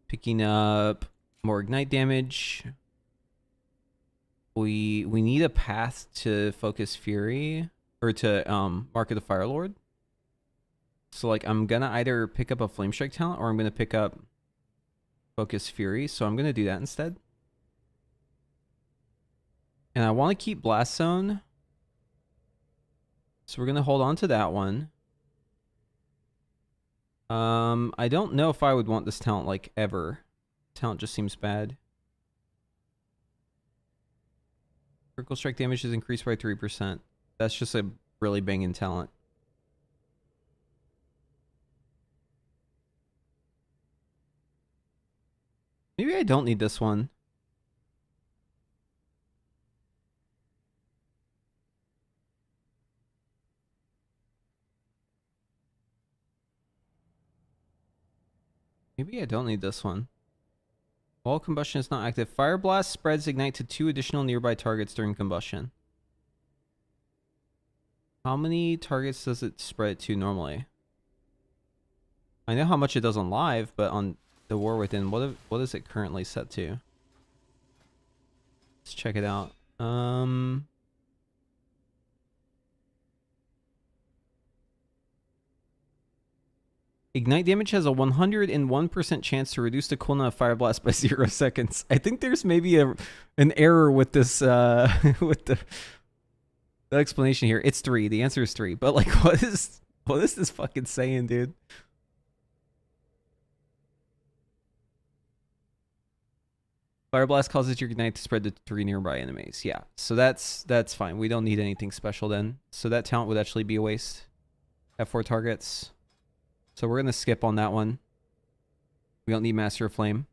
Picking up more Ignite damage. We need a path to Focus Fury or to Mark of the Fire Lord. So like I'm gonna either pick up a Flame Strike talent or I'm gonna pick up Focus Fury. So I'm gonna do that instead. And I want to keep Blast Zone. So we're gonna hold on to that one. I don't know if I would want this talent like ever. Talent just seems bad. Critical strike damage is increased by 3%. That's just a really banging talent. Maybe I don't need this one. Maybe I don't need this one. While combustion is not active, Fire Blast spreads Ignite to 2 additional nearby targets during combustion. How many targets does it spread it to normally? I know how much it does on live, but on the War Within, what is it currently set to? Let's check it out. Ignite damage has a 101% chance to reduce the cooldown of Fire Blast by 0 seconds. I think there's maybe an error with this with the explanation here. It's 3. The answer is 3. But like, what is this fucking saying, dude? Fire Blast causes your Ignite to spread to 3 nearby enemies. Yeah, so that's fine. We don't need anything special then. So that talent would actually be a waste. Have 4 targets. So we're gonna skip on that one. We don't need Master of Flame.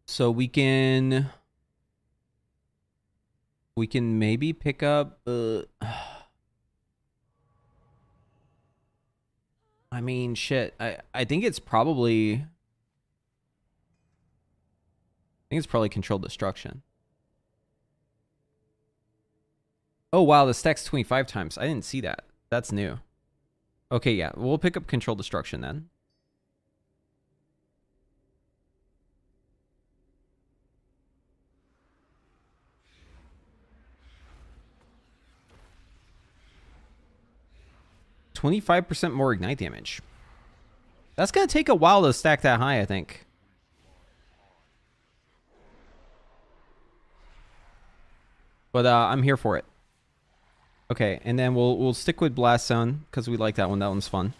So we can maybe pick up I mean shit. I think it's probably Controlled Destruction. Oh wow, the stack's 25 times. I didn't see that. That's new. Okay, yeah, we'll pick up Controlled Destruction then. %25 more Ignite damage. That's gonna take a while to stack that high, I think. But I'm here for it. Okay, and then we'll stick with Blast Zone because we like that one. That one's fun.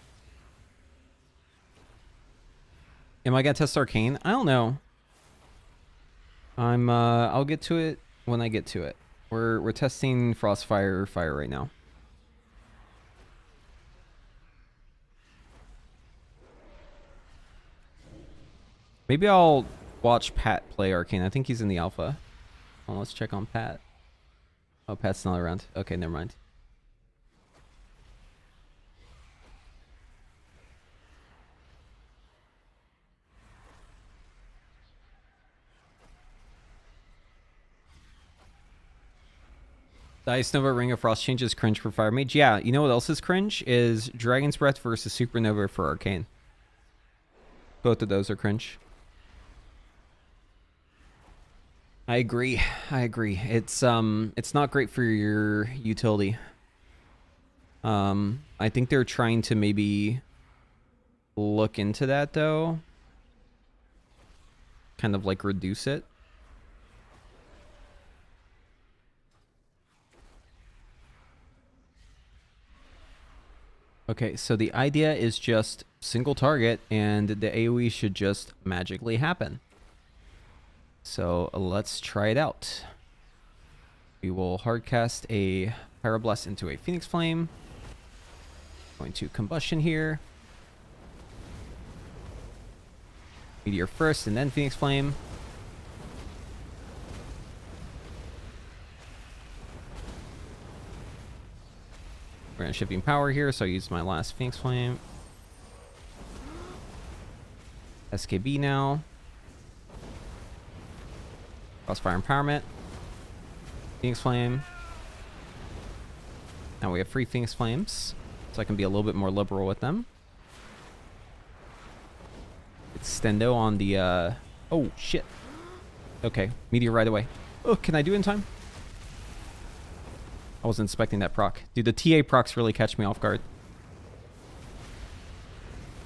Am I gonna test Arcane? I don't know. I'll get to it when I get to it. We're testing Frostfire Fire right now. Maybe I'll watch Pat play Arcane. I think he's in the alpha. Oh, let's check on Pat. Oh, Pat's not around. Okay, never mind. The Ice Nova Ring of Frost changes cringe for Fire Mage. Yeah, you know what else is cringe? Is Dragon's Breath versus Supernova for Arcane. Both of those are cringe. I agree. It's not great for your utility. I think they're trying to maybe look into that though. Kind of like reduce it. Okay, so the idea is just single target and the AoE should just magically happen. So let's try it out. We will hardcast a Pyroblast into a Phoenix Flame. Going to Combustion here. Meteor first and then Phoenix Flame. We're going to Shifting Power here, so I use my last Phoenix Flame. SKB now. Frostfire Empowerment. Phoenix Flame. Now we have 3 Phoenix Flames, so I can be a little bit more liberal with them. Extendo on the, oh, shit. Okay, Meteor right away. Oh, can I do it in time? I wasn't expecting that proc. Dude, the TA procs really catch me off guard.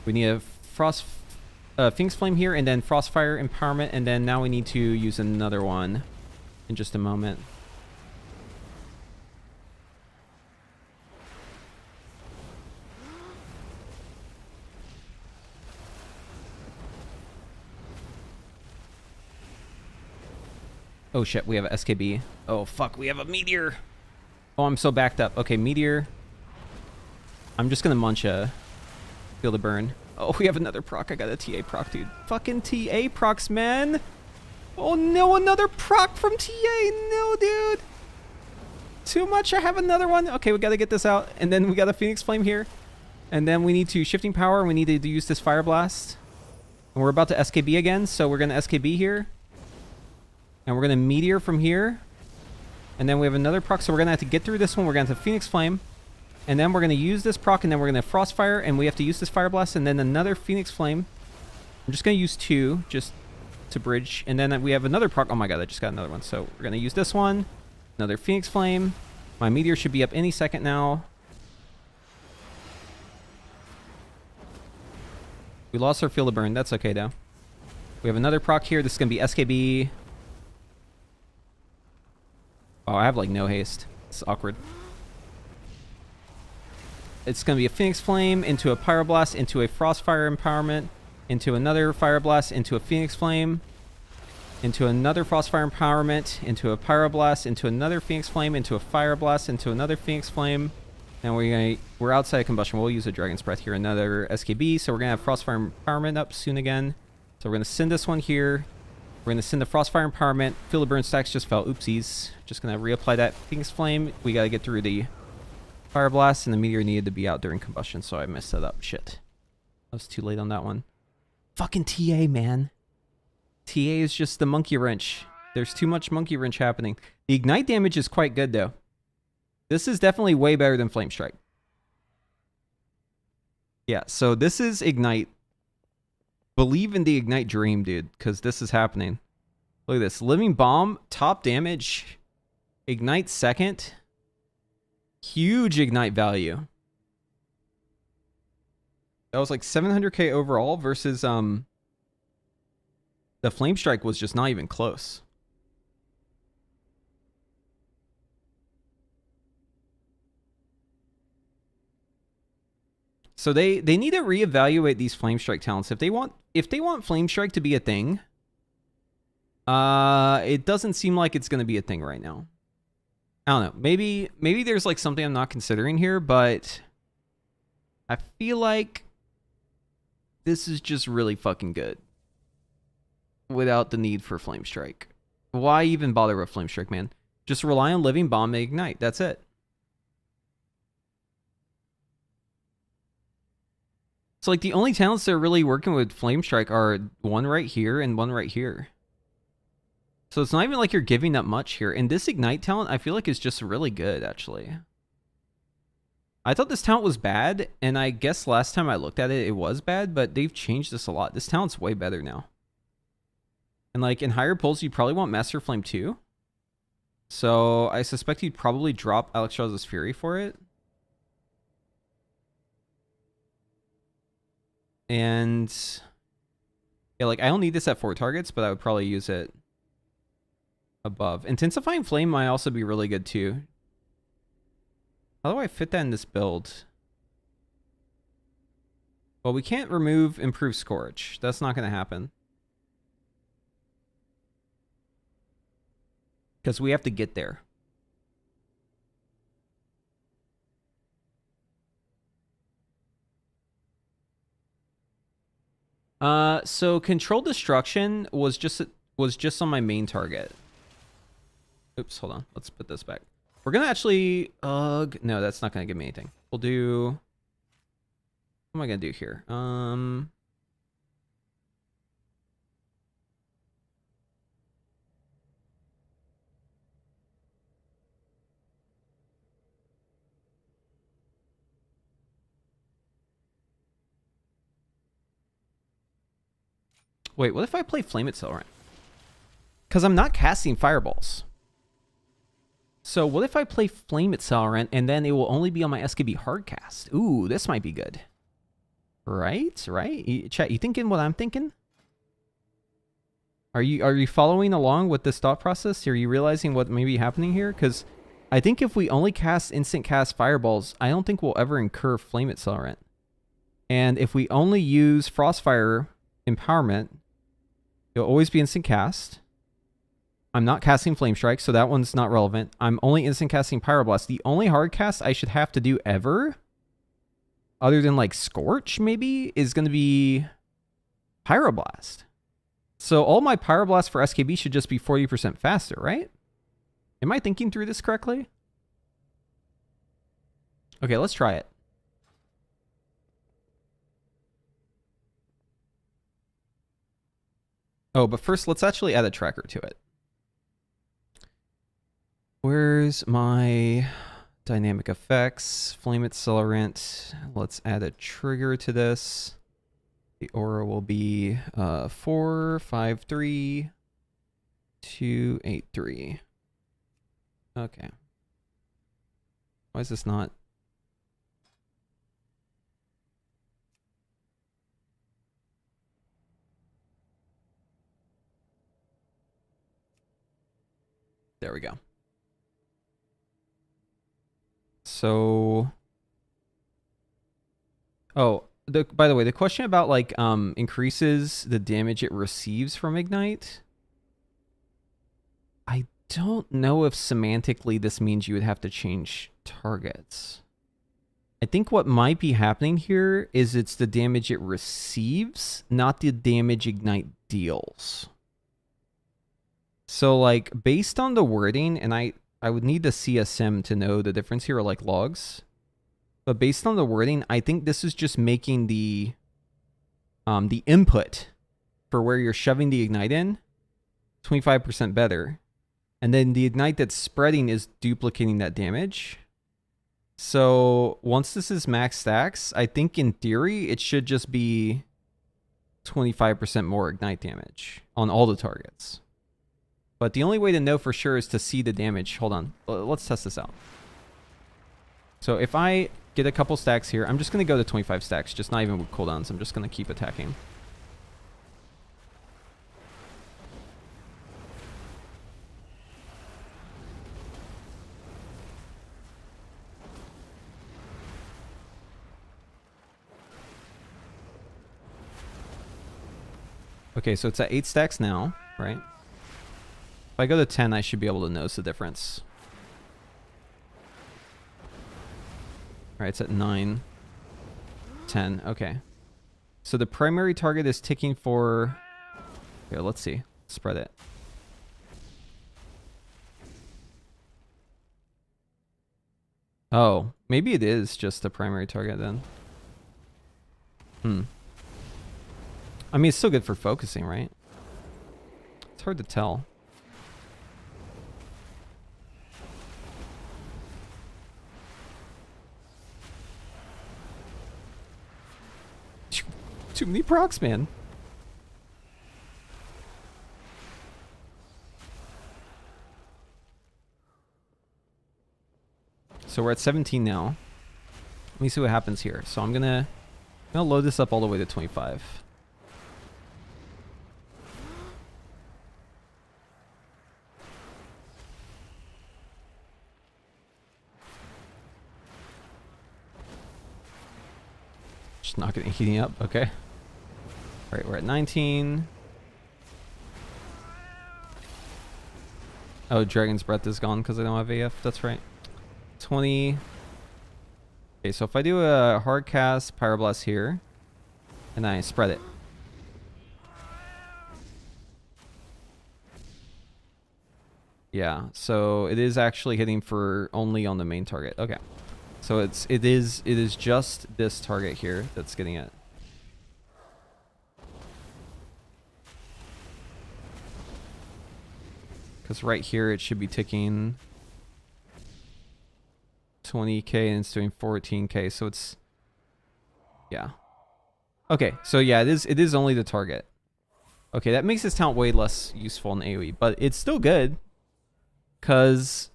We need a Phoenix Flame here, and then Frostfire Empowerment, and then now we need to use another one in just a moment. Oh shit, we have a SKB. Oh fuck, we have a Meteor. Oh, I'm so backed up. Okay, Meteor. I'm just gonna munch a Feel the Burn. Oh, we have another proc. I got a TA proc, dude. Fucking TA procs, man. Oh no, another proc from TA. No, dude. Too much. I have another one. Okay, we gotta get this out. And then we got a Phoenix Flame here. And then we need to Shifting Power, and we need to use this Fire Blast. And we're about to SKB again, so we're gonna SKB here. And we're gonna Meteor from here. And then we have another proc, so we're gonna have to get through this one. We're gonna have to Phoenix Flame. And then we're going to use this proc, and then we're going to Frostfire, and we have to use this Fire Blast, and then another Phoenix Flame. I'm just going to use 2, just to bridge. And then we have another proc. Oh my god, I just got another one. So we're going to use this one. Another Phoenix Flame. My Meteor should be up any second now. We lost our Feel the Burn. That's okay, though. We have another proc here. This is going to be SKB. Oh, I have, like, no haste. It's awkward. It's going to be a Phoenix Flame into a Pyroblast into a Frostfire Empowerment into another Fire Blast into a Phoenix Flame into another Frostfire Empowerment into a Pyroblast into another Phoenix Flame into a Fire Blast into another Phoenix Flame. And we're outside of combustion. We'll use a Dragon's Breath here. Another SKB. So we're going to have Frostfire Empowerment up soon again. So we're going to send this one here. We're going to send the Frostfire Empowerment. Feel the Burn stacks just fell. Oopsies. Just going to reapply that Phoenix Flame. We got to get through the Fire Blast, and the Meteor needed to be out during combustion, so I messed that up. Shit. I was too late on that one. Fucking TA, man. TA is just the monkey wrench. There's too much monkey wrench happening. The Ignite damage is quite good, though. This is definitely way better than Flame Strike. Yeah, so this is Ignite. Believe in the Ignite dream, dude, because this is happening. Look at this. Living Bomb, top damage. Ignite second. Huge Ignite value. That was like 700k overall versus the Flame Strike was just not even close. So they need to reevaluate these Flame Strike talents. If they want Flame Strike to be a thing, it doesn't seem like it's going to be a thing right now. I don't know. Maybe there's like something I'm not considering here, but I feel like this is just really fucking good without the need for Flame Strike. Why even bother with Flame Strike, man? Just rely on Living Bomb and Ignite. That's it. So like the only talents that are really working with Flame Strike are one right here and one right here. So it's not even like you're giving up much here. And this Ignite talent, I feel like is just really good, actually. I thought this talent was bad, and I guess last time I looked at it, it was bad, but they've changed this a lot. This talent's way better now. And like in higher pulls, you probably want Master Flame too. So I suspect you'd probably drop Alexstrasza's Fury for it. And yeah, like I don't need this at 4 targets, but I would probably use it above. Intensifying Flame might also be really good too. How do I fit that in this build? Well, we can't remove Improve Scorch. That's not going to happen. Because we have to get there. So Controlled Destruction was just on my main target. Oops, hold on. Let's put this back. We're gonna actually no, that's not gonna give me anything. We'll do, what am I gonna do here? Wait, what if I play Flame Accelerant? Because I'm not casting fireballs. So what if I play Flame Accelerant and then it will only be on my SKB hardcast? Ooh, this might be good. Right? Chat, you thinking what I'm thinking? Are you following along with this thought process? Are you realizing what may be happening here? Because I think if we only cast instant cast fireballs, I don't think we'll ever incur Flame Accelerant. And if we only use Frostfire Empowerment, it'll always be instant cast. I'm not casting Flame Strike, so that one's not relevant. I'm only instant casting Pyroblast. The only hard cast I should have to do ever, other than like Scorch maybe, is going to be Pyroblast. So all my Pyroblast for SKB should just be 40% faster, right? Am I thinking through this correctly? Okay, let's try it. Oh, but first, let's actually add a tracker to it. Where's my dynamic effects? Flame Accelerant. Let's add a trigger to this. The aura will be 453 283. Okay. Why is this not? There we go. So, oh, by the way, the question about like increases the damage it receives from Ignite. I don't know if semantically this means you would have to change targets. I think what might be happening here is it's the damage it receives, not the damage Ignite deals. So like based on the wording, and I would need the CSM to know the difference here, or like logs. But based on the wording, I think this is just making the input for where you're shoving the Ignite in 25% better. And then the Ignite that's spreading is duplicating that damage. So once this is max stacks, I think in theory it should just be 25% more Ignite damage on all the targets. But the only way to know for sure is to see the damage. Hold on. Let's test this out. So if I get a couple stacks here, I'm just going to go to 25 stacks, just not even with cooldowns. I'm just going to keep attacking. Okay, so it's at 8 stacks now, right? If I go to 10, I should be able to notice the difference. All right, it's at 9, 10. Okay. So the primary target is ticking for... Here, let's see. Spread it. Oh, maybe it is just the primary target then. I mean, it's still good for focusing, right? It's hard to tell. Too many procs, man. So we're at 17 now. Let me see what happens here. So I'm gonna load this up all the way to 25. Just not getting heating up. Okay. All right, we're at 19. Oh, Dragon's Breath is gone because I don't have AF. That's right. 20. Okay, so if I do a hard cast Pyroblast here, and I spread it. Yeah, so it is actually hitting for only on the main target. Okay. So it is just this target here that's getting it. Because right here it should be ticking 20k and it's doing 14k, so it's, yeah. Okay, so yeah, it is only the target. Okay, that makes this talent way less useful in AoE, but it's still good. Because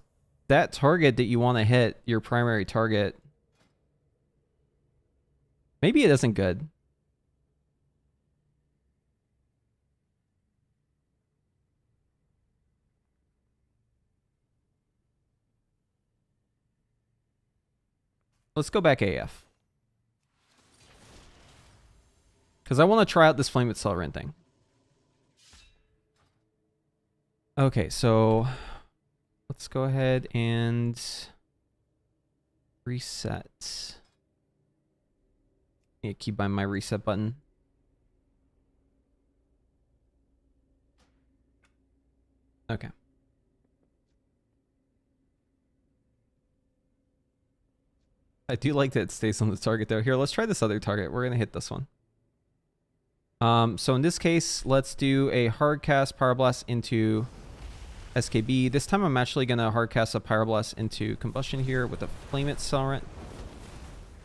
that target that you want to hit, your primary target, maybe it isn't good. Let's go back AF. Because I want to try out this Flame Accelerant thing. Okay, so let's go ahead and reset. Yeah, keep by my reset button. Okay. I do like that it stays on the target though. Here, let's try this other target. We're gonna hit this one. So in this case, let's do a hard cast Pyroblast into SKB. This time I'm actually gonna hard cast a Pyroblast into Combustion here with a Flame Accelerant.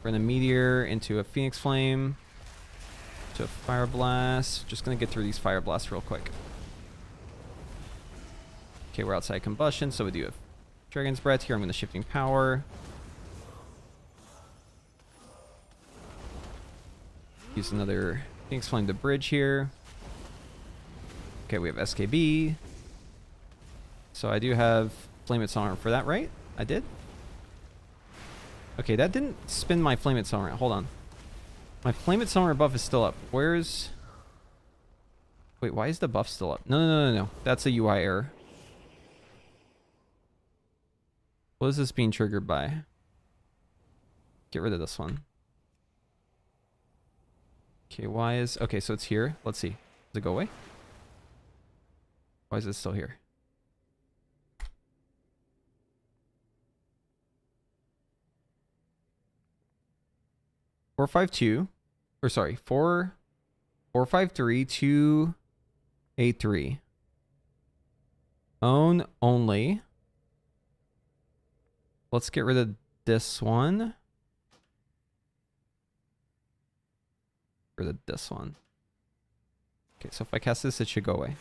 We're gonna Meteor into a Phoenix Flame. To a Fire Blast. Just gonna get through these Fire Blasts real quick. Okay, we're outside Combustion, so we do a Dragon's Breath here. I'm gonna Shifting Power. Use another Phoenix Flame to bridge here. Okay, we have SKB. So I do have Flame Accelerant for that, right? I did? Okay, that didn't spin my Flame Accelerant. Hold on. My Flame Accelerant buff is still up. Where's... Wait, why is the buff still up? No. That's a UI error. What is this being triggered by? Get rid of this one. Okay, why is... Okay, so it's here. Let's see. Does it go away? Why is it still here? Four, 5, 2. Or sorry, 4, 4, 5, 3, 2, 8, 3. Own only. Let's get rid of this one. Rid of this one. Okay, so if I cast this, it should go away.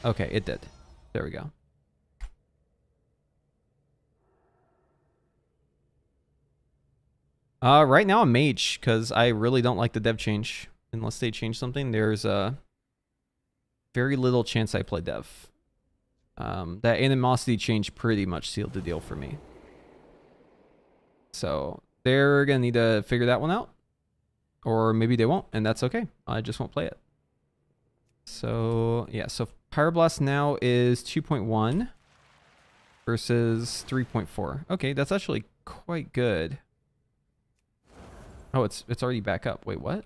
Okay, it did. There we go. Right now I'm Mage, because I really don't like the dev change. Unless they change something, there's a very little chance I play dev. That animosity change pretty much sealed the deal for me. So they're going to need to figure that one out. Or maybe they won't, and that's okay. I just won't play it. So, yeah, so Pyroblast now is 2.1 versus 3.4. Okay, that's actually quite good. Oh, it's already back up. Wait, what?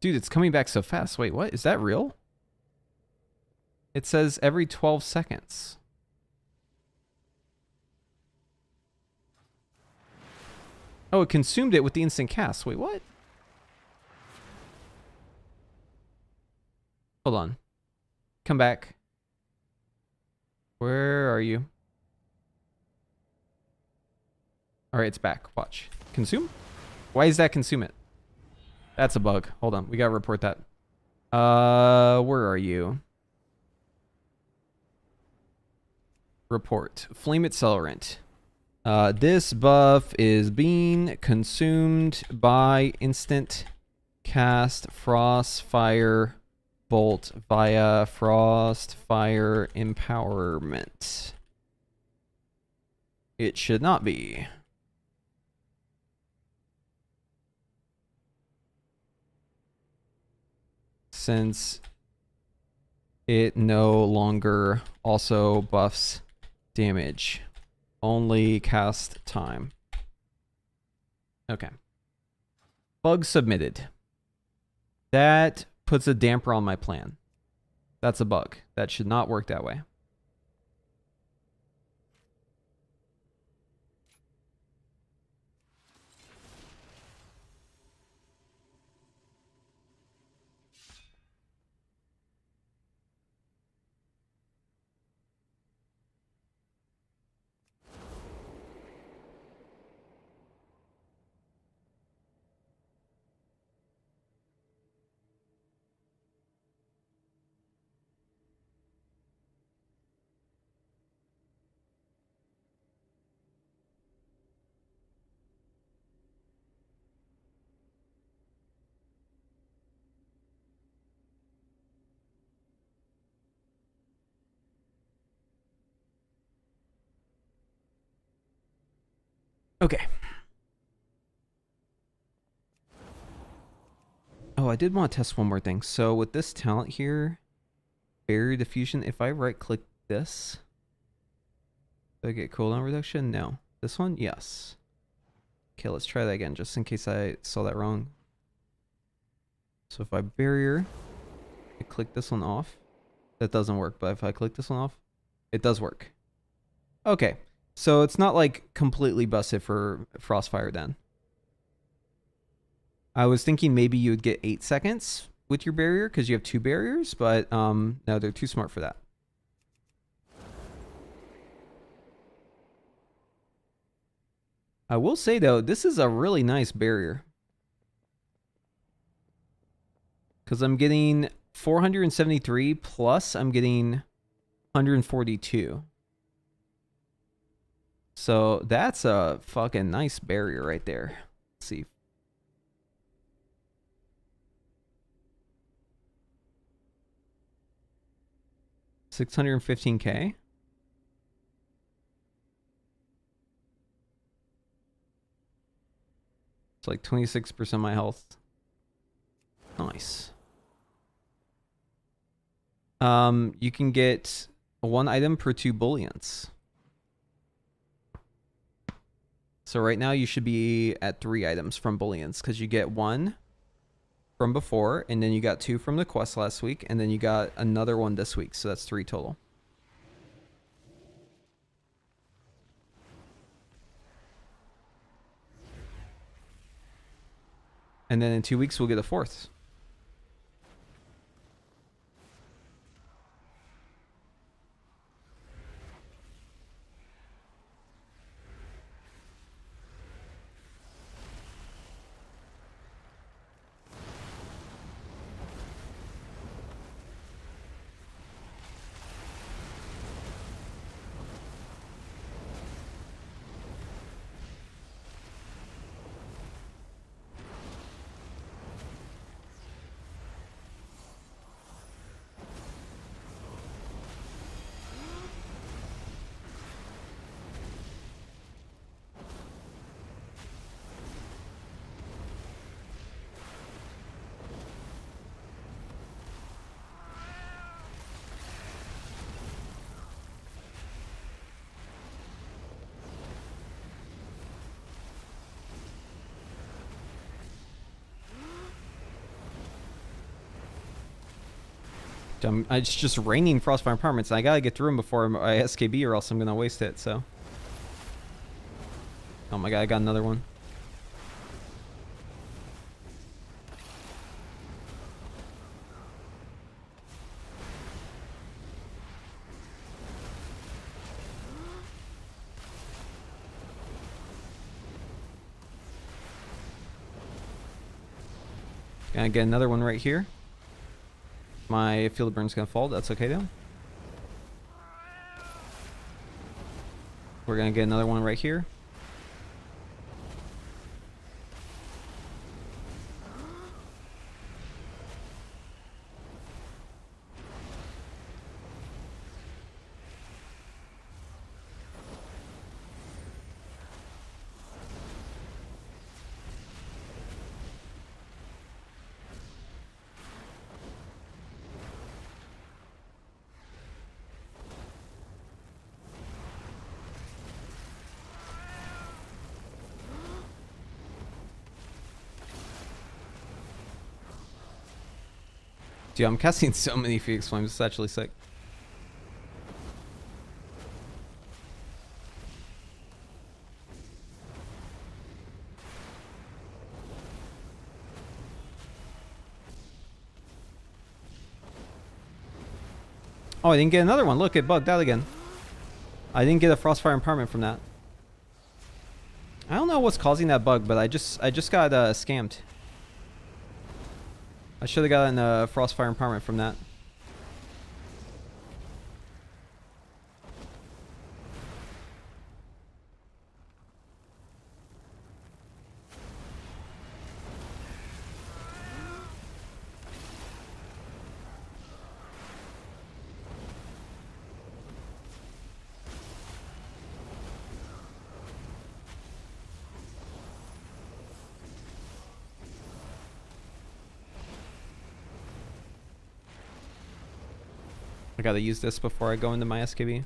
Dude, it's coming back so fast. Wait, what? Is that real? It says every 12 seconds. Oh, it consumed it with the instant cast. Wait, what? Hold on. Come back. Where are you? All right, it's back. Watch. Consume? Why is that consume it? That's a bug. Hold on. We got to report that. Where are you? Report. Flame Accelerant. This buff is being consumed by instant cast Frostfire Bolt via Frostfire Empowerment. It should not be. Since it no longer also buffs damage. Only cast time. Okay. Bug submitted. That puts a damper on my plan. That's a bug. That should not work that way. Okay. Oh, I did want to test one more thing. So with this talent here, barrier diffusion, if I right click this, do I get cooldown reduction? No. This one? Yes. Okay, let's try that again, just in case I saw that wrong. So if I barrier, I click this one off. That doesn't work, but if I click this one off, it does work. Okay, so it's not like completely busted for Frostfire then. I was thinking maybe you would get 8 seconds with your barrier because you have 2 barriers, but no, they're too smart for that. I will say though, this is a really nice barrier. Because I'm getting 473 plus I'm getting 142. So that's a fucking nice barrier right there. Let's see. $615K. It's like 26% of my health. Nice. You can get 1 item per 2 bullions. So right now you should be at 3 items from bullions because you get 1 from before, and then you got 2 from the quest last week, and then you got another 1 this week, so that's 3 total. And then in 2 weeks we'll get a 4th. It's just raining Frostfire Empowerments. I gotta get through them before I SKB or else I'm gonna waste it, so. Oh my god, I got another one. Gonna get another one right here. My field burn's gonna fall. That's okay though. We're gonna get another one right here. Dude, I'm casting so many Phoenix Flames. It's actually sick. Oh, I didn't get another one. Look, it bugged out again. I didn't get a Frostfire Empowerment from that. I don't know what's causing that bug, but I just got scammed. I should have gotten a Frostfire Empowerment from that. I gotta use this before I go into my SKB.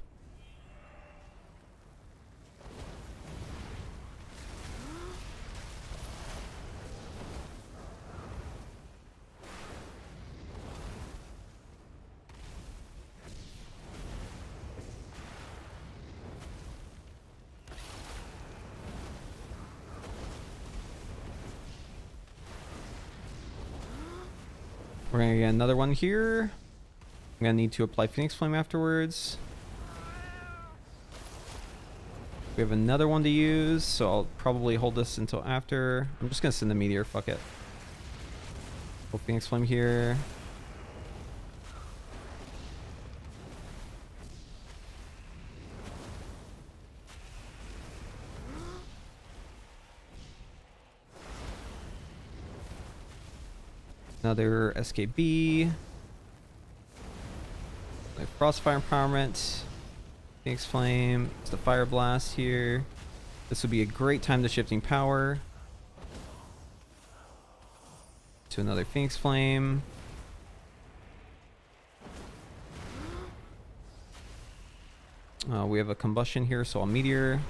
We're gonna get another one here. I'm gonna need to apply Phoenix Flame afterwards. We have another one to use, so I'll probably hold this until after. I'm just gonna send the meteor, fuck it. Go Phoenix Flame here. Another SKB. Frostfire Empowerment. Phoenix Flame. It's the Fire Blast here. This would be a great time to Shifting Power. To another Phoenix Flame. We have a Combustion here, so I'll Meteor.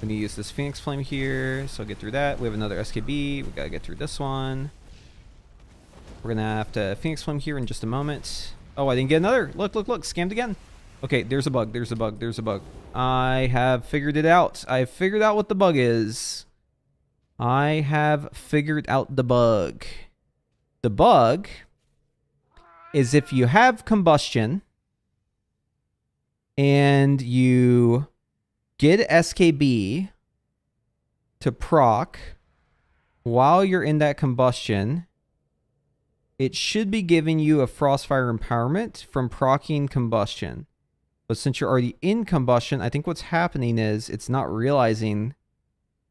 I'm gonna use this Phoenix Flame here, so I'll get through that. We have another SKB. We gotta get through this one. We're gonna have to Phoenix Flame here in just a moment. Oh, I didn't get another. Look, look, look. Scammed again. Okay, there's a bug. There's a bug. There's a bug. I have figured it out. I have figured out what the bug is. I have figured out the bug. The bug is if you have combustion and you get SKB to proc while you're in that combustion, it should be giving you a Frostfire Empowerment from proccing combustion. But since you're already in combustion, I think what's happening is it's not realizing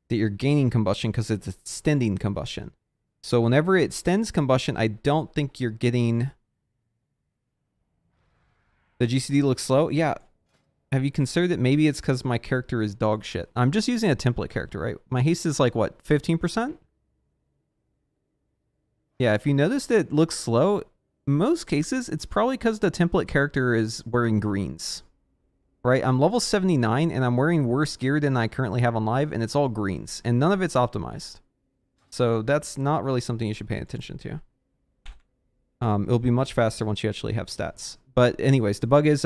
that you're gaining combustion because it's extending combustion. So whenever it extends combustion, I don't think you're getting... The GCD looks slow? Yeah. Have you considered that maybe it's because my character is dog shit? I'm just using a template character, right? My haste is like, what, 15%? Yeah, if you notice that it looks slow, most cases, it's probably because the template character is wearing greens. Right? I'm level 79, and I'm wearing worse gear than I currently have on live, and it's all greens. And none of it's optimized. So that's not really something you should pay attention to. It'll be much faster once you actually have stats. But anyways, the bug is...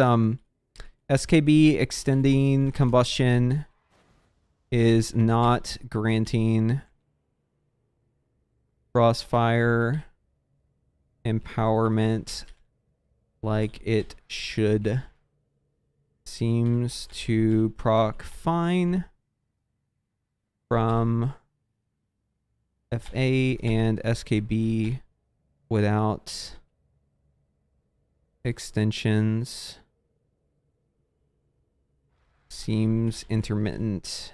SKB extending combustion is not granting Frostfire Empowerment like it should. Seems to proc fine from FA and SKB without extensions seems intermittent.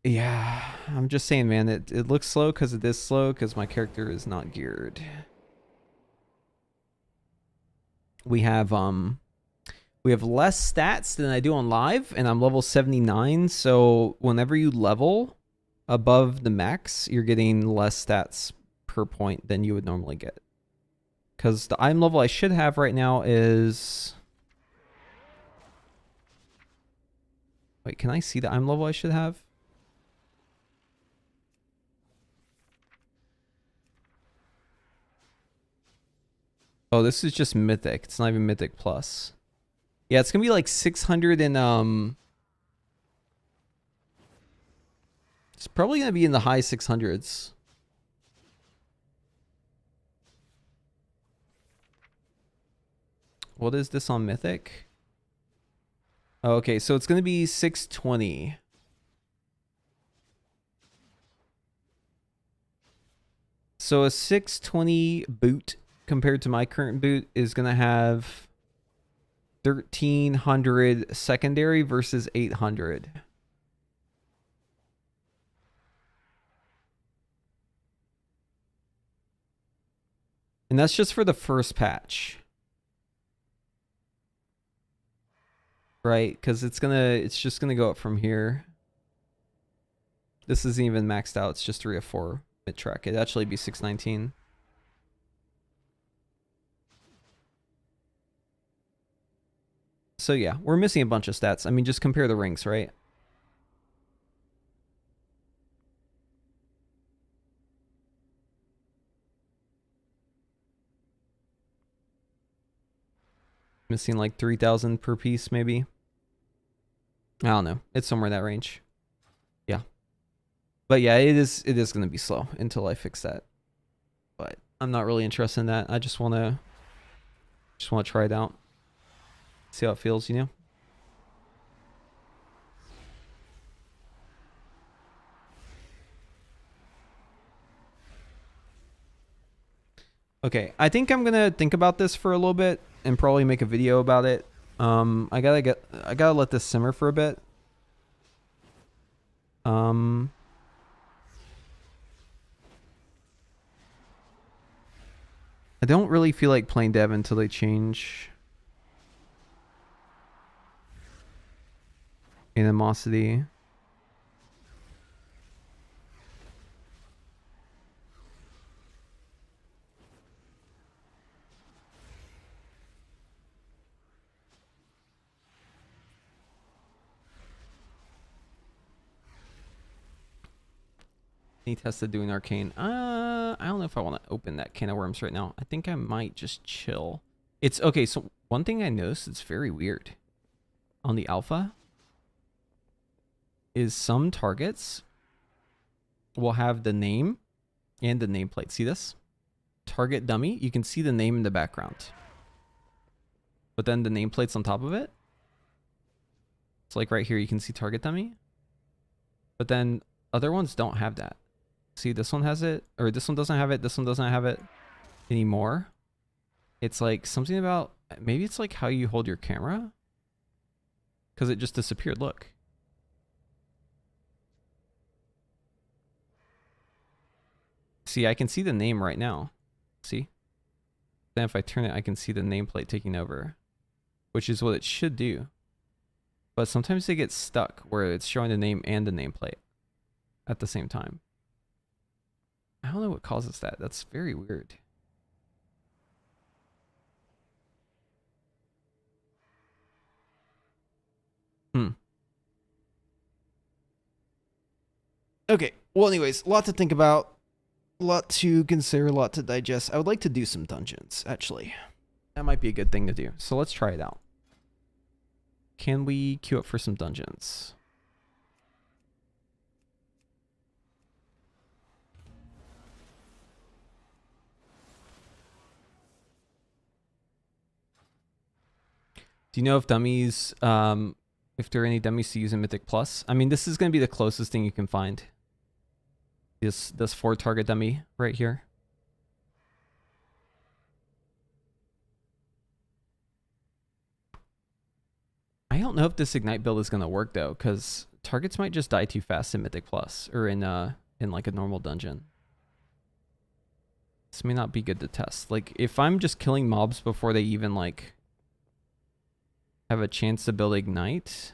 Yeah, I'm just saying, man, it looks slow because it is slow because my character is not geared. We have less stats than I do on live, and I'm level 79, so whenever you level above the max, you're getting less stats per point than you would normally get. Because the item level I should have right now is... Wait, can I see the item level I should have? Oh, this is just Mythic. It's not even Mythic Plus. Yeah, it's gonna be like 600 and it's probably gonna be in the high 600s. What is this on Mythic? Oh, okay, so it's gonna be 620. So a 620 boot compared to my current boot is gonna have 1300 secondary versus 800. And that's just for the first patch. Right? Because it's just gonna go up from here. This isn't even maxed out, it's just 3 of 4 mid-track. It'd actually be 619. So yeah, we're missing a bunch of stats. I mean, just compare the ranks, right? Missing like 3,000 per piece, maybe. I don't know. It's somewhere in that range. Yeah. But yeah, it is going to be slow until I fix that. But I'm not really interested in that. I just want to try it out. See how it feels, you know? Okay, I think I'm gonna think about this for a little bit and probably make a video about it. I gotta let this simmer for a bit. I don't really feel like playing dev until they change animosity. He tested doing arcane. I don't know if I want to open that can of worms right now. I think I might just chill. It's okay. So one thing I noticed, it's very weird on the alpha is some targets will have the name and the nameplate. See this? Target dummy. You can see the name in the background, but then the nameplate's on top of it. It's like right here, you can see target dummy, but then other ones don't have that. See, this one has it, or this one doesn't have it. This one doesn't have it anymore. It's like something about, maybe it's like how you hold your camera, because it just disappeared. Look. See, I can see the name right now. See? Then if I turn it, I can see the nameplate taking over, which is what it should do. But sometimes they get stuck where it's showing the name and the nameplate at the same time. I don't know what causes that. That's very weird. Okay. Well, anyways, a lot to think about. A lot to consider, a lot to digest. I would like to do some dungeons, actually. That might be a good thing to do. So let's try it out. Can we queue up for some dungeons? Do you know if dummies if there are any dummies to use in Mythic Plus. I mean, this is going to be the closest thing you can find. This 4 target dummy right here. I don't know if this Ignite build is going to work though, because targets might just die too fast in Mythic Plus or in like a normal dungeon. This may not be good to test. Like if I'm just killing mobs before they even like have a chance to build Ignite.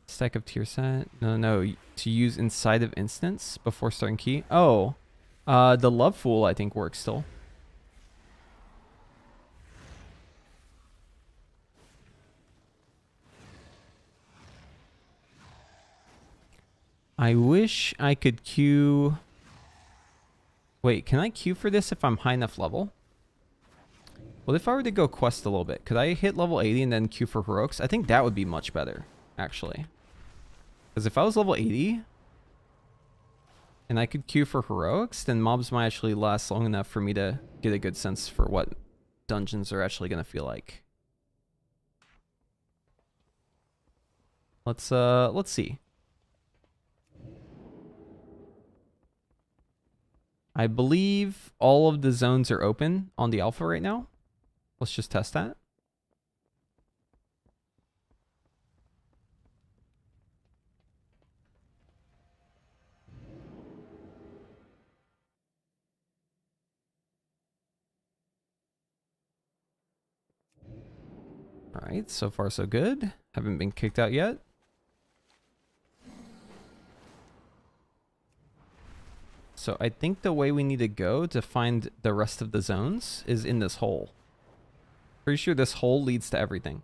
Stack of tier set. No, to use inside of instance before starting key. Oh, the Love Fool I think works still. I wish I could queue. Wait, can I queue for this if I'm high enough level? Well, if I were to go quest a little bit, could I hit level 80 and then queue for heroics? I think that would be much better, actually. Because if I was level 80 and I could queue for heroics, then mobs might actually last long enough for me to get a good sense for what dungeons are actually going to feel like. Let's see. I believe all of the zones are open on the alpha right now. Let's just test that. All right, so far so good. Haven't been kicked out yet. So I think the way we need to go to find the rest of the zones is in this hole. Pretty sure this hole leads to everything.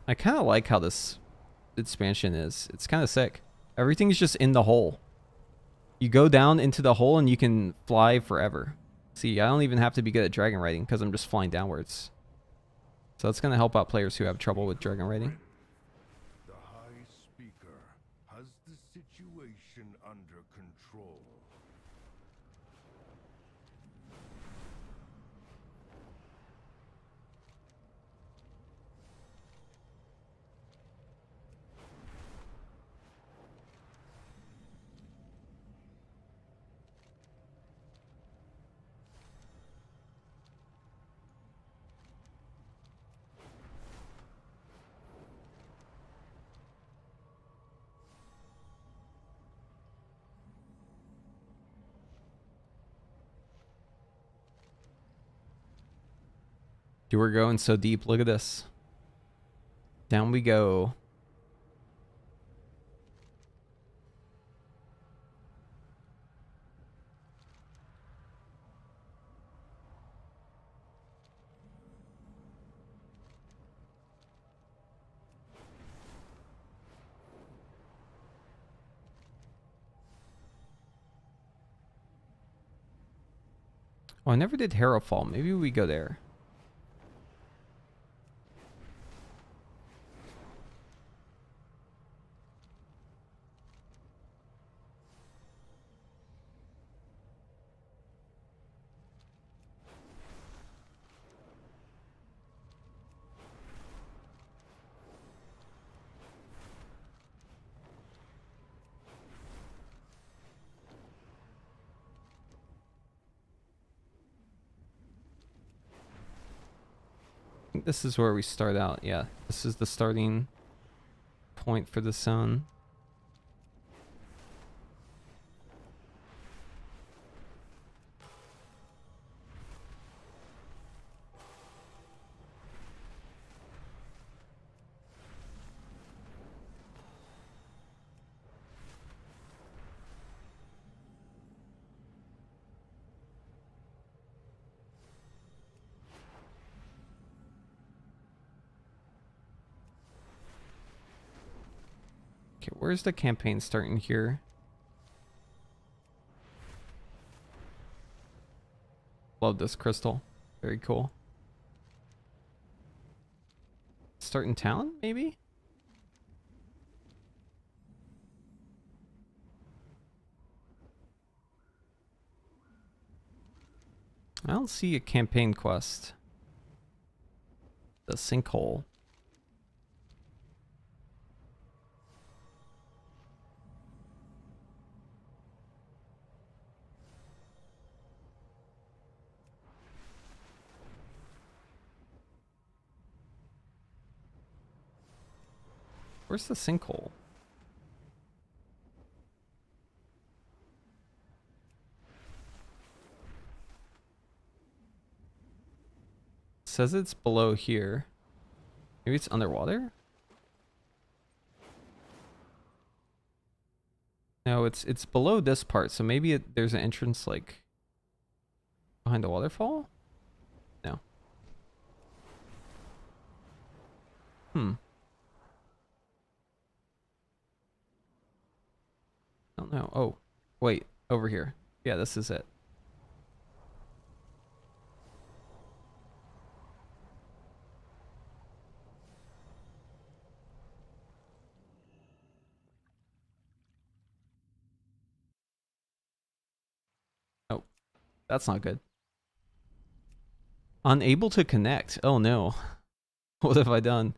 I kind of like how this expansion is. It's kind of sick. Everything's just in the hole. You go down into the hole and you can fly forever. See, I don't even have to be good at dragon riding because I'm just flying downwards. So that's going to help out players who have trouble with dragon riding. The High Speaker has the situation under control. Dude, we're going so deep. Look at this. Down we go. Oh, I never did Harrowfall. Maybe we go there. I think this is where we start out. Yeah, this is the starting point for the zone. Okay, where's the campaign starting here? Love this crystal. Very cool. Starting town, maybe? I don't see a campaign quest. The sinkhole. Where's the sinkhole? It says it's below here. Maybe it's underwater? No, it's below this part, so maybe there's an entrance like behind the waterfall? No. Hmm. I don't know. Oh, wait, over here. Yeah, this is it. Oh, that's not good. Unable to connect. Oh no. What have I done?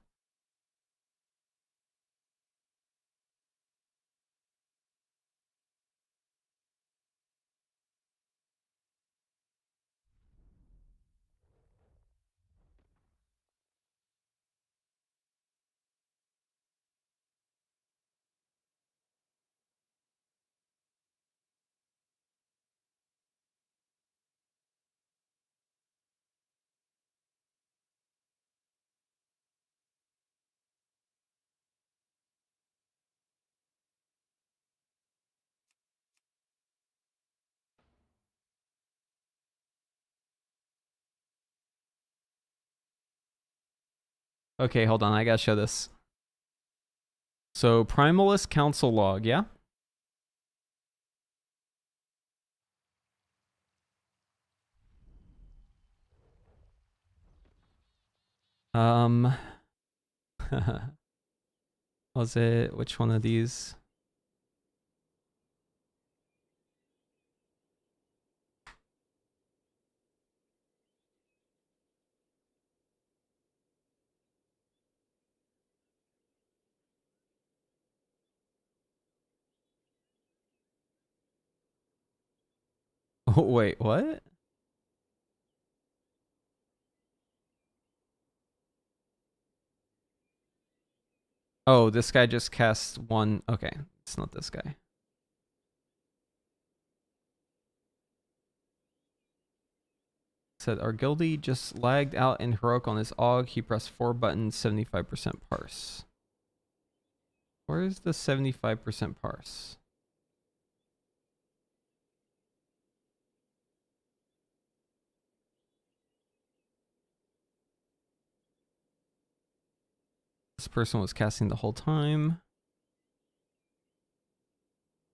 Okay, hold on. I gotta show this. So, Primalist Council log, yeah? Um, was it, which one of these? Oh, wait, what? Oh, this guy just cast one. Okay, it's not this guy. Said our guildie just lagged out in heroic on his AUG. He pressed 4 buttons, 75% parse. Where's the 75% parse? This person was casting the whole time.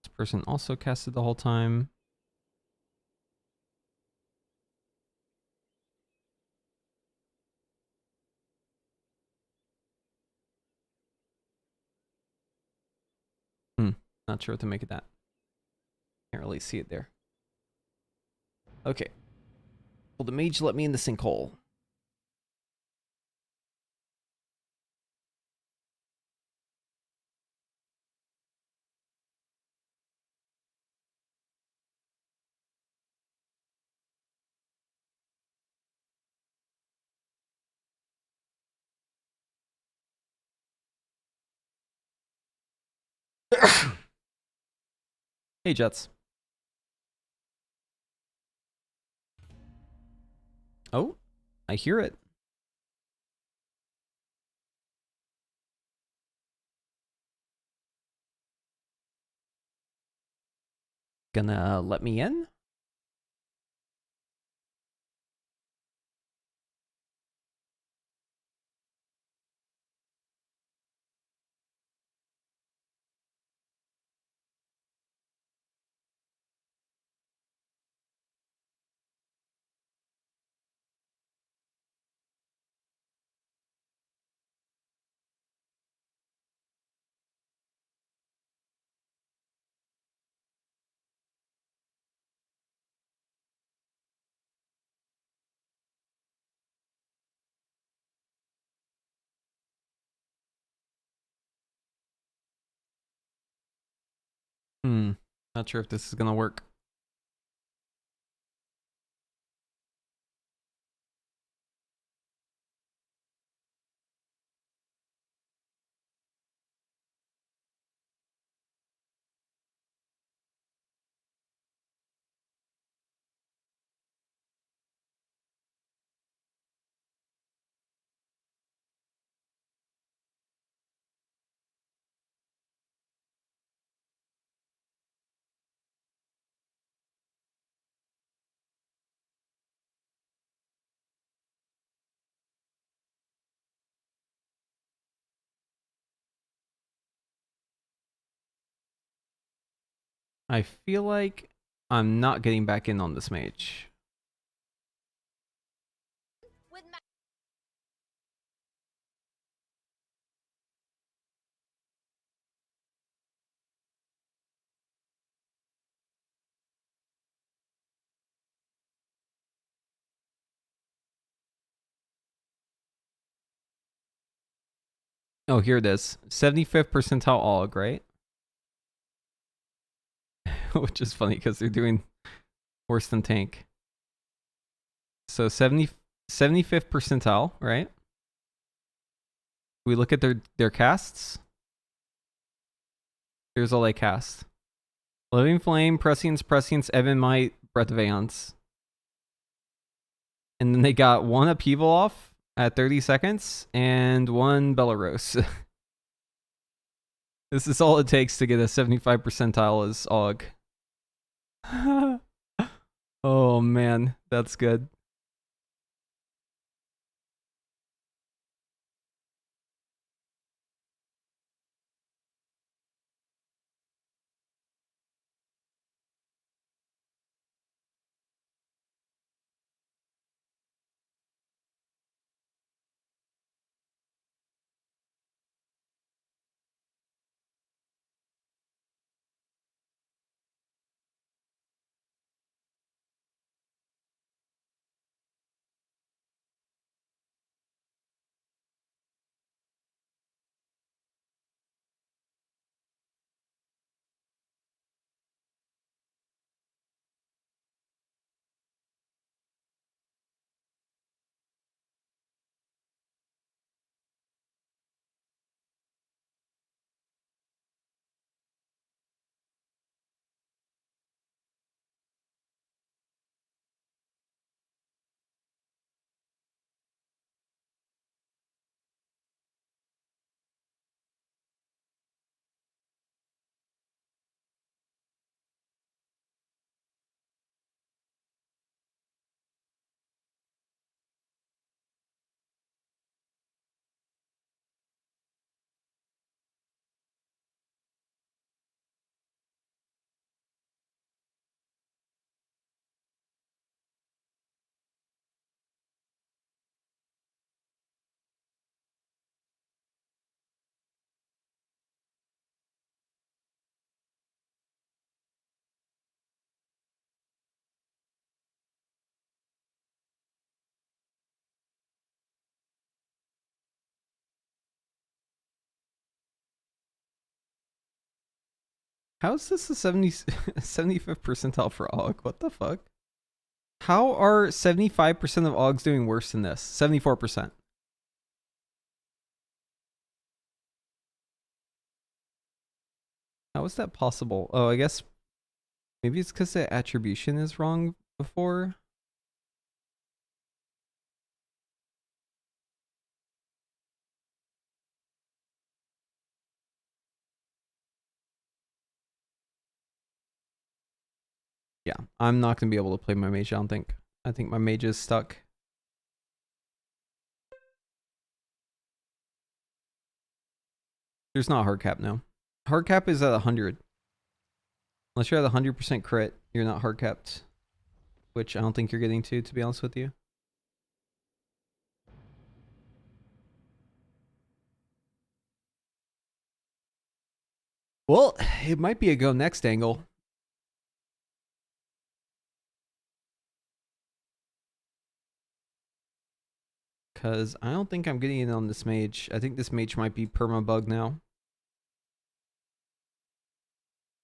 This person also casted the whole time. Not sure what to make of that. Can't really see it there. Okay. Well, the mage let me in the sinkhole. Hey, Jets. Oh, I hear it. Gonna let me in? Not sure if this is gonna work. I feel like I'm not getting back in on this mage. Oh, here it is. 75th percentile AUG, right? Which is funny because they're doing worse than tank. So 75th percentile, right? We look at their casts. Here's all they cast. Living Flame, Prescience, Evan Might, Breath of Aeons. And then they got one Upheaval off at 30 seconds and one Belarus. This is all it takes to get a 75 percentile as AUG. Oh man, that's good. How is this a 75th percentile for AUG? What the fuck? How are 75% of AUGs doing worse than this? 74%. How is that possible? Oh, I guess maybe it's because the attribution is wrong before. Yeah, I'm not going to be able to play my mage, I don't think. I think my mage is stuck. There's not a hard cap, no. Hard cap is at 100. Unless you're at 100% crit, you're not hard capped. Which I don't think you're getting to be honest with you. Well, it might be a go next angle. Because I don't think I'm getting in on this mage. I think this mage might be perma bug now.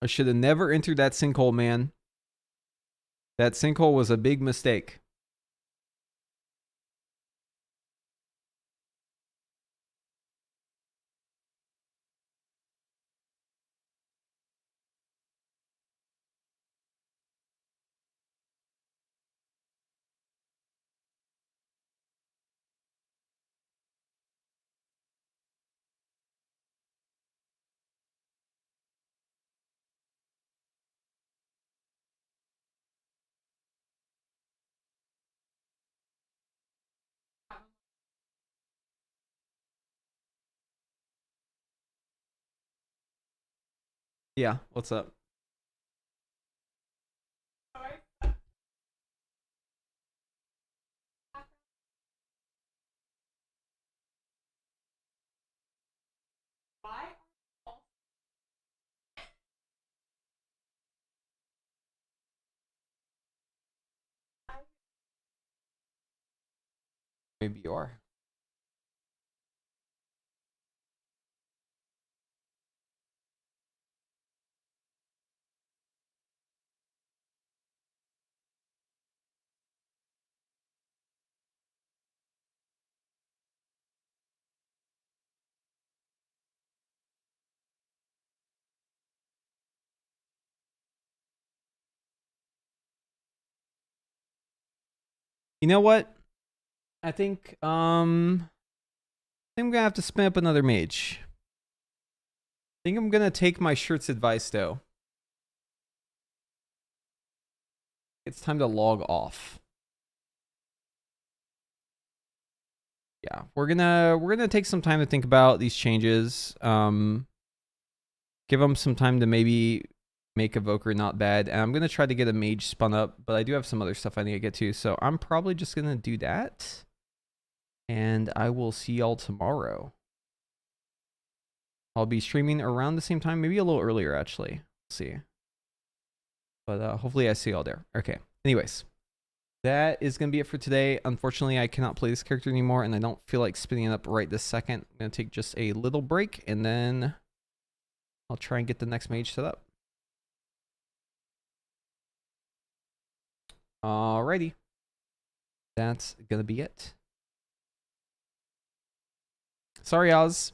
I should have never entered that sinkhole, man. That sinkhole was a big mistake. Yeah, what's up? Maybe you are. You know what? I think I'm gonna have to spin up another mage. I think I'm gonna take my shirt's advice though. It's time to log off. Yeah, we're gonna take some time to think about these changes. Give them some time to maybe make Evoker not bad. And I'm gonna try to get a mage spun up, but I do have some other stuff I need to get to. So I'm probably just gonna do that. And I will see y'all tomorrow. I'll be streaming around the same time, maybe a little earlier actually. We'll see. But hopefully I see y'all there. Okay. Anyways, that is going to be it for today. Unfortunately, I cannot play this character anymore, and I don't feel like spinning it up right this second. I'm going to take just a little break, and then I'll try and get the next mage set up. Alrighty. That's going to be it. Sorry, Oz.